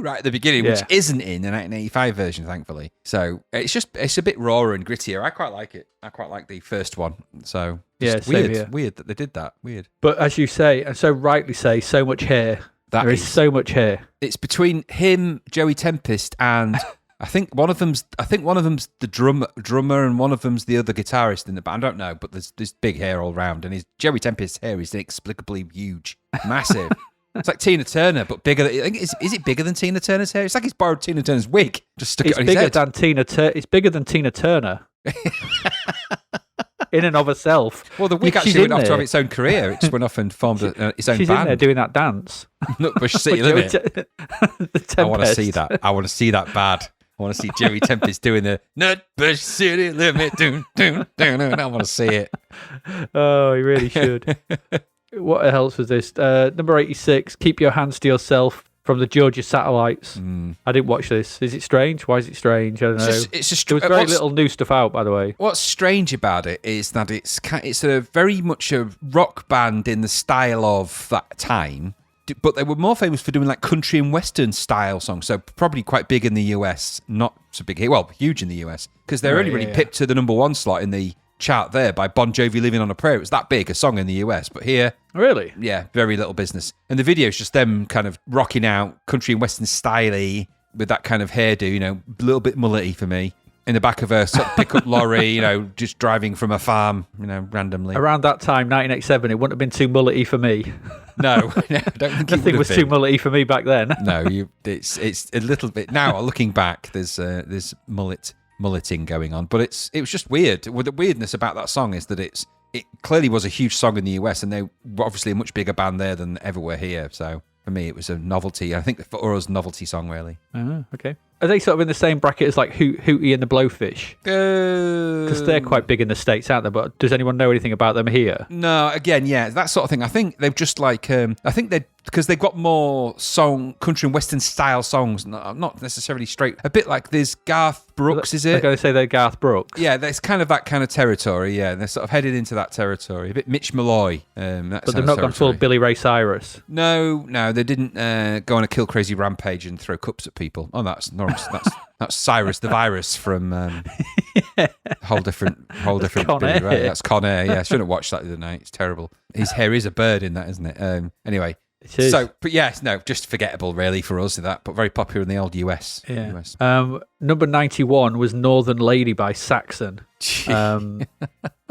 right at the beginning, which isn't in the 1985 version, thankfully. So it's a bit rawer and grittier. I quite like it. I quite like the first one. So weird that they did that. Weird. But as you say, and so rightly say, so much hair. There is so much hair. It's between him, Joey Tempest, and I think one of them's the drummer, and one of them's the other guitarist in the band. I don't know, but there's this big hair all round, and Joey Tempest's hair is inexplicably huge, massive. It's like Tina Turner, but bigger. I think is it bigger than Tina Turner's hair? It's like he's borrowed Tina Turner's wig, just stuck it on his head. It's bigger than Tina Turner. In and of herself. Well, the wig actually went off to have its own career. It just went off and formed its own she's band. in there doing that dance. Nutbush City Limit. I want to see that. I want to see that bad. I want to see Joey Tempest doing the Nutbush City Limit. Doon, doon, doon, doon. I want to see it. Oh, he really should. What else was this? Number 86, Keep Your Hands to Yourself from the Georgia Satellites. I didn't watch this. Is it strange? Why is it strange? I don't know. There was very little new stuff out, by the way. What's strange about it is that it's a very much a rock band in the style of that time, but they were more famous for doing like country and western style songs, so probably quite big in the US, not so big here, well, huge in the US, because they're only really pipped to the number one slot in the chart there by Bon Jovi, Living on a Prayer. It was that big a song in the US, but here, really, yeah, very little business. And the video is just them kind of rocking out country and western style-y with that kind of hairdo, you know, a little bit mullety for me, in the back of a sort of pickup lorry, you know, just driving from a farm, you know, randomly. Around that time, 1987, it wouldn't have been too mullety for me. No, I don't think nothing was too mullety for me back then. No, it's a little bit now. Looking back, there's mulleting going on, but it was just weird. Well, the weirdness about that song is that it clearly was a huge song in the US, and they were obviously a much bigger band there than ever were here. So for me, it was a novelty. I think for us, novelty song really. Okay. Are they sort of in the same bracket as like Hootie and the Blowfish? Because they're quite big in the States, aren't they? But does anyone know anything about them here? No, again, yeah, that sort of thing. I think they've just like, I think because they've got more country and western style songs, not necessarily straight. A bit like there's Garth Brooks, is it? I'm going to say they're Garth Brooks. Yeah, there's kind of that kind of territory, yeah. They're sort of headed into that territory. A bit Mitch Malloy. But they've not gone full Billy Ray Cyrus. No, they didn't go on a kill crazy rampage and throw cups at people. Oh, that's Cyrus the Virus from whole different Con Billy Air. Ray. That's Con Air. Yeah, I shouldn't have watched that the other night. It's terrible. His hair is a bird in that, isn't it? Anyway. It is. So, but yes, no, just forgettable really for us, that, but very popular in the old US. Yeah. US. Number 91 was Northern Lady by Saxon.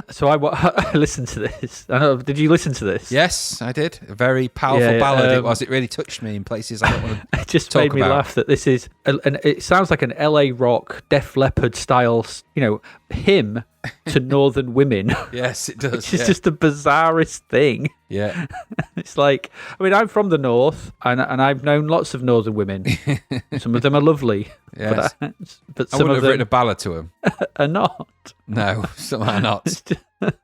So I listened to this. I know, did you listen to this? Yes, I did. A very powerful ballad it was. It really touched me in places I don't want to It just made me laugh that this is, and it sounds like an LA Rock, Def Leppard style, hymn to northern women. Yes, it does. It's just the bizarrest thing. Yeah. It's like, I mean, I'm from the north, and I've known lots of northern women. Some of them are lovely. Yes. But I some wouldn't of have them written a ballad to him. are not. No, some are not.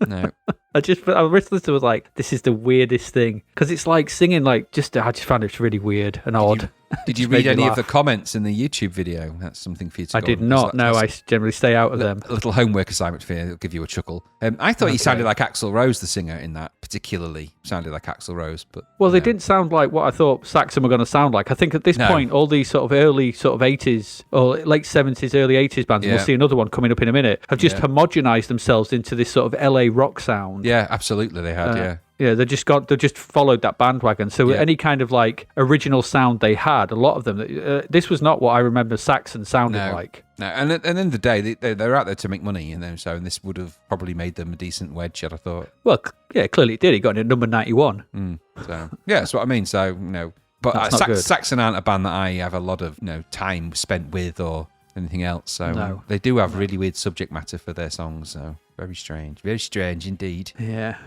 No. I listened to it, was like, this is the weirdest thing, because it's like singing like I just found it really weird and odd. Did you read any of the comments in the YouTube video? That's something for you to I did not. No, I generally stay out of them. A little homework assignment for you. It'll give you a chuckle. I thought he sounded like Axl Rose, the singer in that, particularly sounded like Axl Rose. But they didn't sound like what I thought Saxon were going to sound like. I think at this point, all these sort of early sort of 80s or late 70s, early 80s bands, and we'll see another one coming up in a minute, have just homogenized themselves into this sort of LA rock sound. Yeah, absolutely, they had. Yeah. Yeah, they just followed that bandwagon. So any kind of like original sound they had, a lot of them, this was not what I remember Saxon sounding like. No, and at the end of the day, they're out there to make money, and this would have probably made them a decent wedge, I'd have thought. Well, yeah, clearly it did. He got in at number 91. So yeah, that's what I mean. So but Saxon aren't a band that I have a lot of time spent with or anything else. So they do have really weird subject matter for their songs. So. Very strange indeed. Yeah.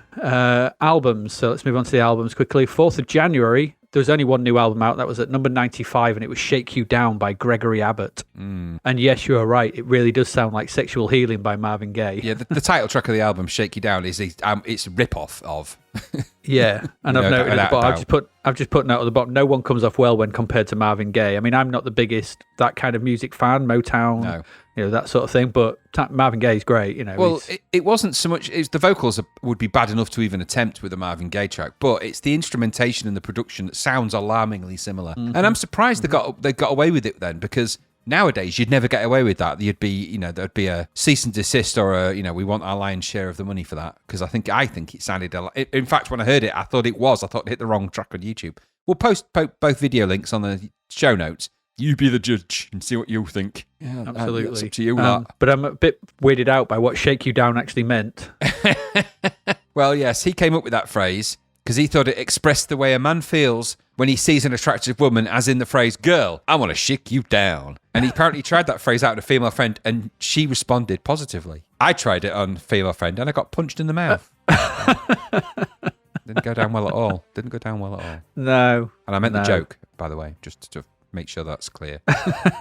Albums. So let's move on to the albums quickly. 4th of January, there was only one new album out. That was at number 95, and it was Shake You Down by Gregory Abbott. And yes, you are right. It really does sound like Sexual Healing by Marvin Gaye. Yeah, the title track of the album, Shake You Down, it's a rip-off of. Yeah, and I've noted at the bottom, I've just put note at the bottom, no one comes off well when compared to Marvin Gaye. I mean, I'm not the biggest that kind of music fan, Motown, that sort of thing, but Marvin Gaye's great, Well, it wasn't so much, the vocals would be bad enough to even attempt with a Marvin Gaye track, but it's the instrumentation and the production that sounds alarmingly similar. And I'm surprised they got away with it then, because nowadays you'd never get away with that. You'd be, there'd be a cease and desist or a, we want our lion's share of the money for that. Because I think it sounded in fact, when I heard it, I thought it hit the wrong track on YouTube. We'll post both video links on the show notes. You be the judge and see what you think. Yeah, Absolutely. It's up to you, that. But I'm a bit weirded out by what shake you down actually meant. Well, yes, he came up with that phrase because he thought it expressed the way a man feels when he sees an attractive woman, as in the phrase, girl, I want to shake you down. And he apparently tried that phrase out on a female friend, and she responded positively. I tried it on a female friend, and I got punched in the mouth. Didn't go down well at all. No. And I meant the joke, by the way, just to make sure that's clear.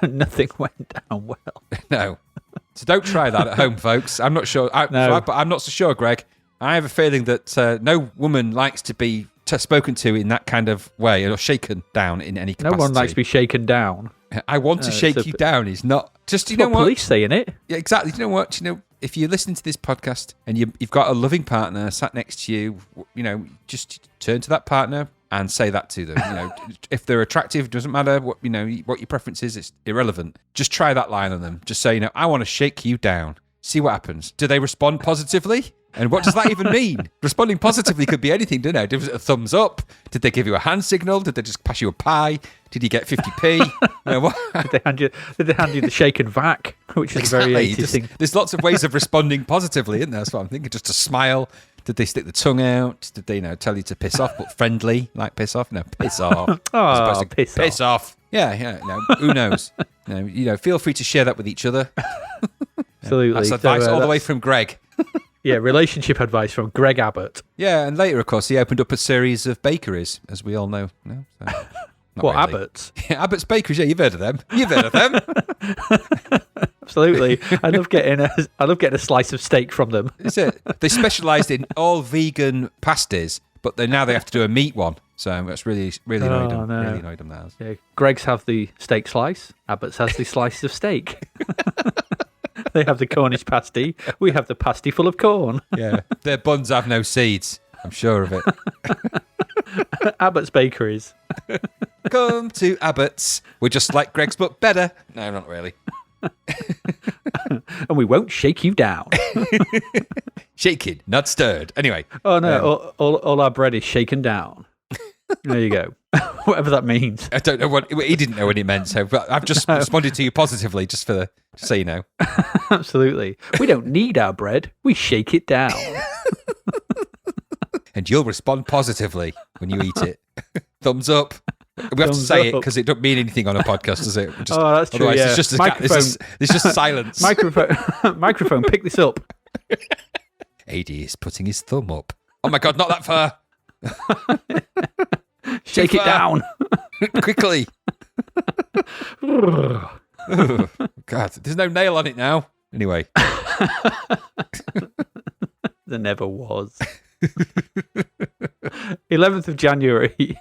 Nothing went down well. No. So don't try that at home, folks. I'm not sure. But I'm not so sure, Greg. I have a feeling that no woman likes to be spoken to in that kind of way or shaken down in any capacity. No one likes to be shaken down. I want to shake you down is not just, you know what? Police saying it. Yeah, exactly. Do you know what? If you're listening to this podcast and you've got a loving partner sat next to you, just turn to that partner and say that to them. If they're attractive, it doesn't matter what your preference is. It's irrelevant. Just try that line on them. Just say, I want to shake you down. See what happens. Do they respond positively? And what does that even mean? Responding positively could be anything, don't it? Was it a thumbs up? Did they give you a hand signal? Did they just pass you a pie? Did you get 50p? What? Did they hand you the shake and vac, which is a very 80s thing? There's lots of ways of responding positively, isn't there? That's what I'm thinking. Just a smile. Did they stick the tongue out? Did they, tell you to piss off, but friendly, like piss off? No, piss off. Oh, piss off. Yeah. Who knows? Feel free to share that with each other. Absolutely. That's advice all the way from Greg. Yeah, relationship advice from Greg Abbott. Yeah, and later, of course, he opened up a series of bakeries, as we all know. No, so, what, really. Abbott's? Yeah, Abbott's Bakeries, yeah, you've heard of them. Absolutely. I love getting a slice of steak from them. That's it. They specialised in all vegan pasties, but now they have to do a meat one. So that's really annoyed them. No. Really annoyed them now. Yeah, Greg's have the steak slice. Abbott's has the slice of steak. They have the Cornish pasty. We have the pasty full of corn. Yeah, their buns have no seeds. I'm sure of it. Abbott's Bakeries. Come to Abbott's. We're just like Greg's, but better. No, not really. And we won't shake you down. Shaken, not stirred. Anyway. Oh, no. All our bread is shaken down. There you go. Whatever that means. I don't know he didn't know what it meant, so but I've just responded to you positively, just so you know. Absolutely. We don't need our bread. We shake it down. And you'll respond positively when you eat it. Thumbs up. We have to say it because it don't mean anything on a podcast, does it? That's true. Otherwise, yeah. it's just silence. Microphone, pick this up. AD is putting his thumb up. Oh my God, not that far. Shake it down. Quickly. Oh, God, there's no nail on it now. Anyway. There never was. 11th of January.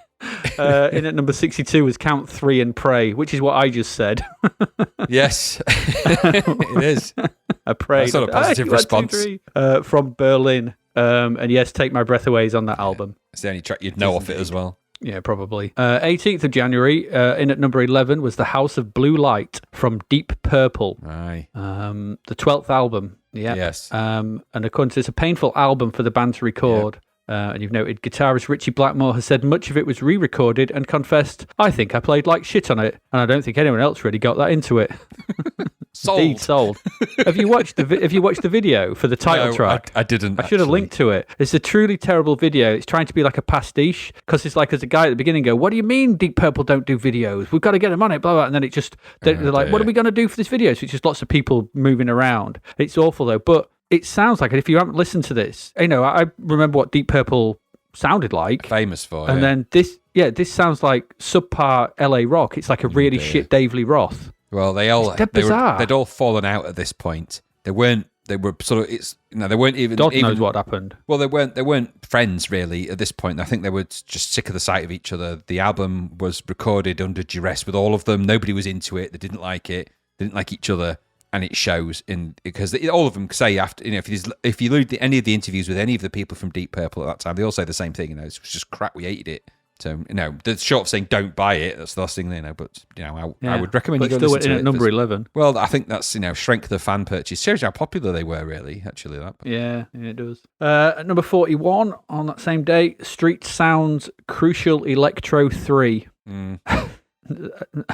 In at number 62 was Count 3 and Pray, which is what I just said. Yes, it is. I prayed. That's not a positive response. 2, 3, from Berlin. And yes, Take My Breath Away is on that album. It's the only track you'd know off it as well. Yeah, probably. 18th of January, in at number 11 was The House of Blue Light from Deep Purple. Aye. The 12th album. Yeah. Yes. And according to it's a painful album for the band to record. Yep. And you've noted guitarist Richie Blackmore has said much of it was re-recorded and confessed, I think I played like shit on it, and I don't think anyone else really got that into it. Sold. Indeed, sold. Have you watched the video for the title track? I didn't. I should have linked to it. It's a truly terrible video. It's trying to be like a pastiche because it's like, as a guy at the beginning go, what do you mean Deep Purple don't do videos? We've got to get them on it, blah, blah. And then it just, they're like, what are we going to do for this video? So it's just lots of people moving around. It's awful though, but it sounds like it. If you haven't listened to this, I remember what Deep Purple sounded like. Famous for, and then this sounds like subpar LA rock. It's like a really shit Dave Lee Roth. Well, they'd all fallen out at this point. They were sort of, they weren't even. God knows what happened. Well, they weren't friends really at this point. I think they were just sick of the sight of each other. The album was recorded under duress with all of them. Nobody was into it. They didn't like it. They didn't like each other. And it shows because all of them say after, if you read any of the interviews with any of the people from Deep Purple at that time, they all say the same thing. It's just crap. We hated it. So the short of saying don't buy it. That's the last thing But I would recommend you go listen to it. Still in at number 11. Well, I think that's strength of fan purchase. Shows how popular they were, really. Actually, that. Yeah, it does. At number 41 on that same day, Street Sounds Crucial Electro 3.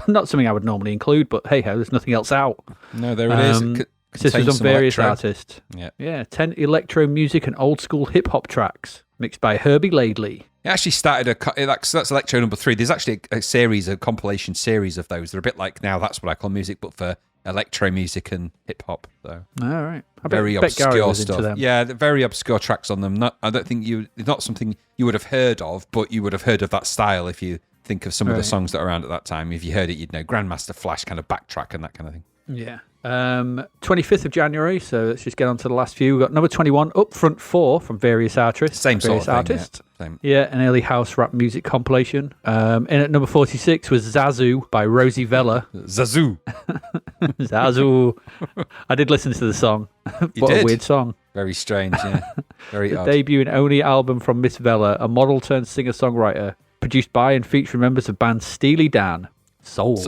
not something I would normally include, but hey ho, there's nothing else out. No, there it is. It This was on contains some various electro. artists. Yeah. 10 electro music and old school hip hop tracks mixed by Herbie Laidley. It actually started that's electro number 3. There's actually a compilation series of those. They're a bit like now that's what I call music, but for electro music and hip hop. So All right, very bet Gary obscure was into stuff. them. Yeah, they're very obscure tracks on them. I don't think it's not something you would have heard of, but you would have heard of that style if you think of some of the songs that are around at that time. If you heard it, you'd know Grandmaster Flash kind of backtrack and that kind of thing. Yeah. 25th of January, so let's just get on to the last few. We've got number 21, Up Front 4 from various artists. Same sort of thing. Artists. Yeah. Same. Yeah, an early house rap music compilation. In at number 46 was Zazu by Rosie Vella. Zazu. Zazu. I did listen to the song. What a did? weird song. Very strange, yeah. Very The odd. debut and only album from Miss Vella, a model turned singer-songwriter, produced by and featuring members of band Steely Dan. Sold.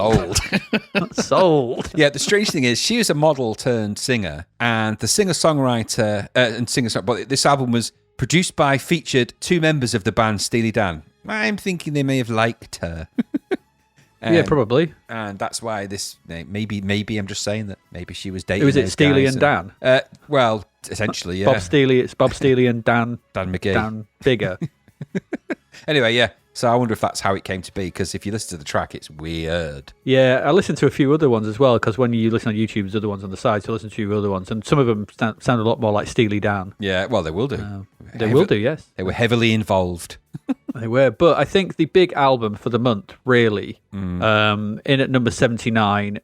Sold. Yeah, the strange thing is she was a model turned singer, and the singer-songwriter but this album was produced by, featured 2 members of the band Steely Dan. I'm thinking they may have liked her. Yeah, probably. And that's why this, maybe I'm just saying that maybe she was dating. Who is it, those Steely guys and Dan? Well, essentially, yeah. Bob Steely, it's Bob Steely and Dan Dan McGee. Dan Bigger. Anyway, yeah. So I wonder if that's how it came to be, because if you listen to the track, it's weird. Yeah, I listened to a few other ones as well, because when you listen on YouTube, there's other ones on the side, so I listened to a few other ones, and some of them sound a lot more like Steely Dan. Yeah, well, they will do. They will do, yes. They were heavily involved. They were, but I think the big album for the month, really, in at number 79,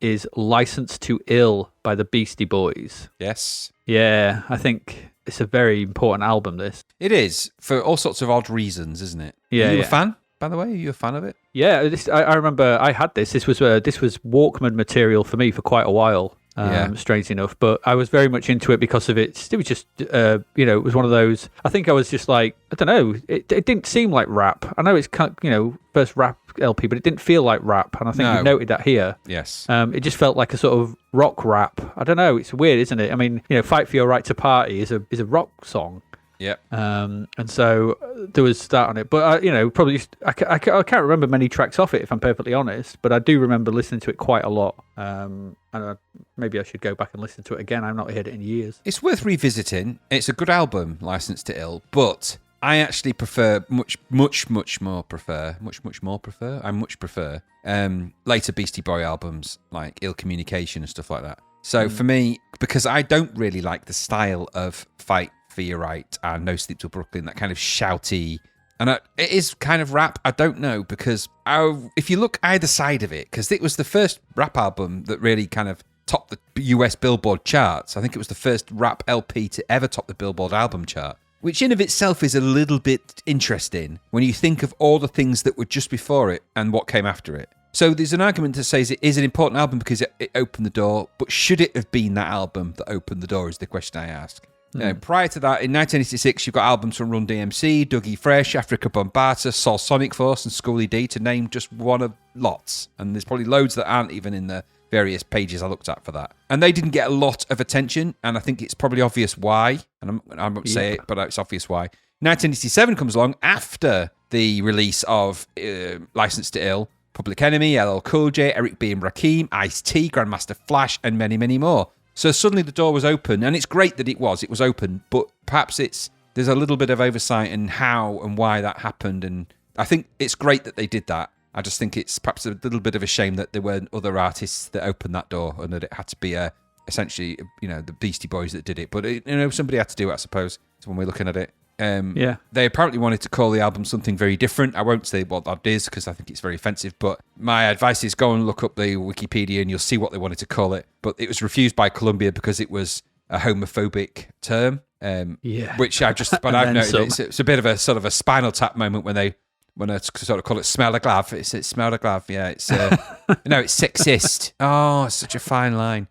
is License to Ill by the Beastie Boys. Yes. Yeah, I think it's a very important album, this. It is, for all sorts of odd reasons, isn't it? Yeah, Are you yeah. a fan, by the way? Are you a fan of it? Yeah, I remember I had this. This was Walkman material for me for quite a while. Strangely enough, but I was very much into it because of it. It was just, it was one of those. I think I was just like, I don't know. It didn't seem like rap. I know it's first rap LP, but it didn't feel like rap. And I think you've noted that here. Yes. It just felt like a sort of rock rap. I don't know. It's weird, isn't it? I mean, "Fight for Your Right to Party" is a rock song. Yep. And so there was that on it, but probably I can't remember many tracks off it, if I'm perfectly honest. But I do remember listening to it quite a lot. And maybe I should go back and listen to it again. I've not heard it in years. It's worth revisiting. It's a good album, License to Ill, but I actually prefer later Beastie Boy albums like Ill Communication and stuff like that. So for me, because I don't really like the style of Fight for Your Right and No Sleep Till Brooklyn, that kind of shouty, and it is kind of rap. I don't know, because if you look either side of it, because it was the first rap album that really kind of topped the US Billboard charts. I think it was the first rap LP to ever top the Billboard album chart, which in of itself is a little bit interesting when you think of all the things that were just before it and what came after it. So there's an argument to say it is an important album because it opened the door, but should it have been that album that opened the door is the question I ask. Prior to that, in 1986, you've got albums from Run DMC, Dougie Fresh, Africa Bambaataa, Soul Sonic Force, and Schoolie D, to name just one of lots. And there's probably loads that aren't even in the various pages I looked at for that. And they didn't get a lot of attention, and I think it's probably obvious why. And I won't say it, but it's obvious why. 1987 comes along after the release of License to Ill, Public Enemy, LL Cool J, Eric B. and Rakim, Ice-T, Grandmaster Flash, and many, many more. So suddenly the door was open, and it's great that it was open, but perhaps there's a little bit of oversight in how and why that happened, and I think it's great that they did that. I just think it's perhaps a little bit of a shame that there weren't other artists that opened that door, and that it had to be essentially the Beastie Boys that did it. But somebody had to do it, I suppose. So when we're looking at it, they apparently wanted to call the album something very different. I won't say what that is because I think it's very offensive, but my advice is go and look up the Wikipedia and you'll see what they wanted to call it. But it was refused by Columbia because it was a homophobic term, which I've noted it's a bit of a sort of a Spinal Tap moment when they sort of call it Smell the Glav. It's Smell the Glav, yeah. It's it's sexist. Oh, it's such a fine line.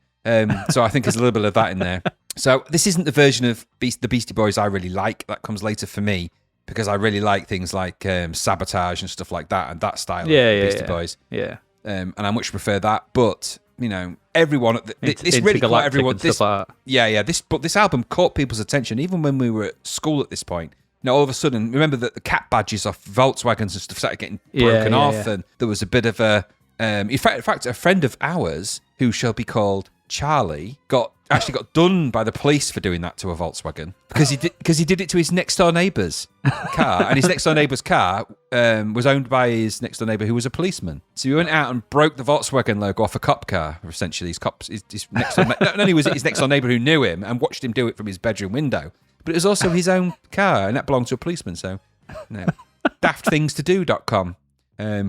So I think there's a little bit of that in there. So this isn't the version of the Beastie Boys I really like. That comes later for me because I really like things like Sabotage and stuff like that and that style of Beastie Boys. Yeah. And I much prefer that. But, everyone... It's really caught everyone... This album caught people's attention even when we were at school at this point. all of a sudden, remember that the cat badges off Volkswagens and stuff started getting broken off, and there was a bit of a... in fact, a friend of ours, who shall be called Charlie, actually got done by the police for doing that to a Volkswagen because he did it to his next door neighbour's car, and his next door neighbour's car was owned by his next door neighbour who was a policeman. So he went out and broke the Volkswagen logo off a cop car. Essentially, his next door, not only was it his next door neighbour who knew him and watched him do it from his bedroom window, but it was also his own car, and that belonged to a policeman. So, daftthingstodo.com.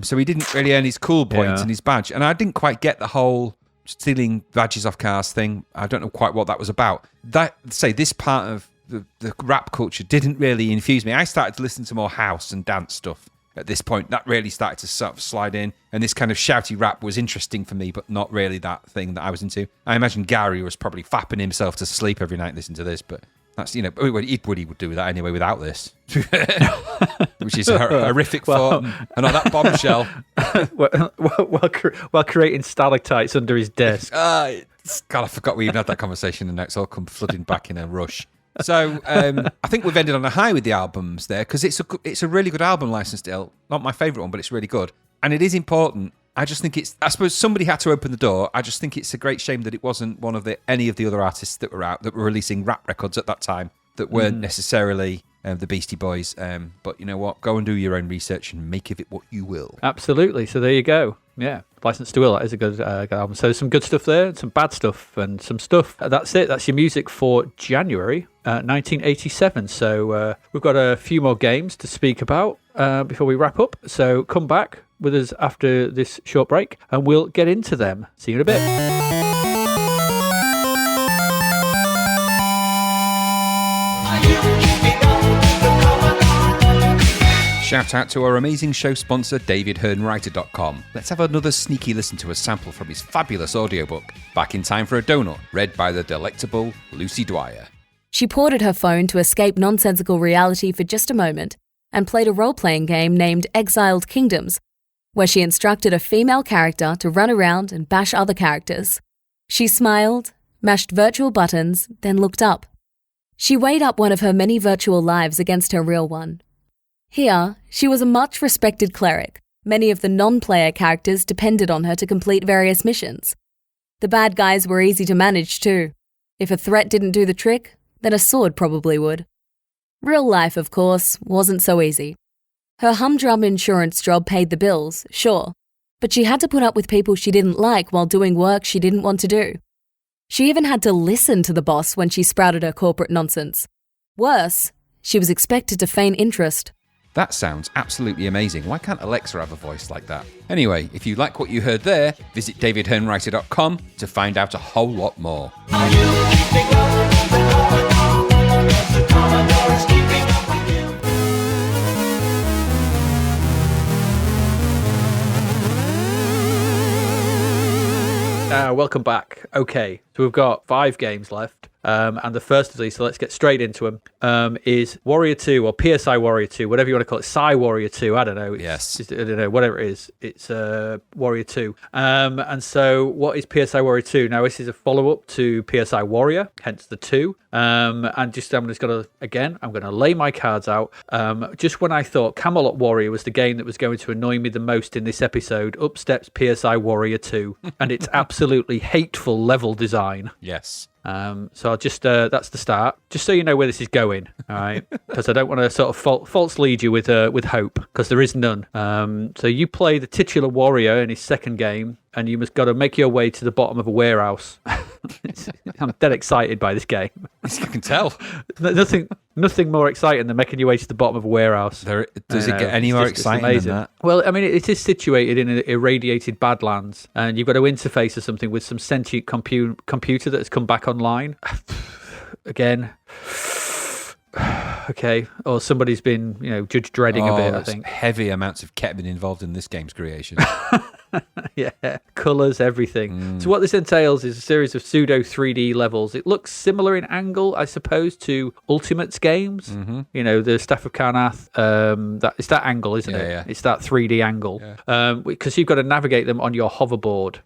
So he didn't really earn his cool points and his badge, and I didn't quite get the whole stealing badges off cars thing. I don't know quite what that was about. This part of the rap culture didn't really infuse me. I started to listen to more house and dance stuff at this point. That really started to sort of slide in, and this kind of shouty rap was interesting for me, but not really that thing that I was into. I imagine Gary was probably fapping himself to sleep every night listening to this, but that's, he would do that anyway without this, which is a horrific thought. And on that bombshell, while creating stalactites under his desk. God, I forgot we even had that conversation, and now it's all come flooding back in a rush. So I think we've ended on a high with the albums there, because it's a really good album, Licensed Ill. Not my favourite one, but it's really good, and it is important. I just think I suppose somebody had to open the door. I just think it's a great shame that it wasn't one of any of the other artists that were out, that were releasing rap records at that time, that weren't necessarily the Beastie Boys. But you know what? Go and do your own research and make of it what you will. Absolutely. So there you go. Yeah. Licensed to Ill, that is a good album. So some good stuff there, some bad stuff, and some stuff. That's it. That's your music for January 1987. So we've got a few more games to speak about before we wrap up. So come back with us after this short break, and we'll get into them. See you in a bit. Shout out to our amazing show sponsor, DavidHearnWriter.com. Let's have another sneaky listen to a sample from his fabulous audiobook, Back in Time for a Donut, read by the delectable Lucy Dwyer. She ported her phone to escape nonsensical reality for just a moment and played a role-playing game named Exiled Kingdoms, where she instructed a female character to run around and bash other characters. She smiled, mashed virtual buttons, then looked up. She weighed up one of her many virtual lives against her real one. Here, she was a much-respected cleric. Many of the non-player characters depended on her to complete various missions. The bad guys were easy to manage too. If a threat didn't do the trick, then a sword probably would. Real life, of course, wasn't so easy. Her humdrum insurance job paid the bills, sure, but she had to put up with people she didn't like while doing work she didn't want to do. She even had to listen to the boss when she sprouted her corporate nonsense. Worse, she was expected to feign interest. That sounds absolutely amazing. Why can't Alexa have a voice like that? Anyway, if you like what you heard there, visit DavidHearnWriter.com to find out a whole lot more. Are you keeping up with the Commodore? Yes, the Commodore is keeping up with you. Welcome back. Okay, so we've got 5 games left. And the first of these, so let's get straight into them, is Warrior 2 or PSI Warrior 2, whatever you want to call it, Psi Warrior 2, I don't know. I don't know, whatever it is. It's Warrior 2. And so what is PSI Warrior 2? Now, this is a follow-up to PSI Warrior, hence the 2. And I'm just going to lay my cards out. Just when I thought Camelot Warrior was the game that was going to annoy me the most in this episode, up steps PSI Warrior 2, and its absolutely hateful level design. Yes. So I'll just, that's the start, just so you know where this is going, all right? Because I don't want to sort of false lead you with hope, because there is none. So you play the titular warrior in his second game, and you must got to make your way to the bottom of a warehouse. I'm dead excited by this game. I can tell. Nothing more exciting than making your way to the bottom of a warehouse. Does it get any more exciting than that? Well, I mean, it is situated in irradiated Badlands, and you've got to interface or something with some sentient computer that has come back online. Again. Okay. Or somebody's been, Judge Dredding a bit, I think. Heavy amounts of ketamine involved in this game's creation. Yeah, colours, everything. So what this entails is a series of pseudo 3D levels. It looks similar in angle, I suppose, to Ultimates games. You know, the Staff of Karnath. It's that angle, isn't it? Yeah. It's that 3D angle. Because you've got to navigate them on your hoverboard.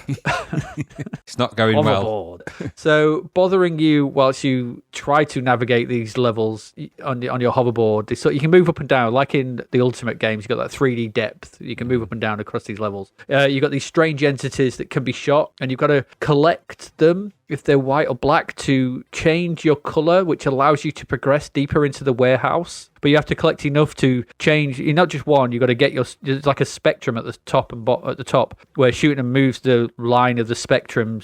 It's not going well. Hoverboard. So bothering you whilst you try to navigate these levels on your hoverboard. So you can move up and down, like in the Ultimate games. You've got that 3D depth. You can move up and down across these levels. You've got these strange entities that can be shot, and you've got to collect them if they're white or black to change your colour, which allows you to progress deeper into the warehouse. But you have to collect enough to change. You're not just one. You've got to get there's like a spectrum at the top and at the top, where shooting them moves the line of the spectrum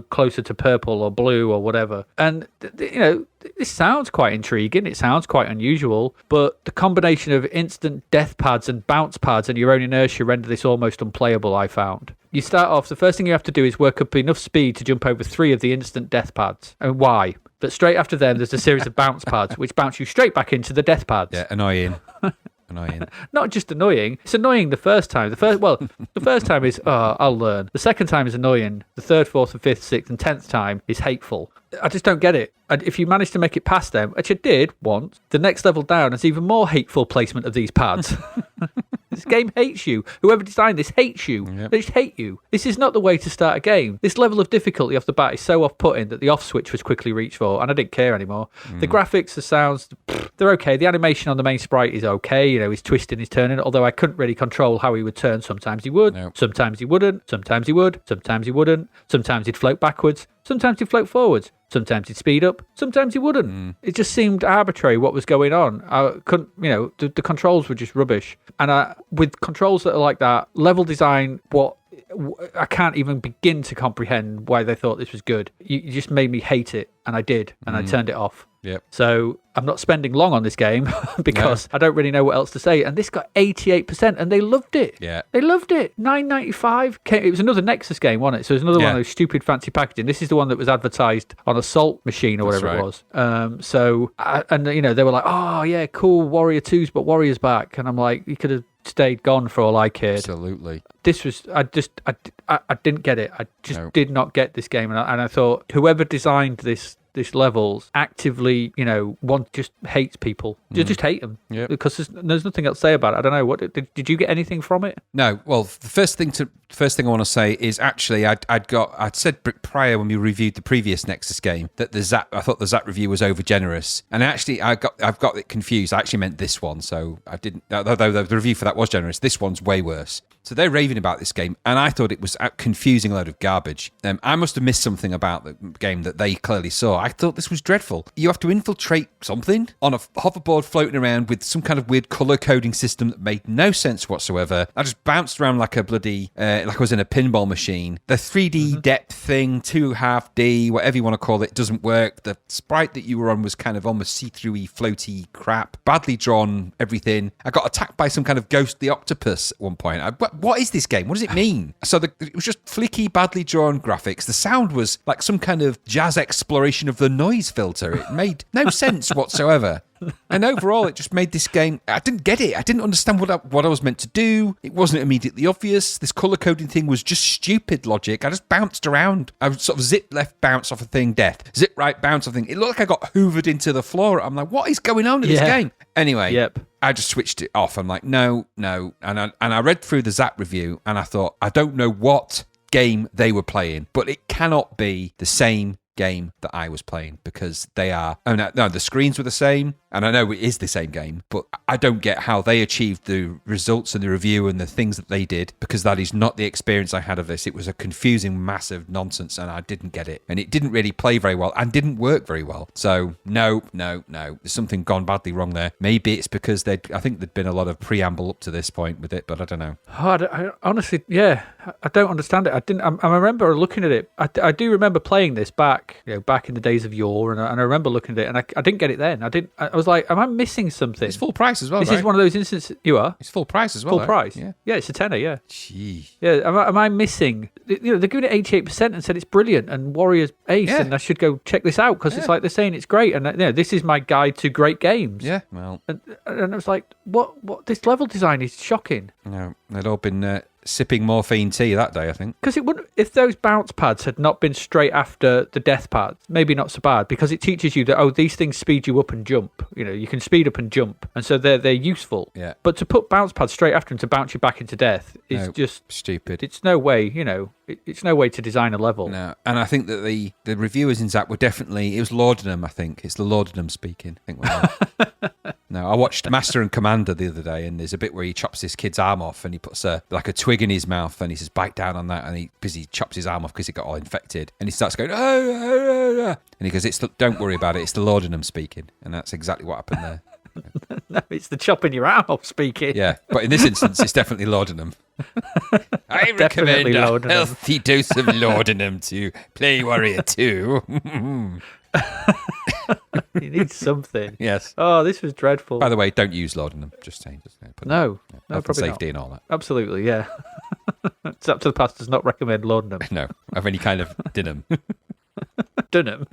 closer to purple or blue or whatever. And you know, this sounds quite intriguing. It sounds quite unusual, but the combination of instant death pads and bounce pads and your own inertia render this almost unplayable, I found. You start off, the first thing you have to do is work up enough speed to jump over 3 of the instant death pads. And why? But straight after them, there's a series of bounce pads, which bounce you straight back into the death pads. Yeah, annoying. Annoying. Not just annoying. It's annoying the first time. The first time is, I'll learn. The second time is annoying. The third, fourth, and fifth, sixth, and 10th time is hateful. I just don't get it. If you manage to make it past them, which I did once, the next level down is even more hateful placement of these pads. This game hates you. Whoever designed this hates you. Yep. They just hate you. This is not the way to start a game. This level of difficulty off the bat is so off-putting that the off switch was quickly reached for, and I didn't care anymore. The graphics, the sounds, they're okay. The animation on the main sprite is okay. You know, he's twisting, he's turning, although I couldn't really control how he would turn. Sometimes he would, sometimes he wouldn't, sometimes he would, sometimes he wouldn't, sometimes he'd float backwards, sometimes he'd float forwards. Sometimes he'd speed up, sometimes he wouldn't. It just seemed arbitrary what was going on. I couldn't, you know, the controls were just rubbish. And with controls that are like that, level design, I can't even begin to comprehend why they thought this was good. You just made me hate it, and I did, and I turned it off. Yep. So I'm not spending long on this game because I don't really know what else to say. And this got 88%, and they loved it. Yeah. They loved it. $9.95. It was another Nexus game, wasn't it? So it was another one of those stupid fancy packaging. This is the one that was advertised on Assault Machine or whatever it was. And you know, they were like, oh yeah, cool, Warrior 2's, but Warrior's back. And I'm like, you could have stayed gone for all I cared. Absolutely. This was, I didn't get it. I just did not get this game. And I thought whoever designed this levels actively, you know, just hates people. You just hate them. Yeah. Because there's nothing else to say about it. I don't know. What did you get anything from it? No. Well, the first thing I want to say is actually I'd said prior when we reviewed the previous Nexus game that I thought the Zapped review was over generous, and actually I've got it confused. I actually meant this one, so I didn't. Although the review for that was generous, this one's way worse. So they're raving about this game, and I thought it was a confusing load of garbage. I must have missed something about the game that they clearly saw. I thought this was dreadful. You have to infiltrate something on a hoverboard floating around with some kind of weird color coding system that made no sense whatsoever. I just bounced around like a bloody, like I was in a pinball machine. The 3D depth thing, 2.5D, whatever you want to call it, doesn't work. The sprite that you were on was kind of almost see-through-y, floaty crap. Badly drawn, everything. I got attacked by some kind of ghostly octopus at one point. What is this game? What does it mean? So it was just flicky, badly drawn graphics. The sound was like some kind of jazz exploration of the noise filter. It made no sense whatsoever. And overall, it just made this game... I didn't get it. I didn't understand what I was meant to do. It wasn't immediately obvious. This color coding thing was just stupid logic. I just bounced around. I would sort of zip left, bounce off a thing, death. Zip right, bounce off a thing. It looked like I got hoovered into the floor. I'm like, what is going on in this game? Anyway, I just switched it off. I'm like, no. And I read through the Zapped review, and I thought, I don't know what game they were playing, but it cannot be the same game that I was playing, because they are... Oh, no, the screens were the same, and I know it is the same game, but I don't get how they achieved the results and the review and the things that they did, because that is not the experience I had of this. It was a confusing, massive nonsense, and I didn't get it. And it didn't really play very well, and didn't work very well. So, no. There's something gone badly wrong there. Maybe it's because I think there'd been a lot of preamble up to this point with it, but I don't know. I honestly, I don't understand it. I remember looking at it. I do remember playing this back in the days of yore, and I remember looking at it, and I didn't get it then. I was like, am I missing something? It's full price as well, This is one of those instances... You are? It's full price as well, Full price? Yeah, it's a tenner, yeah. Gee. Yeah, am I missing... they're giving it 88% and said it's brilliant, and Warriors ace, and I should go check this out, because it's like they're saying it's great, and this is my guide to great games. Yeah, well... And I was like, what? This level design is shocking. No, they'd all been... sipping morphine tea that day, I think. Because it wouldn't, if those bounce pads had not been straight after the death pads, maybe not so bad, because it teaches you that, these things speed you up and jump. You can speed up and jump, and so they're useful. Yeah. But to put bounce pads straight after them to bounce you back into death is just stupid. It's no way, it's no way to design a level. No, and I think that the reviewers in Zapped were definitely, it was laudanum, I think. It's the laudanum speaking. I think. No, I watched Master and Commander the other day, and there's a bit where he chops this kid's arm off, and he puts a twig in his mouth, and he says, bite down on that, and he chops his arm off because it got all infected, and he starts going, and he goes, don't worry about it, it's the laudanum speaking, and that's exactly what happened there. No, it's the chopping your arm off speaking. Yeah, but in this instance, it's definitely laudanum. I recommend a healthy dose of laudanum to play Warrior 2. You need something. Yes. Oh, this was dreadful. By the way, don't use laudanum. Just saying. No, health probably and safety not. and all that. Absolutely, yeah. Zapped to the Past does not recommend laudanum. No, of any kind of dinum. Dunham.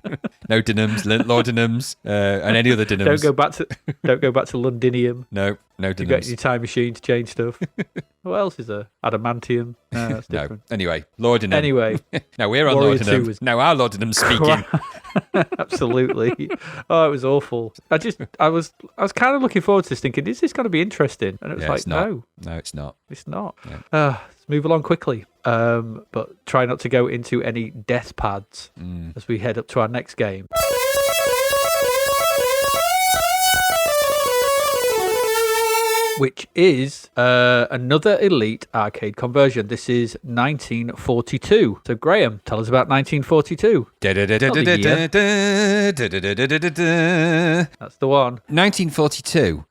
No dinums, laudanums, and any other dinums. Don't go back to Londinium. No You got dinums. your time machine to change stuff. What else is there? Adamantium. No, that's different. No. Anyway, laudanum. Anyway, No, we're on Warrior 2 laudanum. was- Now our laudanum's speaking. absolutely. Oh, it was awful. I was kind of looking forward to this, thinking, is this going to be interesting? And it was Yeah, like, it's not. no, No, it's not. it's not. Yeah. Let's move along quickly. But try not to go into any death pads as we head up to our next game. Which is another Elite arcade conversion. This is 1942. So, Graham, tell us about 1942. That's the one. 1942.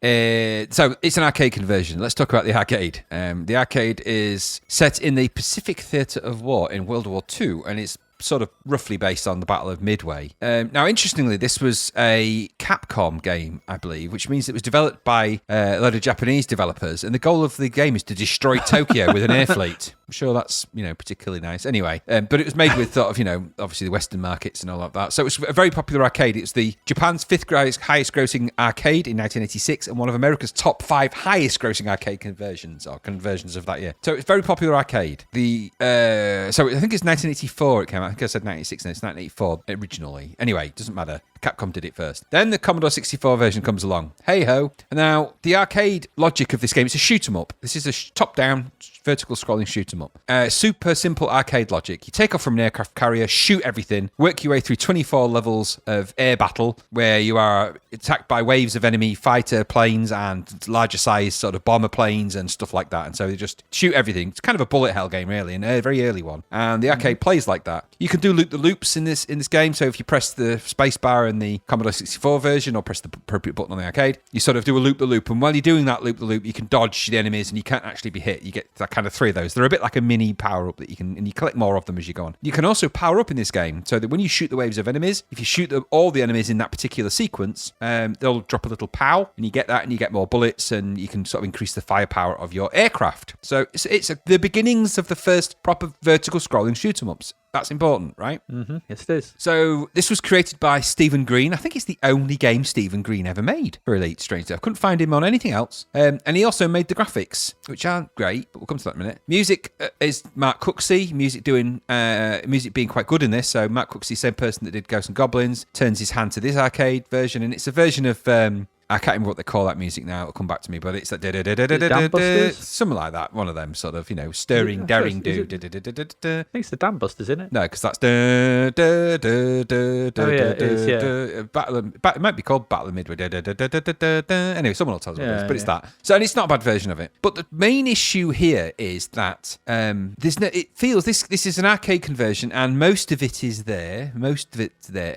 So it's an arcade conversion. Let's talk about the arcade. The arcade is set in the Pacific Theatre of War in World War II, and it's sort of roughly based on the Battle of Midway. Now, interestingly, this was a Capcom game, I believe, which means it was developed by a lot of Japanese developers, and the goal of the game is to destroy Tokyo with an air fleet. I'm sure that's, particularly nice. Anyway, but it was made with sort of, obviously the Western markets and all of that. So it was a very popular arcade. It's the Japan's fifth highest grossing arcade in 1986 and one of America's top 5 highest grossing arcade conversions of that year. So it's a very popular arcade. So I think it's 1984 it came out. I think I said 1986 and it's 1984 originally. Anyway, it doesn't matter. Capcom did it first. Then the Commodore 64 version comes along. Hey-ho. And now, the arcade logic of this game, it's a shoot-'em-up. This is a top-down, vertical scrolling shoot-'em-up. Super simple arcade logic. You take off from an aircraft carrier, shoot everything, work your way through 24 levels of air battle, where you are attacked by waves of enemy fighter planes and larger size sort of bomber planes and stuff like that. And so you just shoot everything. It's kind of a bullet hell game, really, and a very early one. And the arcade plays like that. You can do loop-the-loops in this game. So if you press the space bar in the Commodore 64 version or press the appropriate button on the arcade, you sort of do a loop-the-loop. And while you're doing that loop-the-loop, you can dodge the enemies and you can't actually be hit. You get that kind of 3 of those. They're a bit like a mini power-up that you can, and you collect more of them as you go on. You can also power up in this game so that when you shoot the waves of enemies, if you shoot all the enemies in that particular sequence, they'll drop a little pow, and you get that, and you get more bullets, and you can sort of increase the firepower of your aircraft. So it's the beginnings of the first proper vertical scrolling shoot-'em-ups. That's important, right? Mm-hmm. Yes, it is. So this was created by Stephen Green. I think it's the only game Stephen Green ever made for Elite, strangely. I couldn't find him on anything else. And he also made the graphics, which aren't great, but we'll come to that in a minute. Music is Mark Cooksey. Music being quite good in this. So Mark Cooksey, same person that did Ghosts and Goblins, turns his hand to this arcade version, and it's a version of I can't remember what they call that music now. It'll come back to me, but it's like something like that. One of them sort of, stirring, daring, do. I think it's the Dam Busters, isn't it? No, because that's it might be called Battle of Midway. Anyway, someone will tell us what it is, but it's that. So, and it's not a bad version of it. But the main issue here is that it feels this is an arcade conversion, and most of it's there,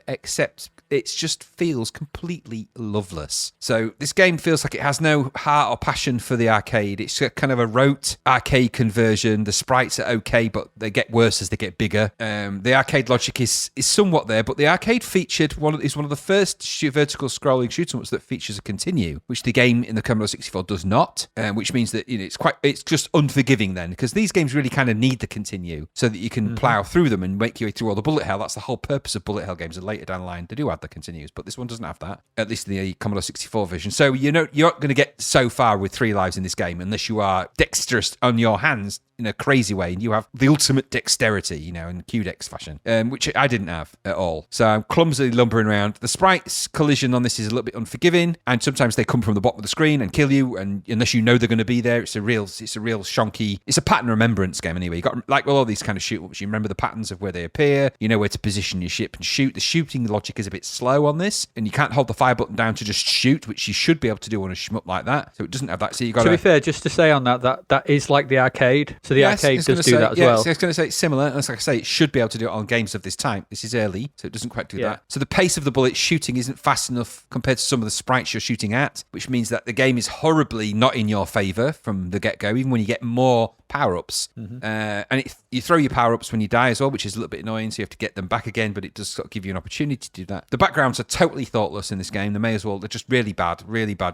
except it just feels completely loveless. So this game feels like it has no heart or passion for the arcade. It's kind of a rote arcade conversion. The sprites are okay, but they get worse as they get bigger. The arcade logic is somewhat there, but the arcade featured one of the first vertical scrolling shoot-'em-ups that features a continue, which the game in the Commodore 64 does not, which means that it's just unforgiving then, because these games really kind of need the continue so that you can plow through them and make your way through all the bullet hell. That's the whole purpose of bullet hell games, and later down the line they do add the continues, but this one doesn't have that, at least in the Commodore 64 version. So you're not going to get so far with 3 lives in this game unless you are dexterous on your hands in a crazy way, and you have the ultimate dexterity, you know, in Q-Dex fashion, which I didn't have at all. So I'm clumsily lumbering around. The sprites collision on this is a little bit unforgiving, and sometimes they come from the bottom of the screen and kill you, and unless you know they're going to be there, it's a real shonky. It's a pattern remembrance game anyway. You got like all these kind of shoot-ups. You remember the patterns of where they appear. You know where to position your ship and shoot. The shooting logic is a bit slow on this, and you can't hold the fire button down to just shoot, which you should be able to do on a shmup like that. So it doesn't have that. So you got to be fair, just to say on that is like the arcade. So the arcade does do that as well. I was going to say it's similar. And like I say, it should be able to do it on games of this type. This is early, so it doesn't quite do that. So the pace of the bullet shooting isn't fast enough compared to some of the sprites you're shooting at, which means that the game is horribly not in your favour from the get-go, even when you get more power-ups. And you throw your power-ups when you die as well, which is a little bit annoying, so you have to get them back again, but it does sort of give you an opportunity to do that. The backgrounds are totally thoughtless in this game. They may as well, they're just really bad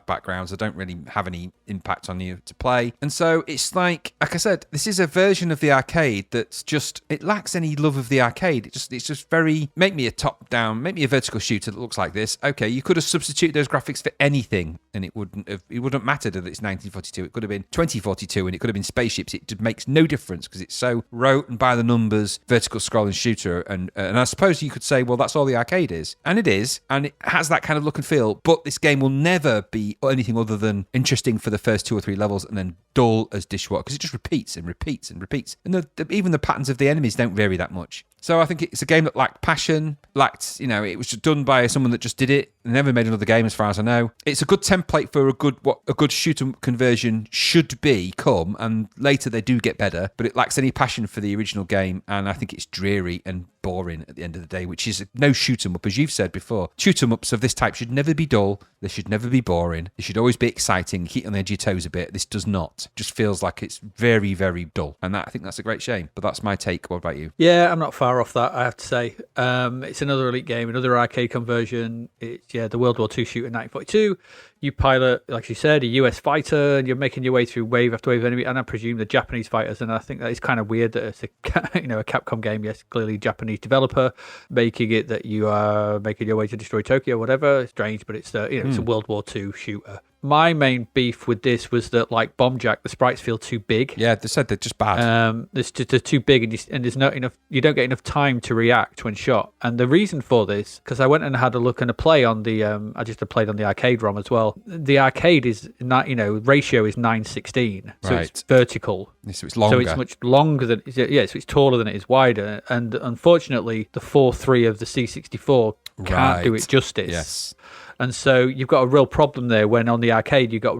backgrounds. They don't really have any impact on you to play. And so it's like I said, this is a version of the arcade that's just, it lacks any love of the arcade. It's just very, make me a top-down, make me a vertical shooter that looks like this. Okay, you could have substituted those graphics for anything, and it wouldn't matter that it's 1942. It could have been 2042, and it could have been spaceships. It just makes no difference because it's so rote and by the numbers, vertical scrolling shooter. And I suppose you could say, well, that's all the arcade is. And it is. And it has that kind of look and feel. But this game will never be anything other than interesting for the first 2 or 3 levels and then dull as dishwater because it just repeats and repeats and repeats. And even the patterns of the enemies don't vary that much. So I think it's a game that lacked passion, it was done by someone that just did it, never made another game as far as I know. It's a good template for what a good shoot-'em conversion should become, and later they do get better, but it lacks any passion for the original game, and I think it's dreary and boring at the end of the day, which is no shoot-'em-up, as you've said before. Shoot-'em-ups of this type should never be dull, they should never be boring, they should always be exciting, keep on the edge of your toes a bit. This does not. It just feels like it's very, very dull, and I think that's a great shame, but that's my take. What about you? Yeah, I'm not far off that, I have to say. It's another Elite game, another arcade conversion. It's the World War II shooter 1942. You pilot, like you said, a US fighter, and you're making your way through wave after wave of enemy, and I presume the Japanese fighters. And I think that is kind of weird that it's a Capcom game. Yes, clearly Japanese developer making it that you are making your way to destroy Tokyo, whatever. Strange, but it's it's a World War II shooter. My main beef with this was that, like Bomb Jack, the sprites feel too big. Yeah, they said they're just bad. They're too big, and there's not enough. You don't get enough time to react when shot. And the reason for this, because I went and had a look and a play on the, I just played on the arcade ROM as well. The arcade is not, ratio is 9:16, so right. It's vertical. So it's longer. So it's much longer than, so it's taller than it is wider. And unfortunately, the 4.3 of the C64 can't do it justice. Yes. And so you've got a real problem there when on the arcade you've got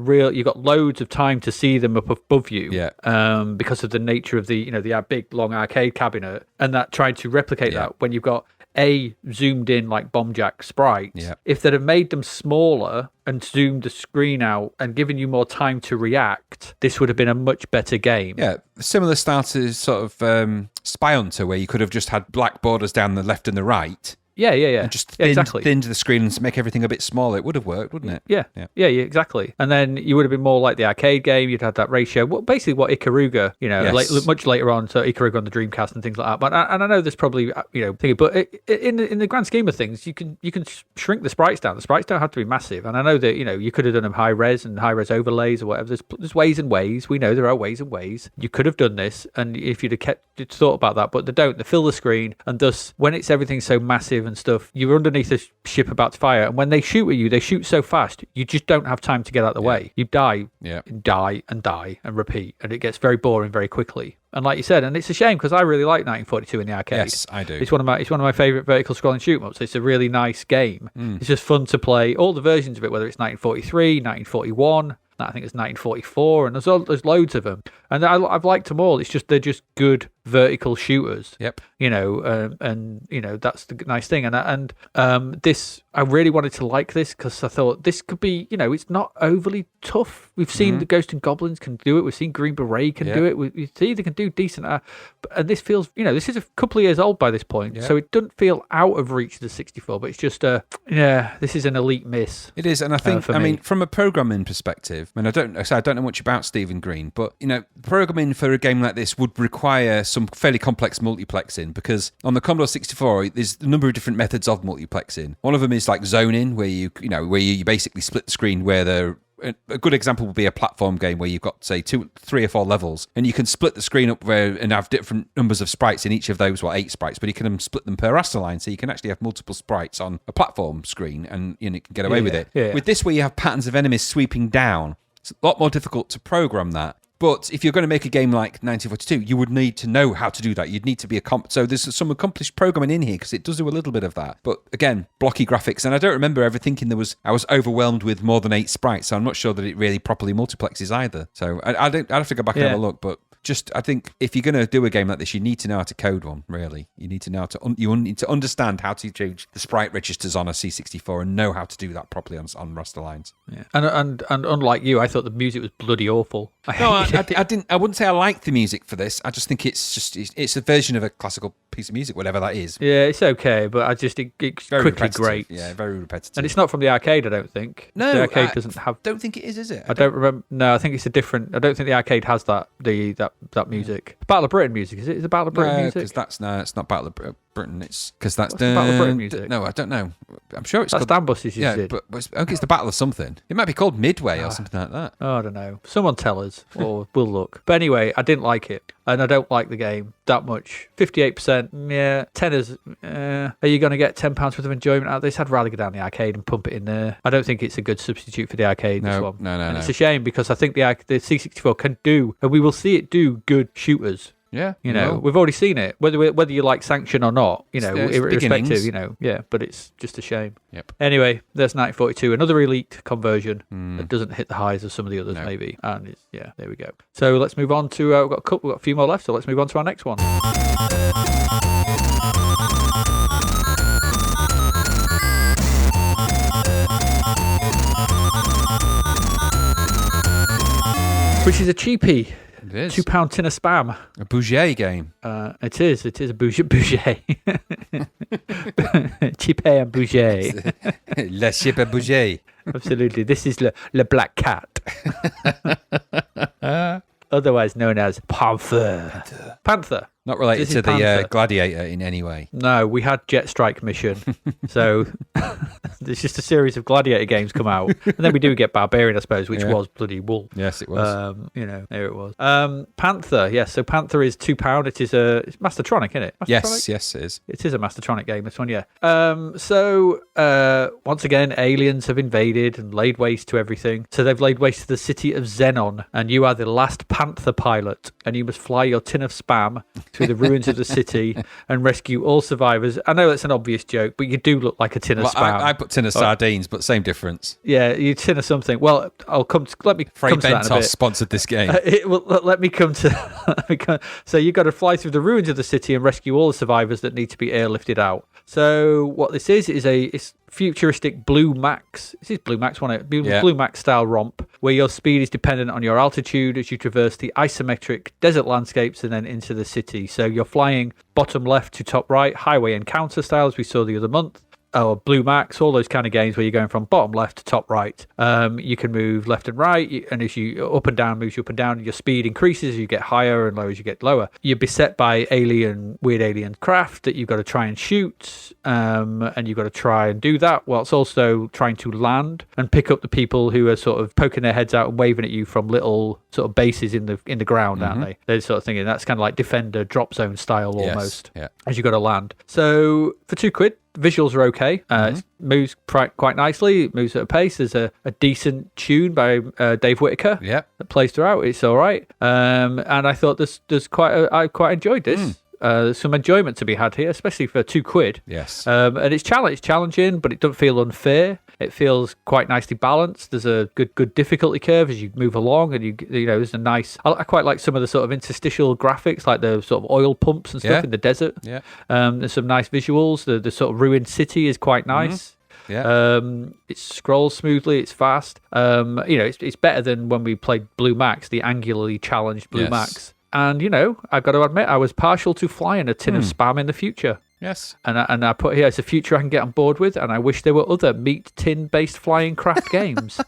loads of time to see them up above you, because of the nature of the the big long arcade cabinet, and that trying to replicate that when you've got a zoomed in like Bomb Jack sprites. Yeah. If they'd have made them smaller and zoomed the screen out and given you more time to react, this would have been a much better game. Yeah, similar style to sort of Spy Hunter, where you could have just had black borders down the left and the right. Yeah. And just thinned the screen and make everything a bit smaller. It would have worked, wouldn't it? Yeah, exactly. And then you would have been more like the arcade game. You'd had that ratio. Well, basically what Ikaruga, much later on, so Ikaruga on the Dreamcast and things like that. But I know there's probably thinking, but in the grand scheme of things, you can shrink the sprites down. The sprites don't have to be massive. And I know that you could have done them high res and high res overlays or whatever. There's ways and ways. We know there are ways and ways. You could have done this, and if you'd have thought about that, but they don't. They fill the screen, and thus when it's everything so massive and stuff, you're underneath a ship about to fire, and when they shoot at you, they shoot so fast you just don't have time to get out of the way. You die, die and repeat, and it gets very boring very quickly. And like you said, and it's a shame because I really like 1942 in the arcade. Yes, I do. It's one of my favorite vertical scrolling shoot-'em-ups. It's a really nice game. It's just fun to play all the versions of it, whether it's 1943, 1941. I think it's 1944, and there's loads of them, and I've liked them all. It's just they're just good vertical shooters. Yep. And that's the nice thing. And this, I really wanted to like this because I thought this could be, it's not overly tough. We've seen the Ghost and Goblins can do it. We've seen Green Beret can do it. We see they can do decent. And this feels, this is a couple of years old by this point, so it doesn't feel out of reach of the 64. But it's just this is an elite miss. It is, and I think from a programming perspective, I don't know much about Stephen Green, but programming for a game like this would require some fairly complex multiplexing, because on the Commodore 64 there's a number of different methods of multiplexing. One of them is like zoning, where you basically split the screen where the a good example would be a platform game where you've got, say, 2, 3 or 4 levels, and you can split the screen up and have different numbers of sprites in each of those, 8 sprites, but you can split them per raster line, so you can actually have multiple sprites on a platform screen, and you can get away with it. Yeah. With this, where you have patterns of enemies sweeping down, it's a lot more difficult to program that. But if you're going to make a game like 1942, you would need to know how to do that. You'd need to be so there's some accomplished programming in here because it does do a little bit of that. But again, blocky graphics. And I don't remember ever thinking I was overwhelmed with more than 8 sprites. So I'm not sure that it really properly multiplexes either. So I'd have to go back and have a look. But I think if you're going to do a game like this, you need to know how to code one, really. You need to know you need to understand how to change the sprite registers on a C64 and know how to do that properly on raster lines. Yeah. And unlike you, I thought the music was bloody awful. I wouldn't say I like the music for this. I just think it's a version of a classical piece of music, whatever that is. Yeah, it's okay, but it's Very quickly repetitive. great. Yeah, very repetitive. And it's not from the arcade, I don't think. No, the arcade doesn't have. Don't think it is it? I don't remember. No, I think it's a different. I don't think the arcade has that music. Battle of Britain music, is it? Is it Battle of Britain music? Because it's not Battle of Britain. It's because that's the Battle of Britain music. No, I don't know. I'm sure it's that's called Dambuses. Yeah, but it's the Battle of something. It might be called Midway or something like that. Oh, I don't know. Someone tell us, or we'll look. But anyway, I didn't like it, and I don't like the game that much. 58%. Yeah, tenors. Are you going to get £10 worth of enjoyment out of this? I'd rather go down the arcade and pump it in there. I don't think it's a good substitute for the arcade. This one. No. And it's a shame because I think the C64 can do, and we will see it do good shooters. Yeah, we've already seen it. Whether you like Sanction or not, irrespective, but it's just a shame. Yep. Anyway, there's 1942, another elite conversion that doesn't hit the highs of some of the others, maybe. And there we go. So let's move on to we've got a few more left. So let's move on to our next one. Which is a cheapie. It is. £2 tin of spam. A Bouget game. It is a bouget. Cheapie and bouget. La Chip à Bouget. Absolutely. This is Le Black Cat. Otherwise known as Panther. Not related to the Gladiator in any way. No, we had Jet Strike Mission. So there's just a series of Gladiator games come out. And then we do get Barbarian, I suppose, which was bloody wool. Yes, it was. There it was. Panther, yes. So Panther is £2. It's Mastertronic, isn't it? Yes, it is. It is a Mastertronic game, this one, yeah. Once again, aliens have invaded and laid waste to everything. So they've laid waste to the city of Xenon, and you are the last Panther pilot, and you must fly your tin of spam through the ruins of the city and rescue all survivors. I know that's an obvious joke, but you do look like a tin of spam. I put tin of sardines, but same difference. Yeah, you tin of something. Well, let me Frey come to that in a bit. sponsored this game. Let me come to... So you've got to fly through the ruins of the city and rescue all the survivors that need to be airlifted out. So what this is it's futuristic Blue Max. This is Blue Max, wasn't it? Blue Max style romp, where your speed is dependent on your altitude as you traverse the isometric desert landscapes and then into the city. So you're flying bottom left to top right, highway encounter style, as we saw the other month. Or Blue Max, all those kind of games where you're going from bottom left to top right. You can move left and right, and as you up and down moves you up and down, your speed increases as you get higher and lower as you get lower. You're beset by weird alien craft that you've got to try and shoot, and you've got to try and do that whilst also trying to land and pick up the people who are sort of poking their heads out and waving at you from little sort of bases in the ground, aren't they? They're sort of thinking that's kind of like Defender drop zone style almost. Yeah. As you've got to land. So for £2, visuals are okay. It moves quite nicely. It moves at a pace. There's a decent tune by Dave Whitaker that plays throughout. It's all right. And I thought I quite enjoyed this. There's some enjoyment to be had here, especially for £2. Yes. And it's challenging, but it doesn't feel unfair. It feels quite nicely balanced. There's a good difficulty curve as you move along, and there's a nice. I quite like some of the sort of interstitial graphics, like the sort of oil pumps and stuff in the desert. Yeah. There's some nice visuals. The sort of ruined city is quite nice. Yeah. It scrolls smoothly. It's fast. It's better than when we played Blue Max, the angularly challenged Blue Max. And I've got to admit, I was partial to flying a tin of spam in the future. Yes. And I put here, it's a future I can get on board with, and I wish there were other meat tin-based flying craft games.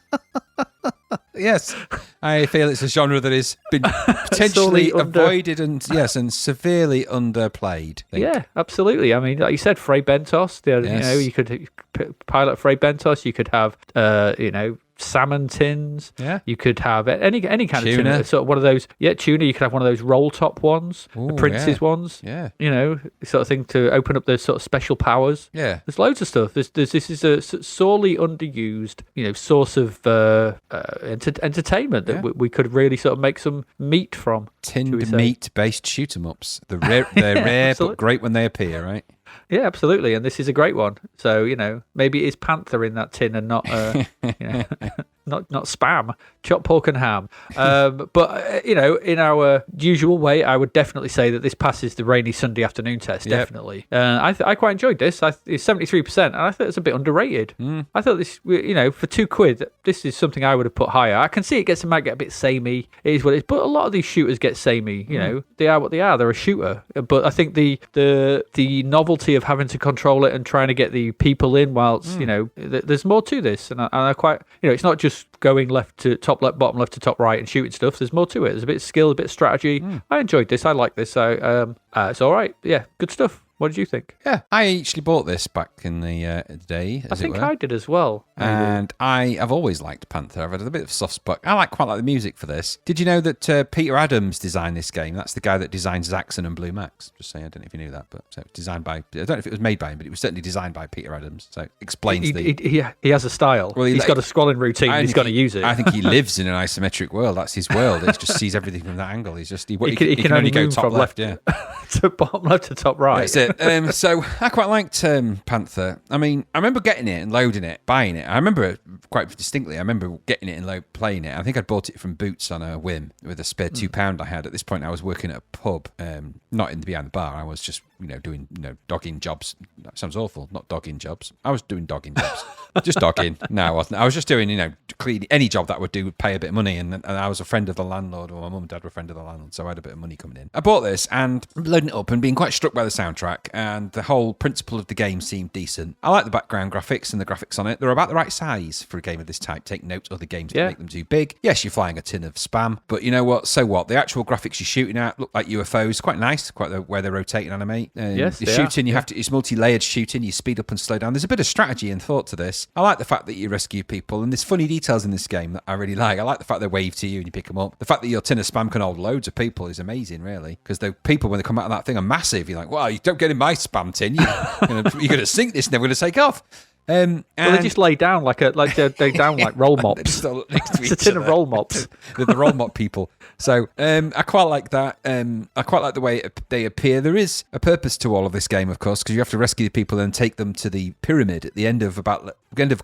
Yes. I feel it's a genre that has been potentially avoided and severely underplayed. Yeah, absolutely. I mean, like you said, Frey Bentos, you could pilot Frey Bentos, you could have, salmon tins. Yeah. You could have any kind of Tuna. tin. Sort of one of those. Yeah, tuna. You could have one of those roll top ones, the Ooh, Prince's yeah. ones. Yeah. You know, sort of thing to open up those sort of special powers. Yeah. There's loads of stuff. This is a sorely underused, source of entertainment that we could really sort of make some meat from. should we Tinned say. meat-based shoot-em-ups. They're rare, absolutely. but great when they appear, right? Yeah, absolutely. And this is a great one. So, maybe it is Panther in that tin and not, not Spam, chopped pork and ham. But in our usual way, I would definitely say that this passes the rainy Sunday afternoon test. Yep. Definitely. I quite enjoyed this. It's 73%, and I thought it's a bit underrated. I thought this, for £2, this is something I would have put higher. I can see it might get a bit samey. It is what it is. But a lot of these shooters get samey. They are what they are. They're a shooter. But I think the novelty of having to control it and trying to get the people in whilst there's more to this, and I quite it's not just going left to top left, bottom left to top right and shooting stuff. There's more to it. There's a bit of skill, a bit of strategy. I enjoyed this. I like this. So it's all right. Yeah, good stuff. What did you think? Yeah, I actually bought this back in the day. I think I did as well. And I have always liked Panther. I've had a bit of soft spot. I quite like the music for this. Did you know that Peter Adams designed this game? That's the guy that designed Saxon and Blue Max. Just saying, I don't know if you knew that, but so designed by. I don't know if it was made by him, but it was certainly designed by Peter Adams. So it explains he has a style. Well, he's got a scrolling routine. And he's got to use it. I think he lives in an isometric world. That's his world. He just sees everything from that angle. He's just he can only go top left. Yeah, to bottom left to top right. That's it. So I quite liked Panther. I mean, I remember getting it and loading it, buying it. I remember it quite distinctly. I remember getting it and playing it. I think I'd bought it from Boots on a whim with a spare £2 I had. At this point, I was working at a pub, not behind the bar. I was just doing dogging jobs. That sounds awful. Not dogging jobs. I was doing dogging jobs. Just dogging. No, I wasn't. I was just doing cleaning. Any job that would pay a bit of money. And I was a friend of the landlord, or my mum and dad were a friend of the landlord, so I had a bit of money coming in. I bought this and loading it up and being quite struck by the soundtrack, and the whole principle of the game seemed decent. I like the background graphics and the graphics on it. They're about the right size for a game of this type. Take note, other games that make them too big. Yes, you're flying a tin of Spam, but you know what? So what? The actual graphics you're shooting at look like UFOs. Quite nice. Where they're rotating animate. Yes, the shooting you have to. It's multi-layered shooting. You speed up and slow down. There's a bit of strategy and thought to this. I like the fact that you rescue people, and there's funny details in this game that I really like. I like the fact they wave to you and you pick them up. The fact that your tin of Spam can hold loads of people is amazing, really, because the people when they come out of that thing are massive. You're like, well, you don't get in my Spam tin. You're going to sink this and then we're going to take off. Well, they just lay down like roll mops. It's a tin of roll mops. They're the roll mop people. So I quite like that. I quite like the way they appear. There is a purpose to all of this game, of course, because you have to rescue the people and take them to the pyramid at the end of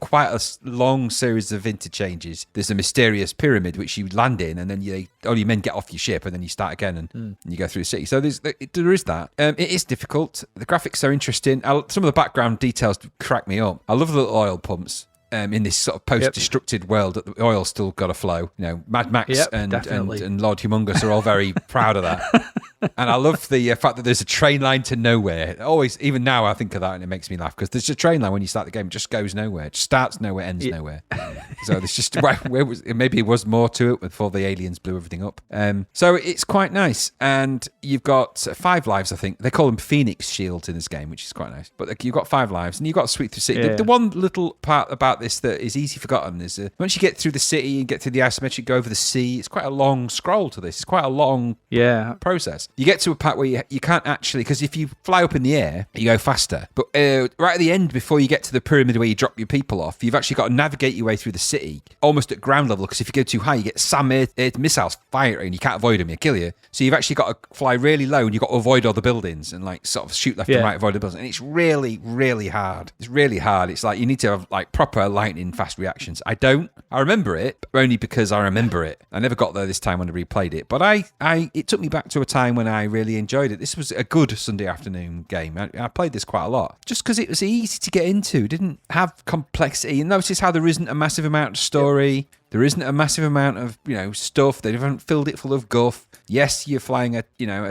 quite a long series of interchanges. There's a mysterious pyramid which you land in, and then all your men get off your ship, and then you start again, and you go through the city. So there is that. It is difficult. The graphics are interesting. Some of the background details crack me up. I love the little oil pumps. In this sort of post-destructed world, that the oil's still got to flow. Mad Max and Lord Humongous are all very proud of that. And I love the fact that there's a train line to nowhere. Always, even now, I think of that and it makes me laugh, because there's a train line when you start the game, it just goes nowhere. It starts nowhere, ends nowhere. So there's just maybe it was more to it before the aliens blew everything up. So it's quite nice, and you've got 5 lives. I think they call them Phoenix shields in this game, which is quite nice. But you've got 5 lives, and you've got to sweep through city. The one little part about this that is easy forgotten is once you get through the city and get through the isometric, go over the sea, it's quite a long scroll to this. It's quite a long process. You get to a part where you can't actually, because if you fly up in the air, you go faster. But right at the end, before you get to the pyramid where you drop your people off, you've actually got to navigate your way through the city almost at ground level, because if you go too high, you get SAM air missiles firing and you can't avoid them, they kill you. So you've actually got to fly really low, and you've got to avoid all the buildings and sort of shoot left and right, avoid the buildings. And it's really, really hard. It's really hard. It's like you need to have proper lightning fast reactions. I don't. I remember it, but only because I remember it. I never got there this time when I replayed it, but it took me back to a time when I really enjoyed it. This was a good Sunday afternoon game. I played this quite a lot, just because it was easy to get into. Didn't have complexity. And notice how there isn't a massive amount of story. There isn't a massive amount of stuff. They haven't filled it full of guff. Yes, you're flying a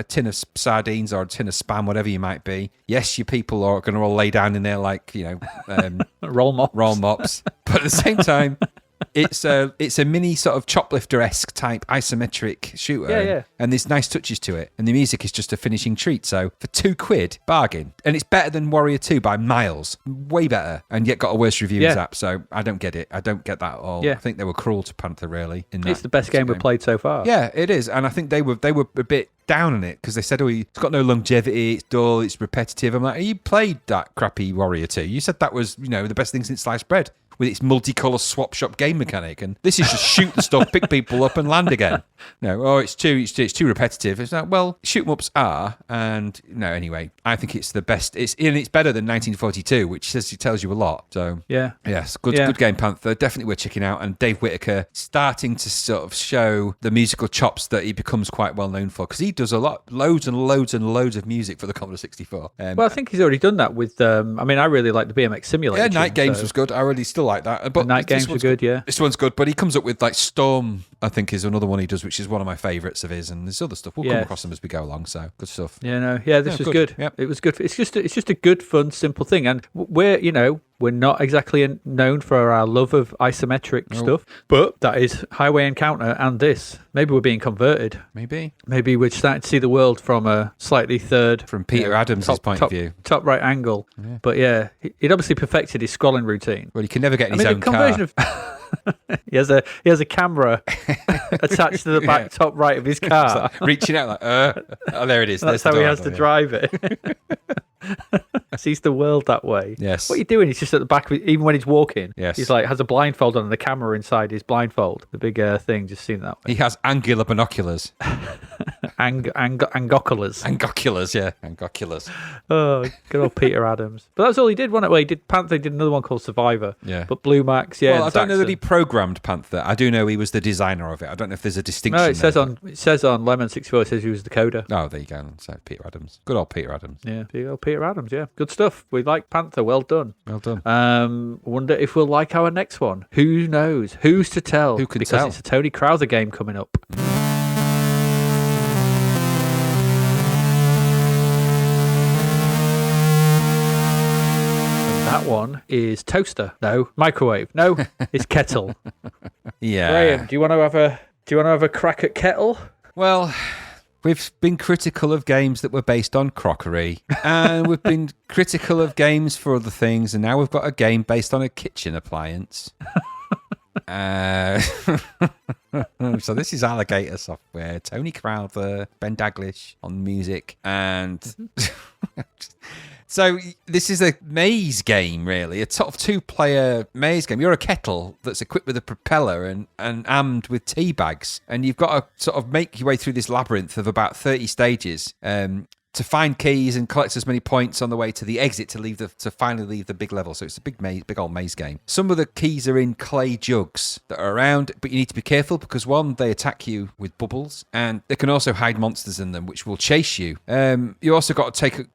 tin of sardines or a tin of Spam, whatever you might be. Yes, your people are going to all lay down in there like roll mops. But at the same time, It's a mini sort of Choplifter-esque type isometric shooter. Yeah. And there's nice touches to it. And the music is just a finishing treat. So for £2, bargain. And it's better than Warrior 2 by miles. Way better. And yet got a worse review as Zapped. So I don't get it. I don't get that at all. Yeah. I think they were cruel to Panther, really. It's the best game we've played so far. Yeah, it is. And I think they were a bit down on it because they said, it's got no longevity, it's dull, it's repetitive. I'm like, you played that crappy Warrior 2. You said that was, the best thing since sliced bread with its multicolour swap shop game mechanic. And this is just shoot the stuff, pick people up and land again. It's too repetitive. It's like, well, shoot 'em ups are. And anyway, I think it's the best. It's better than 1942, which tells you a lot. So yes, good game, Panther. Definitely worth checking out. And Dave Whitaker starting to sort of show the musical chops that he becomes quite well known for, because he does loads and loads and loads of music for the Commodore 64. Well, I think he's already done that with. I really like the BMX Simulator. Yeah, Night Games was good. I really still like that. But the Night Games were good. Yeah, this one's good. But he comes up with like Storm, I think, is another one he does, which is one of my favourites of his. And there's other stuff. We'll come across them as we go along. So good stuff. This was good. Yep. It was good. It's just a good, fun, simple thing. And we're not exactly known for our love of isometric stuff, but that is Highway Encounter and this. Maybe we're being converted. Maybe we're starting to see the world from a slightly third... From Peter Adams' point of view. Top right angle. Yeah. But he'd obviously perfected his scrolling routine. Well, he can never get in his own car. He has a camera attached to the back top right of his car. Like reaching out like, there it is. That's how he has to drive it. Sees the world that way. Yes. What you're doing is just at the back, even when he's walking. Yes. He's like, has a blindfold on and the camera inside his blindfold. The big thing, just seen that way. He has angular binoculars. Angoculars. Angoculars, yeah. Angoculars. Oh, good old Peter Adams. But that's all he did, wasn't it? Well, he did Panther, he did another one called Survivor. Yeah. But Blue Max, Well, I don't know that he programmed Panther. I do know he was the designer of it. I don't know if there's a distinction. No, it says on Lemon 64, it says he was the coder. Oh, there you go. So Peter Adams. Good old Peter Adams. Yeah, good old Peter Adams, yeah. Good stuff. We like Panther. Well done. Well done. Wonder if we'll like our next one. Who knows? Who's to tell? Who can because tell? It's a Tony Crowther game coming up. That one is toaster. No, microwave. No, it's kettle. Yeah. Graham, do you want to have a crack at Kettle? Well, we've been critical of games that were based on crockery, and we've been critical of games for other things, and now we've got a game based on a kitchen appliance. So this is Alligator Software, Tony Crowther, Ben Daglish on music, and so this is a maze game, really, a sort of two-player maze game. You're a kettle that's equipped with a propeller and armed with tea bags, and you've got to sort of make your way through this labyrinth of about 30 stages to find keys and collect as many points on the way to the exit to finally leave the big level. So it's a big old maze game. Some of the keys are in clay jugs that are around, but you need to be careful because one, they attack you with bubbles, and they can also hide monsters in them which will chase you. You also got to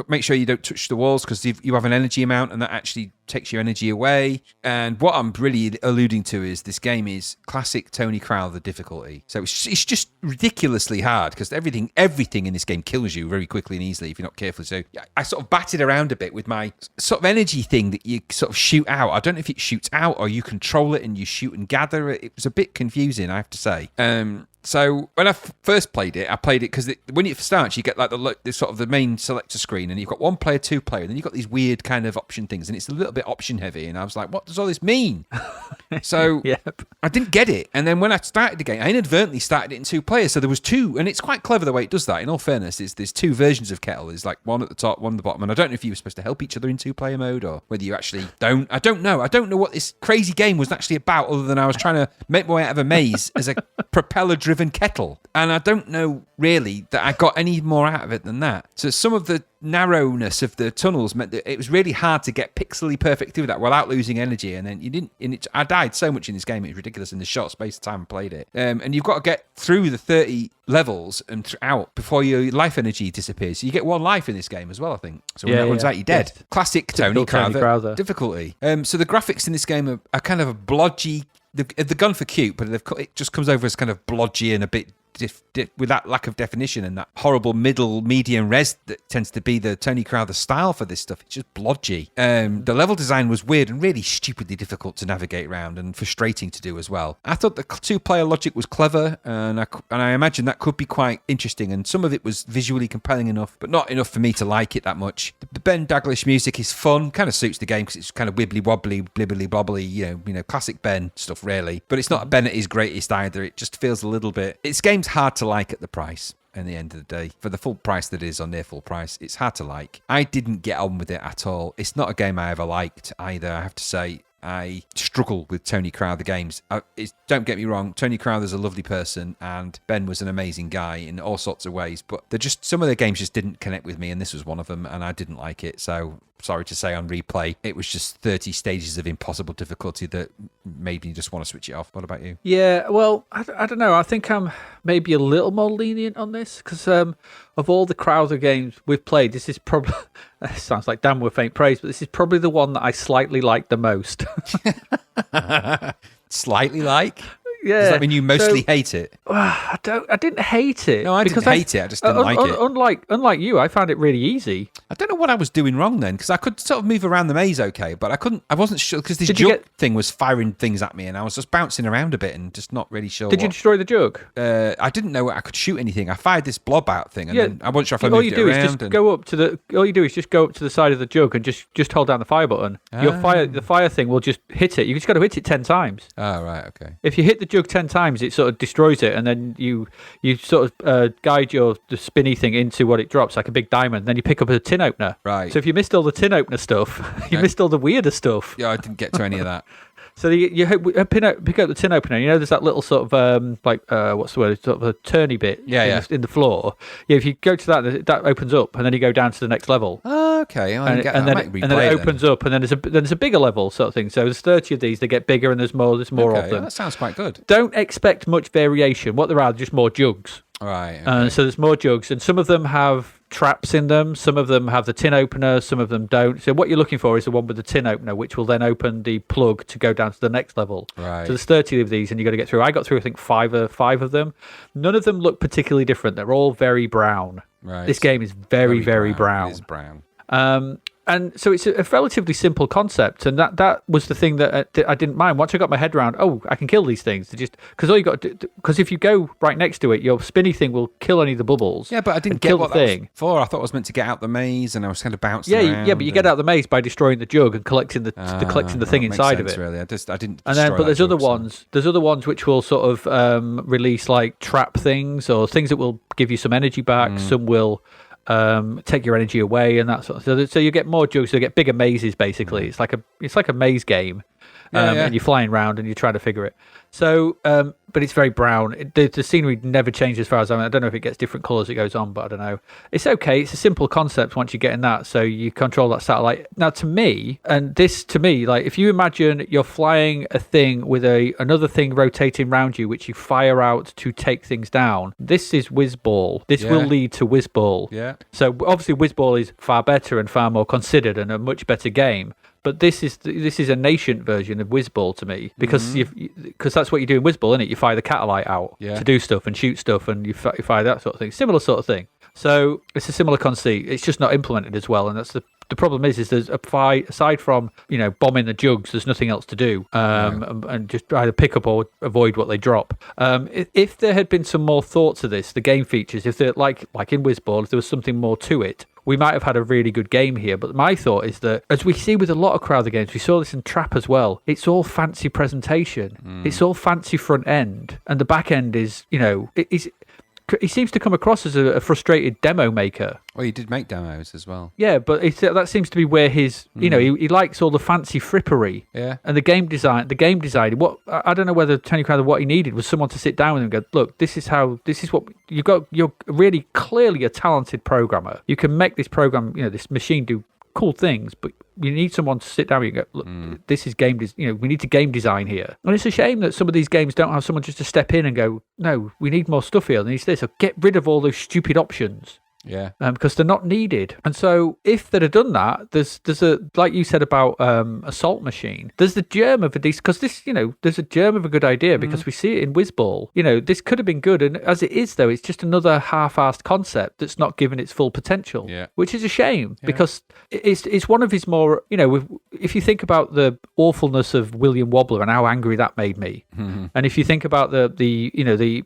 make sure you don't touch the walls because you have an energy amount, and that actually takes your energy away. And what I'm really alluding to is this game is classic Tony Crowther difficulty. So it's just ridiculously hard because everything in this game kills you very quickly and easily if you're not careful. So I sort of batted around a bit with my sort of energy thing that you sort of shoot out. I don't know if it shoots out or you control it and you shoot and gather. It was a bit confusing, I have to say. So when I first played it, because when it starts, you get like the sort of the main selector screen, and you've got 1 player, 2 player, and then you've got these weird kind of option things, and it's a little bit option heavy. And I was like, what does all this mean? So I didn't get it. And then when I started the game, I inadvertently started it in 2 players. So there was 2, and it's quite clever the way it does that. In all fairness, there's 2 versions of Kettle. There's like one at the top, one at the bottom. And I don't know if you were supposed to help each other in 2-player mode or whether you actually don't. I don't know. I don't know what this crazy game was actually about, other than I was trying to make my way out of a maze as a propeller-driven kettle. And I don't know really that I got any more out of it than that. So some of the narrowness of the tunnels meant that it was really hard to get pixely perfect through that without losing energy. And then I died so much in this game, it was ridiculous in the short space of time I played it. And you've got to get through the 30 levels and out before your life energy disappears. So you get 1 life in this game as well, I think. So when that runs out, you're dead. Yes. Classic Tony Crowther difficulty. So the graphics in this game are kind of a blodgy. They've gone for cute, but it just comes over as kind of blodgy and a bit with that lack of definition and that horrible medium res that tends to be the Tony Crowther style for this stuff. It's just blodgy. The level design was weird and really stupidly difficult to navigate around and frustrating to do as well. I thought the 2-player logic was clever, and I imagine that could be quite interesting, and some of it was visually compelling enough, but not enough for me to like it that much. The Ben Daglish music is fun, kind of suits the game because it's kind of wibbly wobbly, blibbly bobbly, you know, classic Ben stuff really. But it's not Ben at his greatest either. It just feels a little bit. Its game's hard to like at the price. In the end of the day, for the full price that it is, or near full price, it's hard to like. I didn't get on with it at all. It's not a game I ever liked either, I have to say. I struggle with Tony Crowther games. Don't get me wrong, Tony Crowther's a lovely person and Ben was an amazing guy in all sorts of ways, but some of their games just didn't connect with me, and this was one of them, and I didn't like it. So sorry to say, on replay, it was just 30 stages of impossible difficulty that made me just want to switch it off. What about you? Yeah, well, I don't know. I think I'm maybe a little more lenient on this because of all the Crowther games we've played, this is probably, sounds like damn with faint praise, but this is probably the one that I slightly like the most. Slightly like? Yeah. Does that mean you mostly hate it? I didn't hate it. No, I didn't hate it. I just didn't like it. Unlike you, I found it really easy. I don't know what I was doing wrong then, because I could sort of move around the maze okay, but I wasn't sure, because this jug thing was firing things at me, and I was just bouncing around a bit and just not really sure. Did you destroy the jug? I didn't know I could shoot anything. I fired this blob out thing, and then I wasn't sure if I moved it around. All you do is just go up to the side of the jug and just hold down the fire button. The fire thing will just hit it. You just got to hit it 10 times. Oh, right, okay. If you hit the jug 10 times, it sort of destroys it, and then you sort of guide the spinny thing into what it drops, like a big diamond. Then you pick up a tin opener. Right. So if you missed all the tin opener stuff, you missed all the weirder stuff. Yeah, I didn't get to any of that. So you pick up the tin opener. You know, there's that little sort of what's the word? Sort of a turny bit. In the floor. Yeah, if you go to that opens up, and then you go down to the next level. Oh, okay. And then it opens up, and then there's a bigger level sort of thing. So there's 30 of these. They get bigger, and there's more of them. Well, that sounds quite good. Don't expect much variation. What there are just more jugs. All right. Okay. So there's more jugs, and some of them have traps in them. Some of them have the tin opener. Some of them don't. So what you're looking for is the one with the tin opener, which will then open the plug to go down to the next level. Right. So there's 30 of these, and you got to get through. I got through, I think, five of them. None of them look particularly different. They're all very brown. Right. This game is very, very brown. It is brown. And so it's a relatively simple concept, and that was the thing that I didn't mind. Once I got my head around, I can kill these things. Because all you got, because if you go right next to it, your spinny thing will kill any of the bubbles. Yeah, but I didn't get what that was for. I thought I was meant to get out the maze, and I was kind of bouncing around. Yeah, but you get out the maze by destroying the jug and collecting the thing inside of it. Really, I didn't. But there's other ones. There's other ones which will sort of release like trap things or things that will give you some energy back. Some will take your energy away and that sort of stuff. So you get more jugs, so you get bigger mazes basically. It's like a maze game. And you're flying around and you're trying to figure it. So, but it's very brown. The scenery never changes as far as I don't know if it gets different colours as it goes on, but I don't know. It's okay. It's a simple concept once you get in that. So you control that satellite. Now, to me, like if you imagine you're flying a thing with another thing rotating around you, which you fire out to take things down, this is Whizball. This will lead to Whizball. Yeah. So obviously Whizball is far better and far more considered and a much better game. But this is a nascent version of Whizball to me because that's what you do in Whizball, isn't it? You fire the catalyte out to do stuff and shoot stuff, and you fire that sort of thing. Similar sort of thing. So it's a similar conceit. It's just not implemented as well, and that's the problem is there's aside from bombing the jugs, there's nothing else to do, and just either pick up or avoid what they drop. If there had been some more thought to this, the game features, if they're like in Whizball, if there was something more to it, we might have had a really good game here. But my thought is that, as we see with a lot of Crowther games, we saw this in Trap as well, it's all fancy presentation. It's all fancy front end. And the back end is, he seems to come across as a frustrated demo maker. Well, he did make demos as well. Yeah, but that seems to be where his, he likes all the fancy frippery. Yeah. And the game design. What I don't know whether Tony Crowther, what he needed was someone to sit down with him and go, look, this is what you got. You're really clearly a talented programmer. You can make this program, this machine do cool things, but you need someone to sit down and go, look, this is we need to game design here. And it's a shame that some of these games don't have someone just to step in and go, no, we need more stuff here. And needs this. So get rid of all those stupid options. Yeah. Because they're not needed. And so if they'd have done that, there's a, like you said about Assault Machine, there's the germ of a decent, because this, there's a germ of a good idea because we see it in Whizball. This could have been good. And as it is, though, it's just another half-assed concept that's not given its full potential, which is a shame because it's one of his more, if you think about the awfulness of William Wobbler and how angry that made me, and if you think about the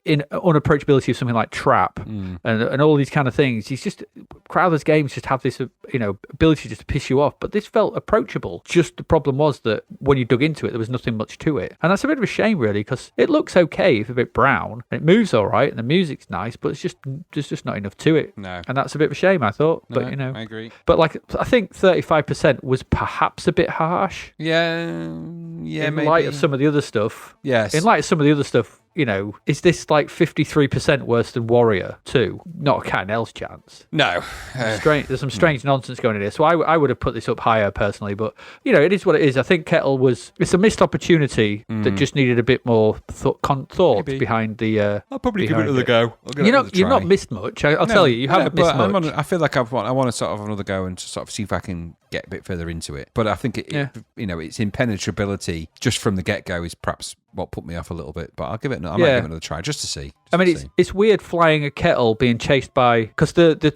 unapproachability of something like Trap and all these kind of things, he's just, Crowther's games just have this, ability just to piss you off. But this felt approachable. Just the problem was that when you dug into it, there was nothing much to it. And that's a bit of a shame, really, because it looks okay if a bit brown, and it moves all right, and the music's nice, but there's just not enough to it. No. And that's a bit of a shame, I thought. No, But, I agree. But, I think 35% was perhaps a bit harsh. Yeah, in maybe. light of some of the other stuff. Yes. In light of some of the other stuff, is this 53% worse than Warrior 2? Not a cat and hell's chance. No. There's some strange nonsense going in here. So I would have put this up higher personally, but it is what it is. I think Kettle it's a missed opportunity that just needed a bit more thought behind the. I'll probably give it another go. You've not missed much. I'll tell you, you haven't missed much. I feel like I want to sort of have another go and sort of see if I can get a bit further into it. But I think its impenetrability just from the get go is perhaps what put me off a little bit. But I'll give it. I might give it another try just to see. It's weird flying a kettle being chased by, because the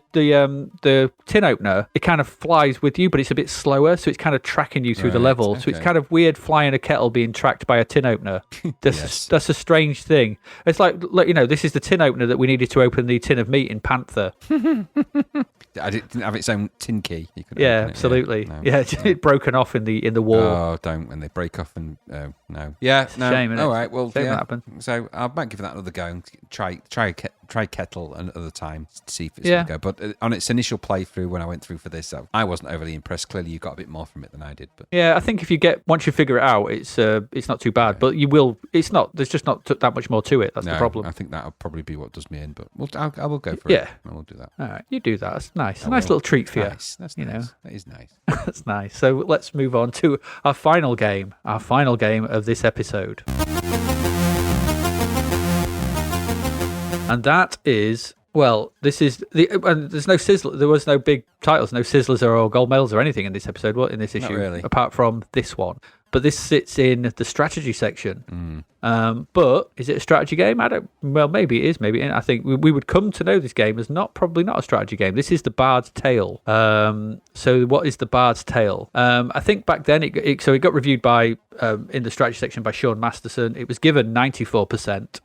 tin opener, it kind of flies with you, but it's a bit slower, so it's kind of tracking you through the level. Okay. So it's kind of weird flying a kettle being tracked by a tin opener. That's a strange thing. It's like this is the tin opener that we needed to open the tin of meat in Panther. I didn't have its own tin key. You could absolutely. No. It broken off in the wall. Oh, don't when they break off and no. Yeah, it's a shame, isn't it? All right, well, that happened. So I might give that another go and try Kettle another time to see if it's going to go. But on its initial playthrough, when I went through for this, I wasn't overly impressed. Clearly, you got a bit more from it than I did. But I think if you once you figure it out, it's not too bad. But you will. It's not. There's just not that much more to it. That's the problem. I think that'll probably be what does me in. But I will go for it. Yeah, I will do that. All right, you do that. That's nice. A nice little treat for you. That's nice. That is nice. That's nice. So let's move on to our final game. Our final game of this episode. And that is, this is there's no sizzler. There was no big titles, no sizzlers or gold medals or anything in this episode. In this issue, not really. Apart from this one. But this sits in the strategy section. But is it a strategy game? Maybe it is. Maybe I think we would come to know this game as probably not a strategy game. This is the Bard's Tale. So what is the Bard's Tale? I think back then it got reviewed by in the strategy section by Sean Masterson. It was given 94%.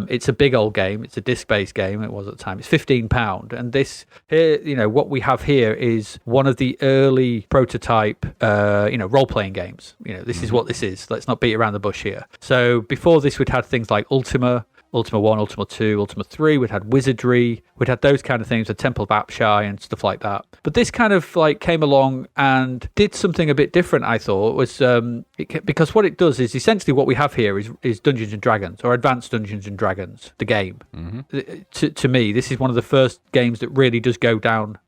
It's a big old game. It's a disc-based game. It was at the time. It's £15, and this here, what we have here is one of the early prototype, role-playing games. This is what this is. Let's not beat around the bush here. So before this, we'd had things like Ultima 1, Ultima 2, Ultima 3. We'd had Wizardry. We'd had those kind of things, the Temple of Apshai and stuff like that. But this kind of came along and did something a bit different, I thought, was because what it does is essentially what we have here is Dungeons and Dragons, or Advanced Dungeons and Dragons, the game. To me, this is one of the first games that really does go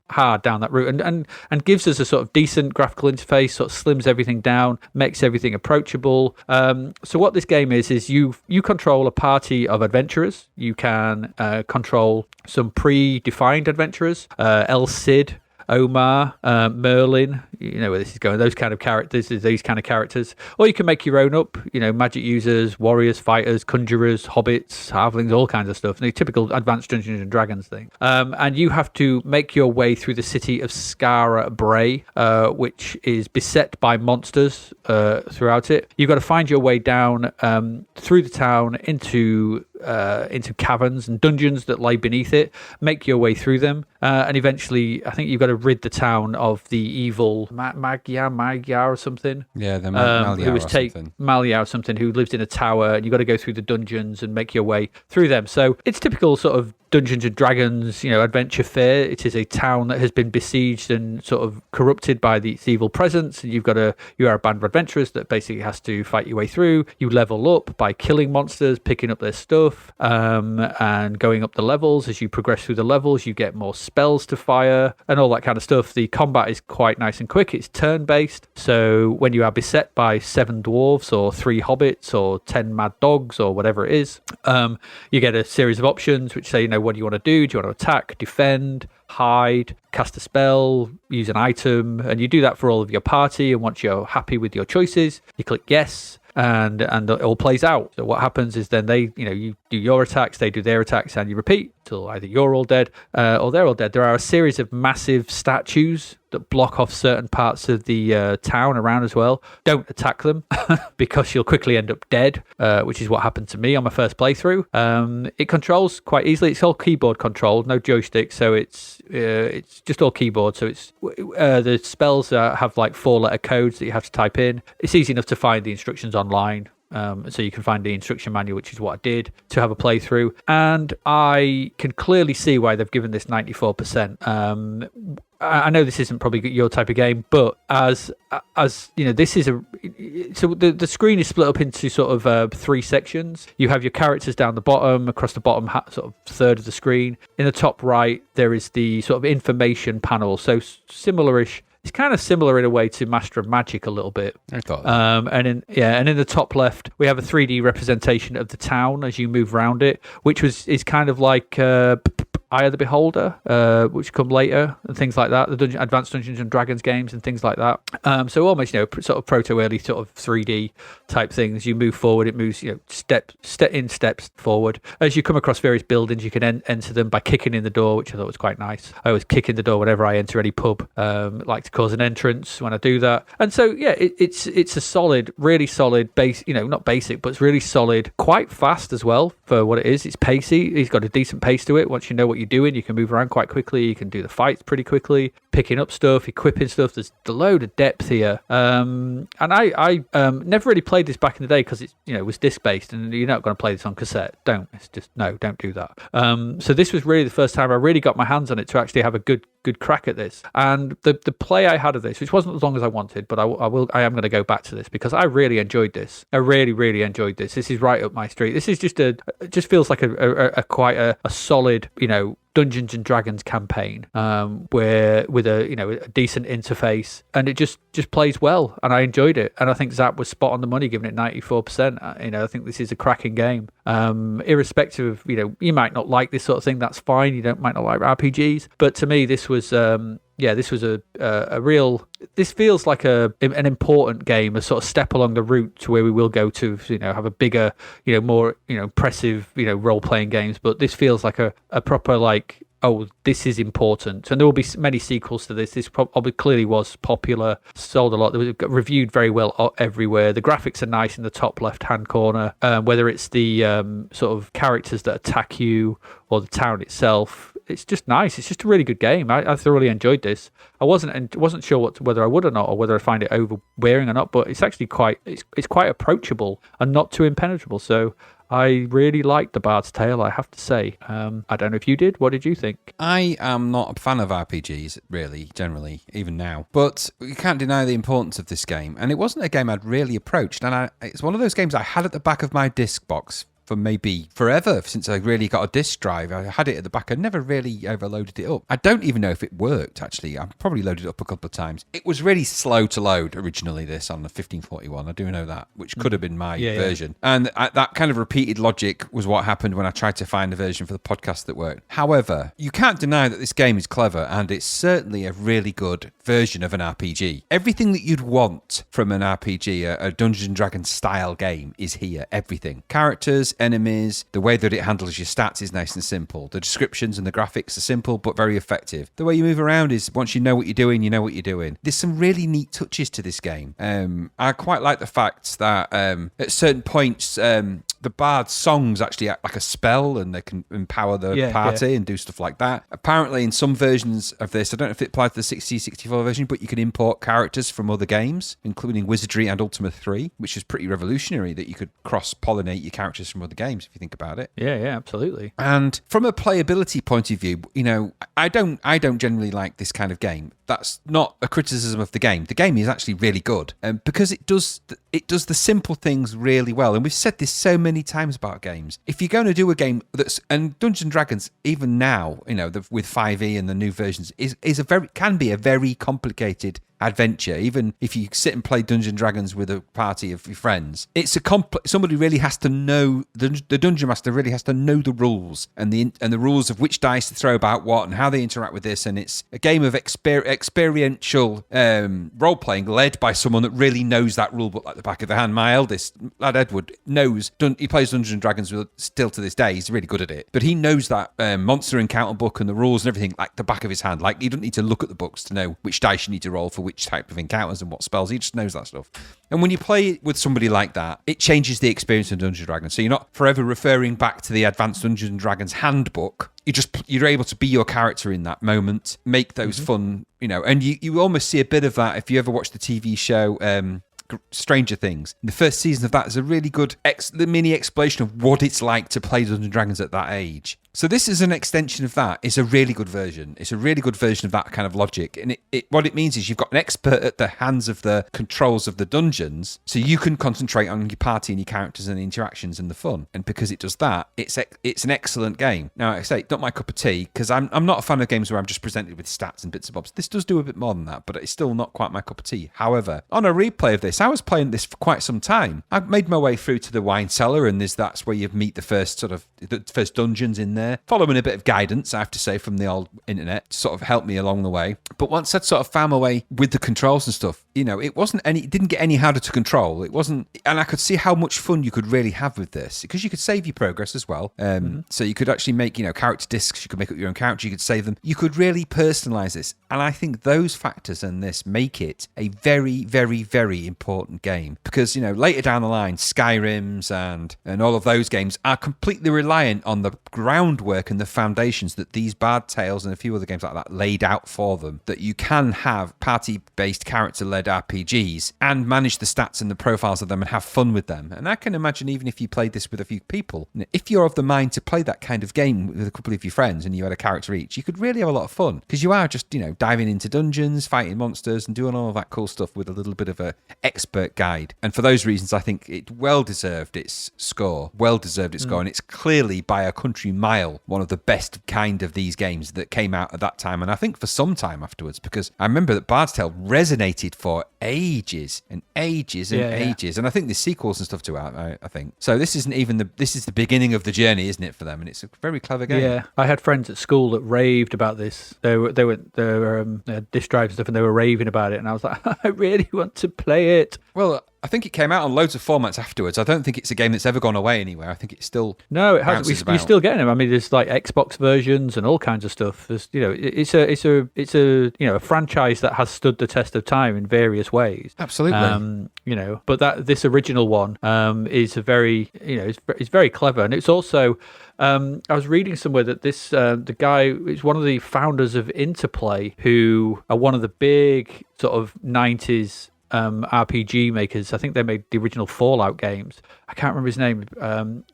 hard down that route and gives us a sort of decent graphical interface, sort of slims everything down, makes everything approachable. So what this game is you control a party of adventurers. You can control some pre-defined adventurers, El Cid, Omar, Merlin, where this is going, these kind of characters. Or you can make your own up, magic users, warriors, fighters, conjurers, hobbits, halflings, all kinds of stuff. The typical Advanced Dungeons and Dragons thing. And you have to make your way through the city of Skara Brae, which is beset by monsters throughout it. You've got to find your way down through the town into caverns and dungeons that lie beneath it, make your way through them, and eventually I think you've got to rid the town of the evil Magyar or something. Yeah, the Malyar or something, who lives in a tower, and you've got to go through the dungeons and make your way through them. So it's typical sort of Dungeons and Dragons, adventure fare. It is a town that has been besieged and sort of corrupted by its evil presence, and you are a band of adventurers that basically has to fight your way through. You level up by killing monsters, picking up their stuff, and going up the levels. As you progress through the levels, you get more spells to fire and all that kind of stuff. The combat is quite nice and quick. It's turn-based, so when you are beset by 7 dwarves or 3 hobbits or 10 mad dogs or whatever it is, you get a series of options which say, what do you want to do? Do you want to attack, defend, hide, cast a spell, use an item? And you do that for all of your party. And once you're happy with your choices, you click yes. And it all plays out. So what happens is then they, you do your attacks, they do their attacks, and you repeat till either you're all dead or they're all dead. There are a series of massive statues that block off certain parts of the town around as well. Don't attack them because you'll quickly end up dead, which is what happened to me on my first playthrough. It controls quite easily. It's all keyboard controlled, no joystick, so it's just all keyboard. So it's the spells have like 4-letter codes that you have to type in. It's easy enough to find the instructions online. So you can find the instruction manual, which is what I did to have a playthrough, and I can clearly see why they've given this 94%. I know this isn't probably your type of game, but as this is so the screen is split up into sort of 3 sections. You have your characters down the bottom, across the bottom sort of third of the screen. In the top right, there is the sort of information panel. So similar-ish. It's kind of similar in a way to Master of Magic a little bit. I thought. And in the top left, we have a 3D representation of the town as you move around it, which is kind of like Eye of the Beholder, which come later, and things like that. The Advanced Dungeons and Dragons games and things like that. So almost, sort of proto-early sort of 3D type things. You move forward, it moves, steps forward. As you come across various buildings, you can enter them by kicking in the door, which I thought was quite nice. I always kick in the door whenever I enter any pub. Like to cause an entrance when I do that. And so, yeah, it's a solid, really solid base, not basic, but it's really solid, quite fast as well for what it is. It's pacey. He's got a decent pace to it. Once you know what you're doing, you can move around quite quickly. You can do the fights pretty quickly, picking up stuff, equipping stuff. There's a load of depth here. And I never really played this back in the day because it was disc based, and you're not going to play this on cassette. Don't do that. So this was really the first time I really got my hands on it to actually have a good crack at this. And the play I had of this, which wasn't as long as I wanted, but I am going to go back to this because I really enjoyed this. I really, really enjoyed this. This is right up my street. This is it just feels like a quite a solid, Dungeons and Dragons campaign, where with a decent interface, and it just plays well, and I enjoyed it, and I think Zapped was spot on the money, giving it 94%. I think this is a cracking game. Irrespective of you might not like this sort of thing, that's fine. Might not like RPGs, but to me this was this was a real. This feels like an important game, a sort of step along the route to where we will go to, have a bigger, more, impressive, role playing games. But this feels like a proper this is important, and there will be many sequels to this. This probably clearly was popular, sold a lot. It was reviewed very well everywhere. The graphics are nice in the top left-hand corner, whether it's the sort of characters that attack you or the town itself. It's just nice. It's just a really good game. I thoroughly enjoyed this. I wasn't sure whether I would or not, or whether I find it overbearing or not. But it's actually quite approachable and not too impenetrable. So I really liked The Bard's Tale, I have to say. I don't know if you did. What did you think? I am not a fan of RPGs, really, generally, even now. But you can't deny the importance of this game. And it wasn't a game I'd really approached. And it's one of those games I had at the back of my disc box for maybe forever, since I really got a disc drive. I had it at the back. I never really overloaded it up. I don't even know if it worked, actually. I probably loaded it up a couple of times. It was really slow to load originally, this, on the 1541. I do know that, which could have been my version. Yeah. And that kind of repeated logic was what happened when I tried to find a version for the podcast that worked. However, you can't deny that this game is clever, and it's certainly a really good version of an RPG. Everything that you'd want from an RPG, a Dungeons & Dragons style game, is here. Everything. Characters, enemies, the way that it handles your stats is nice and simple. The descriptions and the graphics are simple but very effective. The way you move around is, once you know what you're doing, you know what you're doing. There's some really neat touches to this game. I quite like the fact that at certain points the bard's songs actually act like a spell, and they can empower the party and do stuff like that. Apparently in some versions of this, I don't know if it applies to the 60-64 version, but you can import characters from other games, including Wizardry and Ultima 3, which is pretty revolutionary, that you could cross-pollinate your characters from other games, if you think about it. Yeah, absolutely. And from a playability point of view, I don't generally like this kind of game. That's not a criticism of the game. The game is actually really good, because it does the simple things really well. And we've said this so many times about games. If you're going to do a game and Dungeons & Dragons, even now, with 5e and the new versions, can be a very complicated adventure, even if you sit and play Dungeons and Dragons with a party of your friends, it's a somebody really has to know, the dungeon master really has to know the rules and the rules of which dice to throw about what and how they interact with this. And it's a game of experiential role-playing led by someone that really knows that rule book like the back of the hand. My eldest lad, Edward, knows, he plays Dungeons and Dragons still to this day. He's really good at it. But he knows that monster encounter book and the rules and everything like the back of his hand. Like, you don't need to look at the books to know which dice you need to roll for which type of encounters and what spells. He just knows that stuff. And when you play with somebody like that, it changes the experience of Dungeons and Dragons. So you're not forever referring back to the Advanced Dungeons and Dragons handbook. You're able to be your character in that moment, make those fun, and you almost see a bit of that if you ever watch the TV show Stranger Things. The first season of that is a really good mini explanation of what it's like to play Dungeons and Dragons at that age. So this is an extension of that. It's a really good version. It's a really good version of that kind of logic. And what it means is you've got an expert at the hands of the controls of the dungeons, so you can concentrate on your party and your characters and the interactions and the fun. And because it does that, it's an excellent game. Now, I say, not my cup of tea, because I'm not a fan of games where I'm just presented with stats and bits and bobs. This does do a bit more than that, but it's still not quite my cup of tea. However, on a replay of this, I was playing this for quite some time. I've made my way through to the wine cellar, and that's where you meet the first dungeons in there. Following a bit of guidance, I have to say, from the old internet, to sort of help me along the way. But once I'd sort of found my way with the controls and stuff, it didn't get any harder to control. It wasn't, and I could see how much fun you could really have with this, because you could save your progress as well. So you could actually make, character discs. You could make up your own character. You could save them. You could really personalize this. And I think those factors in this make it a very, very, very important game, because, later down the line, Skyrims and all of those games are completely reliant on the groundwork and the foundations that these Bard Tales and a few other games like that laid out for them, that you can have party-based character-led RPGs and manage the stats and the profiles of them and have fun with them. And I can imagine, even if you played this with a few people, if you're of the mind to play that kind of game with a couple of your friends and you had a character each, you could really have a lot of fun, because you are just, diving into dungeons, fighting monsters and doing all of that cool stuff with a little bit of a expert guide. And for those reasons, I think it well deserved its score, and it's clearly by a country mile one of the best kind of these games that came out at that time, and I think for some time afterwards, because I remember that Bard's Tale resonated for ages and ages and ages, and I think there's sequels and stuff to it, I think. So this isn't even this is the beginning of the journey, isn't it, for them? And it's a very clever game. Yeah, I had friends at school that raved about this. They were disk drive and stuff, and they were raving about it, and I was like, I really want to play it. Well, I think it came out on loads of formats afterwards. I don't think it's a game that's ever gone away anywhere. I think it's still it has. You're still getting them. I mean, there's like Xbox versions and all kinds of stuff. There's, it's a franchise that has stood the test of time in various ways. Absolutely. But this original one is it's very clever, and it's also. I was reading somewhere that the guy is one of the founders of Interplay, who are one of the big sort of 90s RPG makers. I think they made the original Fallout games. I can't remember his name.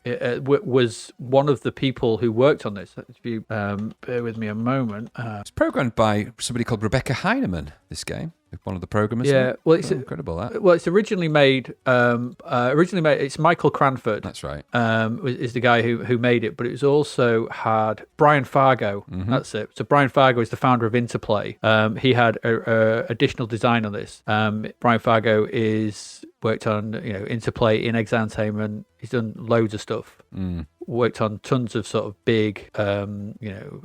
It was one of the people who worked on this. If you bear with me a moment. It's programmed by somebody called Rebecca Heinemann, this game. One of the programmers. Yeah, well, it's incredible that. Well, it's originally made. It's Michael Cranford. That's right. Is the guy who made it, but it was also had Brian Fargo. Mm-hmm. That's it. So Brian Fargo is the founder of Interplay. He had additional design on this. Brian Fargo worked on Interplay, In Exantainment. He's done loads of stuff. Worked on tons of sort of big,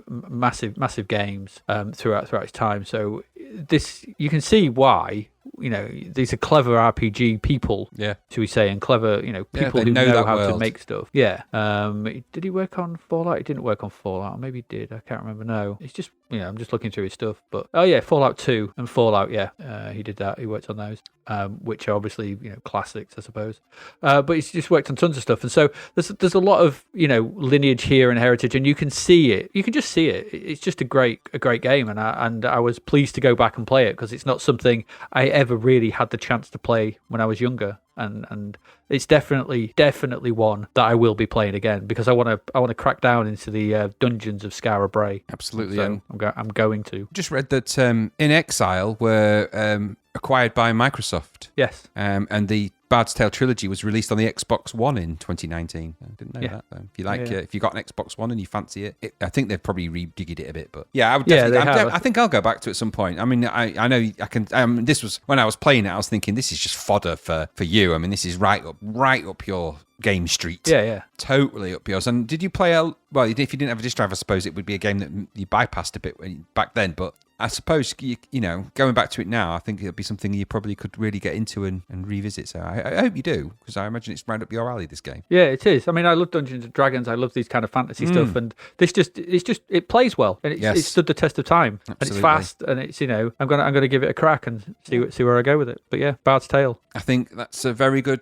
massive games throughout his time. So this, you can see why. These are clever RPG people, should we say, and clever, people who know how to make stuff. Yeah. Did he work on Fallout? He didn't work on Fallout. Or maybe he did. I can't remember. No. It's just, I'm just looking through his stuff. But, Fallout 2 and Fallout, he did that. He worked on those, which are obviously, classics, I suppose. But he's just worked on tons of stuff. And so there's a lot of, lineage here and heritage, and you can see it. You can just see it. It's just a great game. And I was pleased to go back and play it, because it's not something I ever really had the chance to play when I was younger, and it's definitely one that I will be playing again, because I want to crack down into the dungeons of Skara Brae. Absolutely. So I'm going to. Just read that In Exile were acquired by Microsoft. Yes. And the Bard's Tale Trilogy was released on the Xbox One in 2019. I didn't know that, though. If you like, if you got an Xbox One and you fancy it, I think they've probably redigged it a bit. But yeah, I would definitely. I think I'll go back to it at some point. I mean, I know I can. This was when I was playing it. I was thinking this is just fodder for you. I mean, this is right up your game street. Yeah. Totally up yours. And did you play well, if you didn't have a disc drive, I suppose it would be a game that you bypassed a bit back then, but I suppose, you know, going back to it now, I think it'll be something you probably could really get into and revisit. So I hope you do, because I imagine it's right up your alley, this game. Yeah, it is. I mean, I love Dungeons and Dragons. I love these kind of fantasy stuff, and this it plays well, and it stood the test of time. Absolutely. And it's fast, and it's, you know, I'm gonna give it a crack and see where I go with it. But yeah, Bard's Tale. I think that's a very good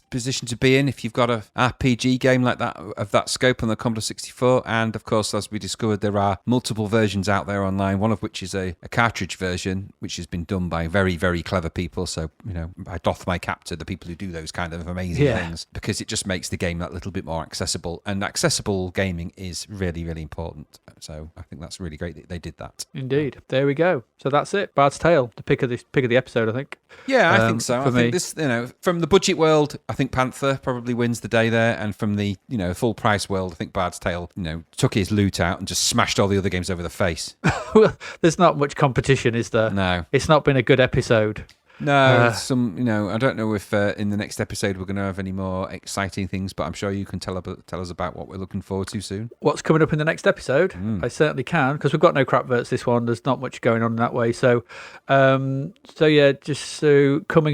position to be in if you've got a RPG game like that of that scope on the Commodore 64. And of course, as we discovered, there are multiple versions out there online. One of which is a cartridge version, which has been done by very, very clever people. So, you know, I doff my cap to the people who do those kind of amazing things, because it just makes the game that little bit more accessible. And accessible gaming is really, really important. So I think that's really great that they did that. Indeed. There we go. So that's it. Bard's Tale, the pick of the episode, I think. Yeah, I think so. I think this, you know, from the budget world, I think Panther probably wins the day there. And from the, you know, full price world, I think Bard's Tale, you know, took his loot out and just smashed all the other games over the face. Well, there's not much competition, is there? No. It's not been a good episode. No, you know, I don't know if in the next episode we're going to have any more exciting things, but I'm sure you can tell us about what we're looking forward to soon. What's coming up in the next episode? I certainly can, because we've got no crap verts this one. There's not much going on in that way. So coming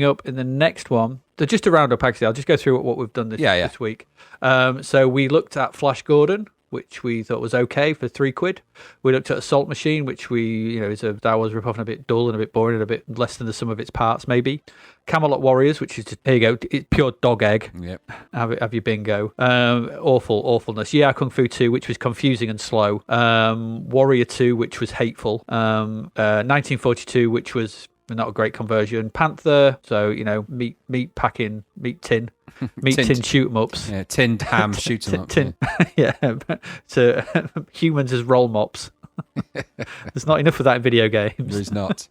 up in the next one, just to round up, actually, I'll just go through what we've done this week. So we looked at Flash Gordon, which we thought was okay for £3. We looked at Assault Machine, which is a Star Wars rip-off and a bit dull and a bit boring and a bit less than the sum of its parts, maybe. Camelot Warriors, which is, there you go, it's pure dog egg. Yep. Have your bingo. Awfulness. Yie-Ar Kung-Fu 2, which was confusing and slow. Warrior 2, which was hateful. 1942, which was not a great conversion. Panther, so, you know, meat tin shoot 'em ups. Yeah, tinned ham shoot 'em ups. So humans as roll mops. There's not enough of that in video games. There is not.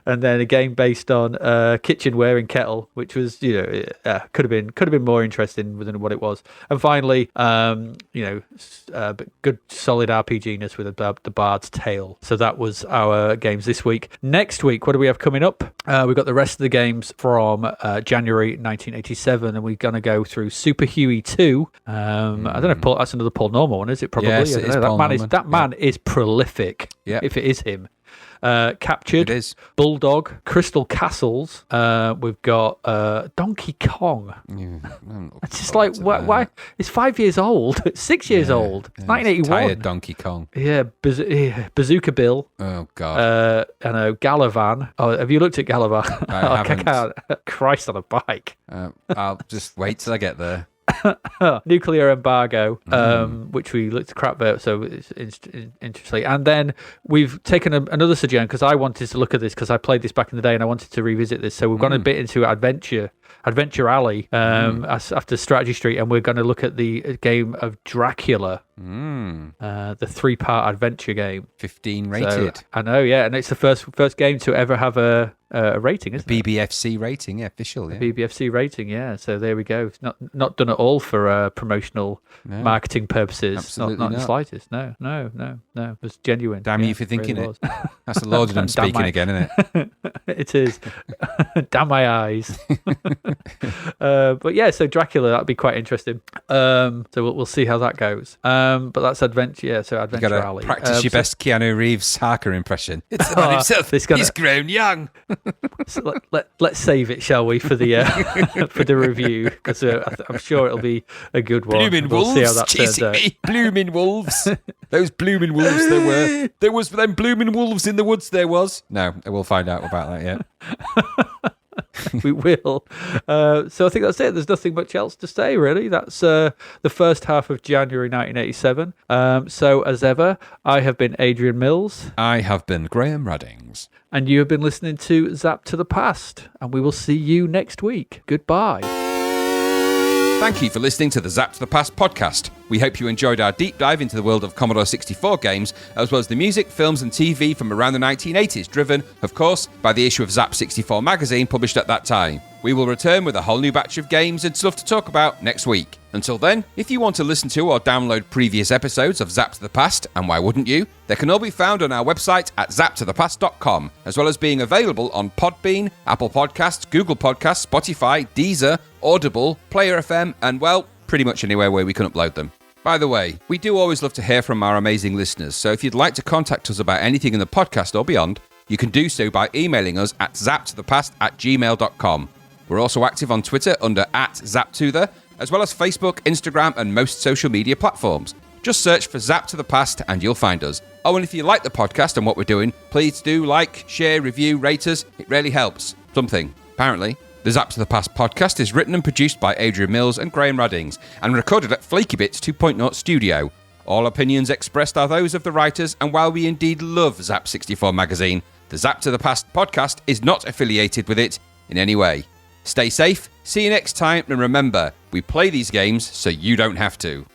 And then a game based on kitchenware in Kettle, which was, you know, could have been more interesting than what it was. And finally, but good solid RPG-ness with the Bard's Tale. So that was our games this week. Next week, what do we have coming up? We've got the rest of the games from January 1987, and we're going to go through Super Huey 2. I don't know, Paul, that's another Paul Norman one, is it? Probably. Yes, it is Paul Norman. That man is prolific. Yeah. If it is him. Captured, it is. Bulldog, Crystal Castles. We've got Donkey Kong. It's just like, why? It's 5 years old. It's 6 years old. It's 1981. Tired Donkey Kong. Yeah, Bazooka Bill. Oh, God. I know, Galavan. Oh, have you looked at Galavan? I haven't. Christ on a bike. I'll just wait till I get there. Nuclear Embargo, which we looked at crap about, so it's interesting. And then we've taken another suggestion, because I wanted to look at this because I played this back in the day and I wanted to revisit this. So we've gone a bit into Adventure Alley after Strategy Street, and we're going to look at the game of Dracula, the 3-part adventure game. 15 rated. So, I know, yeah, and it's the first game to ever have a rating, isn't it? BBFC rating, yeah, official. Yeah. BBFC rating, yeah. So there we go. It's not done at all for promotional marketing purposes. Absolutely not in the slightest. No. It was genuine. Damn you for thinking it. That's the Lord speaking again, isn't it? It is. Damn my eyes. But yeah, so Dracula, that'd be quite interesting. So we'll see how that goes. But that's Adventure. Yeah, so Adventure Alley. Practice your best Keanu Reeves Harker impression. It's the man himself. He's grown young. So let's save it, shall we, for the for the review, because I'm sure it'll be a good one. Blooming wolves, see how that turns out. Blooming wolves. Those blooming wolves there were. There was them blooming wolves in the woods, there was. No, we'll find out about that yet. We will. So I think that's it. There's nothing much else to say, really. That's the first half of January 1987. So as ever, I have been Adrian Mills. I have been Graham Ruddings. And you have been listening to Zapped to the Past. And we will see you next week. Goodbye. Thank you for listening to the Zapped to the Past podcast. We hope you enjoyed our deep dive into the world of Commodore 64 games, as well as the music, films and TV from around the 1980s, driven, of course, by the issue of Zap 64 magazine published at that time. We will return with a whole new batch of games and stuff to talk about next week. Until then, if you want to listen to or download previous episodes of Zapped to the Past, and why wouldn't you, they can all be found on our website at zappedtothepast.com, as well as being available on Podbean, Apple Podcasts, Google Podcasts, Spotify, Deezer, Audible, Player FM, and, well, pretty much anywhere where we can upload them. By the way, we do always love to hear from our amazing listeners, so if you'd like to contact us about anything in the podcast or beyond, you can do so by emailing us at zappedtothepast@gmail.com. We're also active on Twitter under @ZapTother, as well as Facebook, Instagram, and most social media platforms. Just search for Zapped to the Past and you'll find us. Oh, and if you like the podcast and what we're doing, please do like, share, review, rate us. It really helps. Something, apparently. The Zapped to the Past podcast is written and produced by Adrian Mills and Graham Raddings, and recorded at Flaky Bits 2.0 Studio. All opinions expressed are those of the writers, and while we indeed love Zap 64 magazine, the Zapped to the Past podcast is not affiliated with it in any way. Stay safe, see you next time, and remember, we play these games so you don't have to.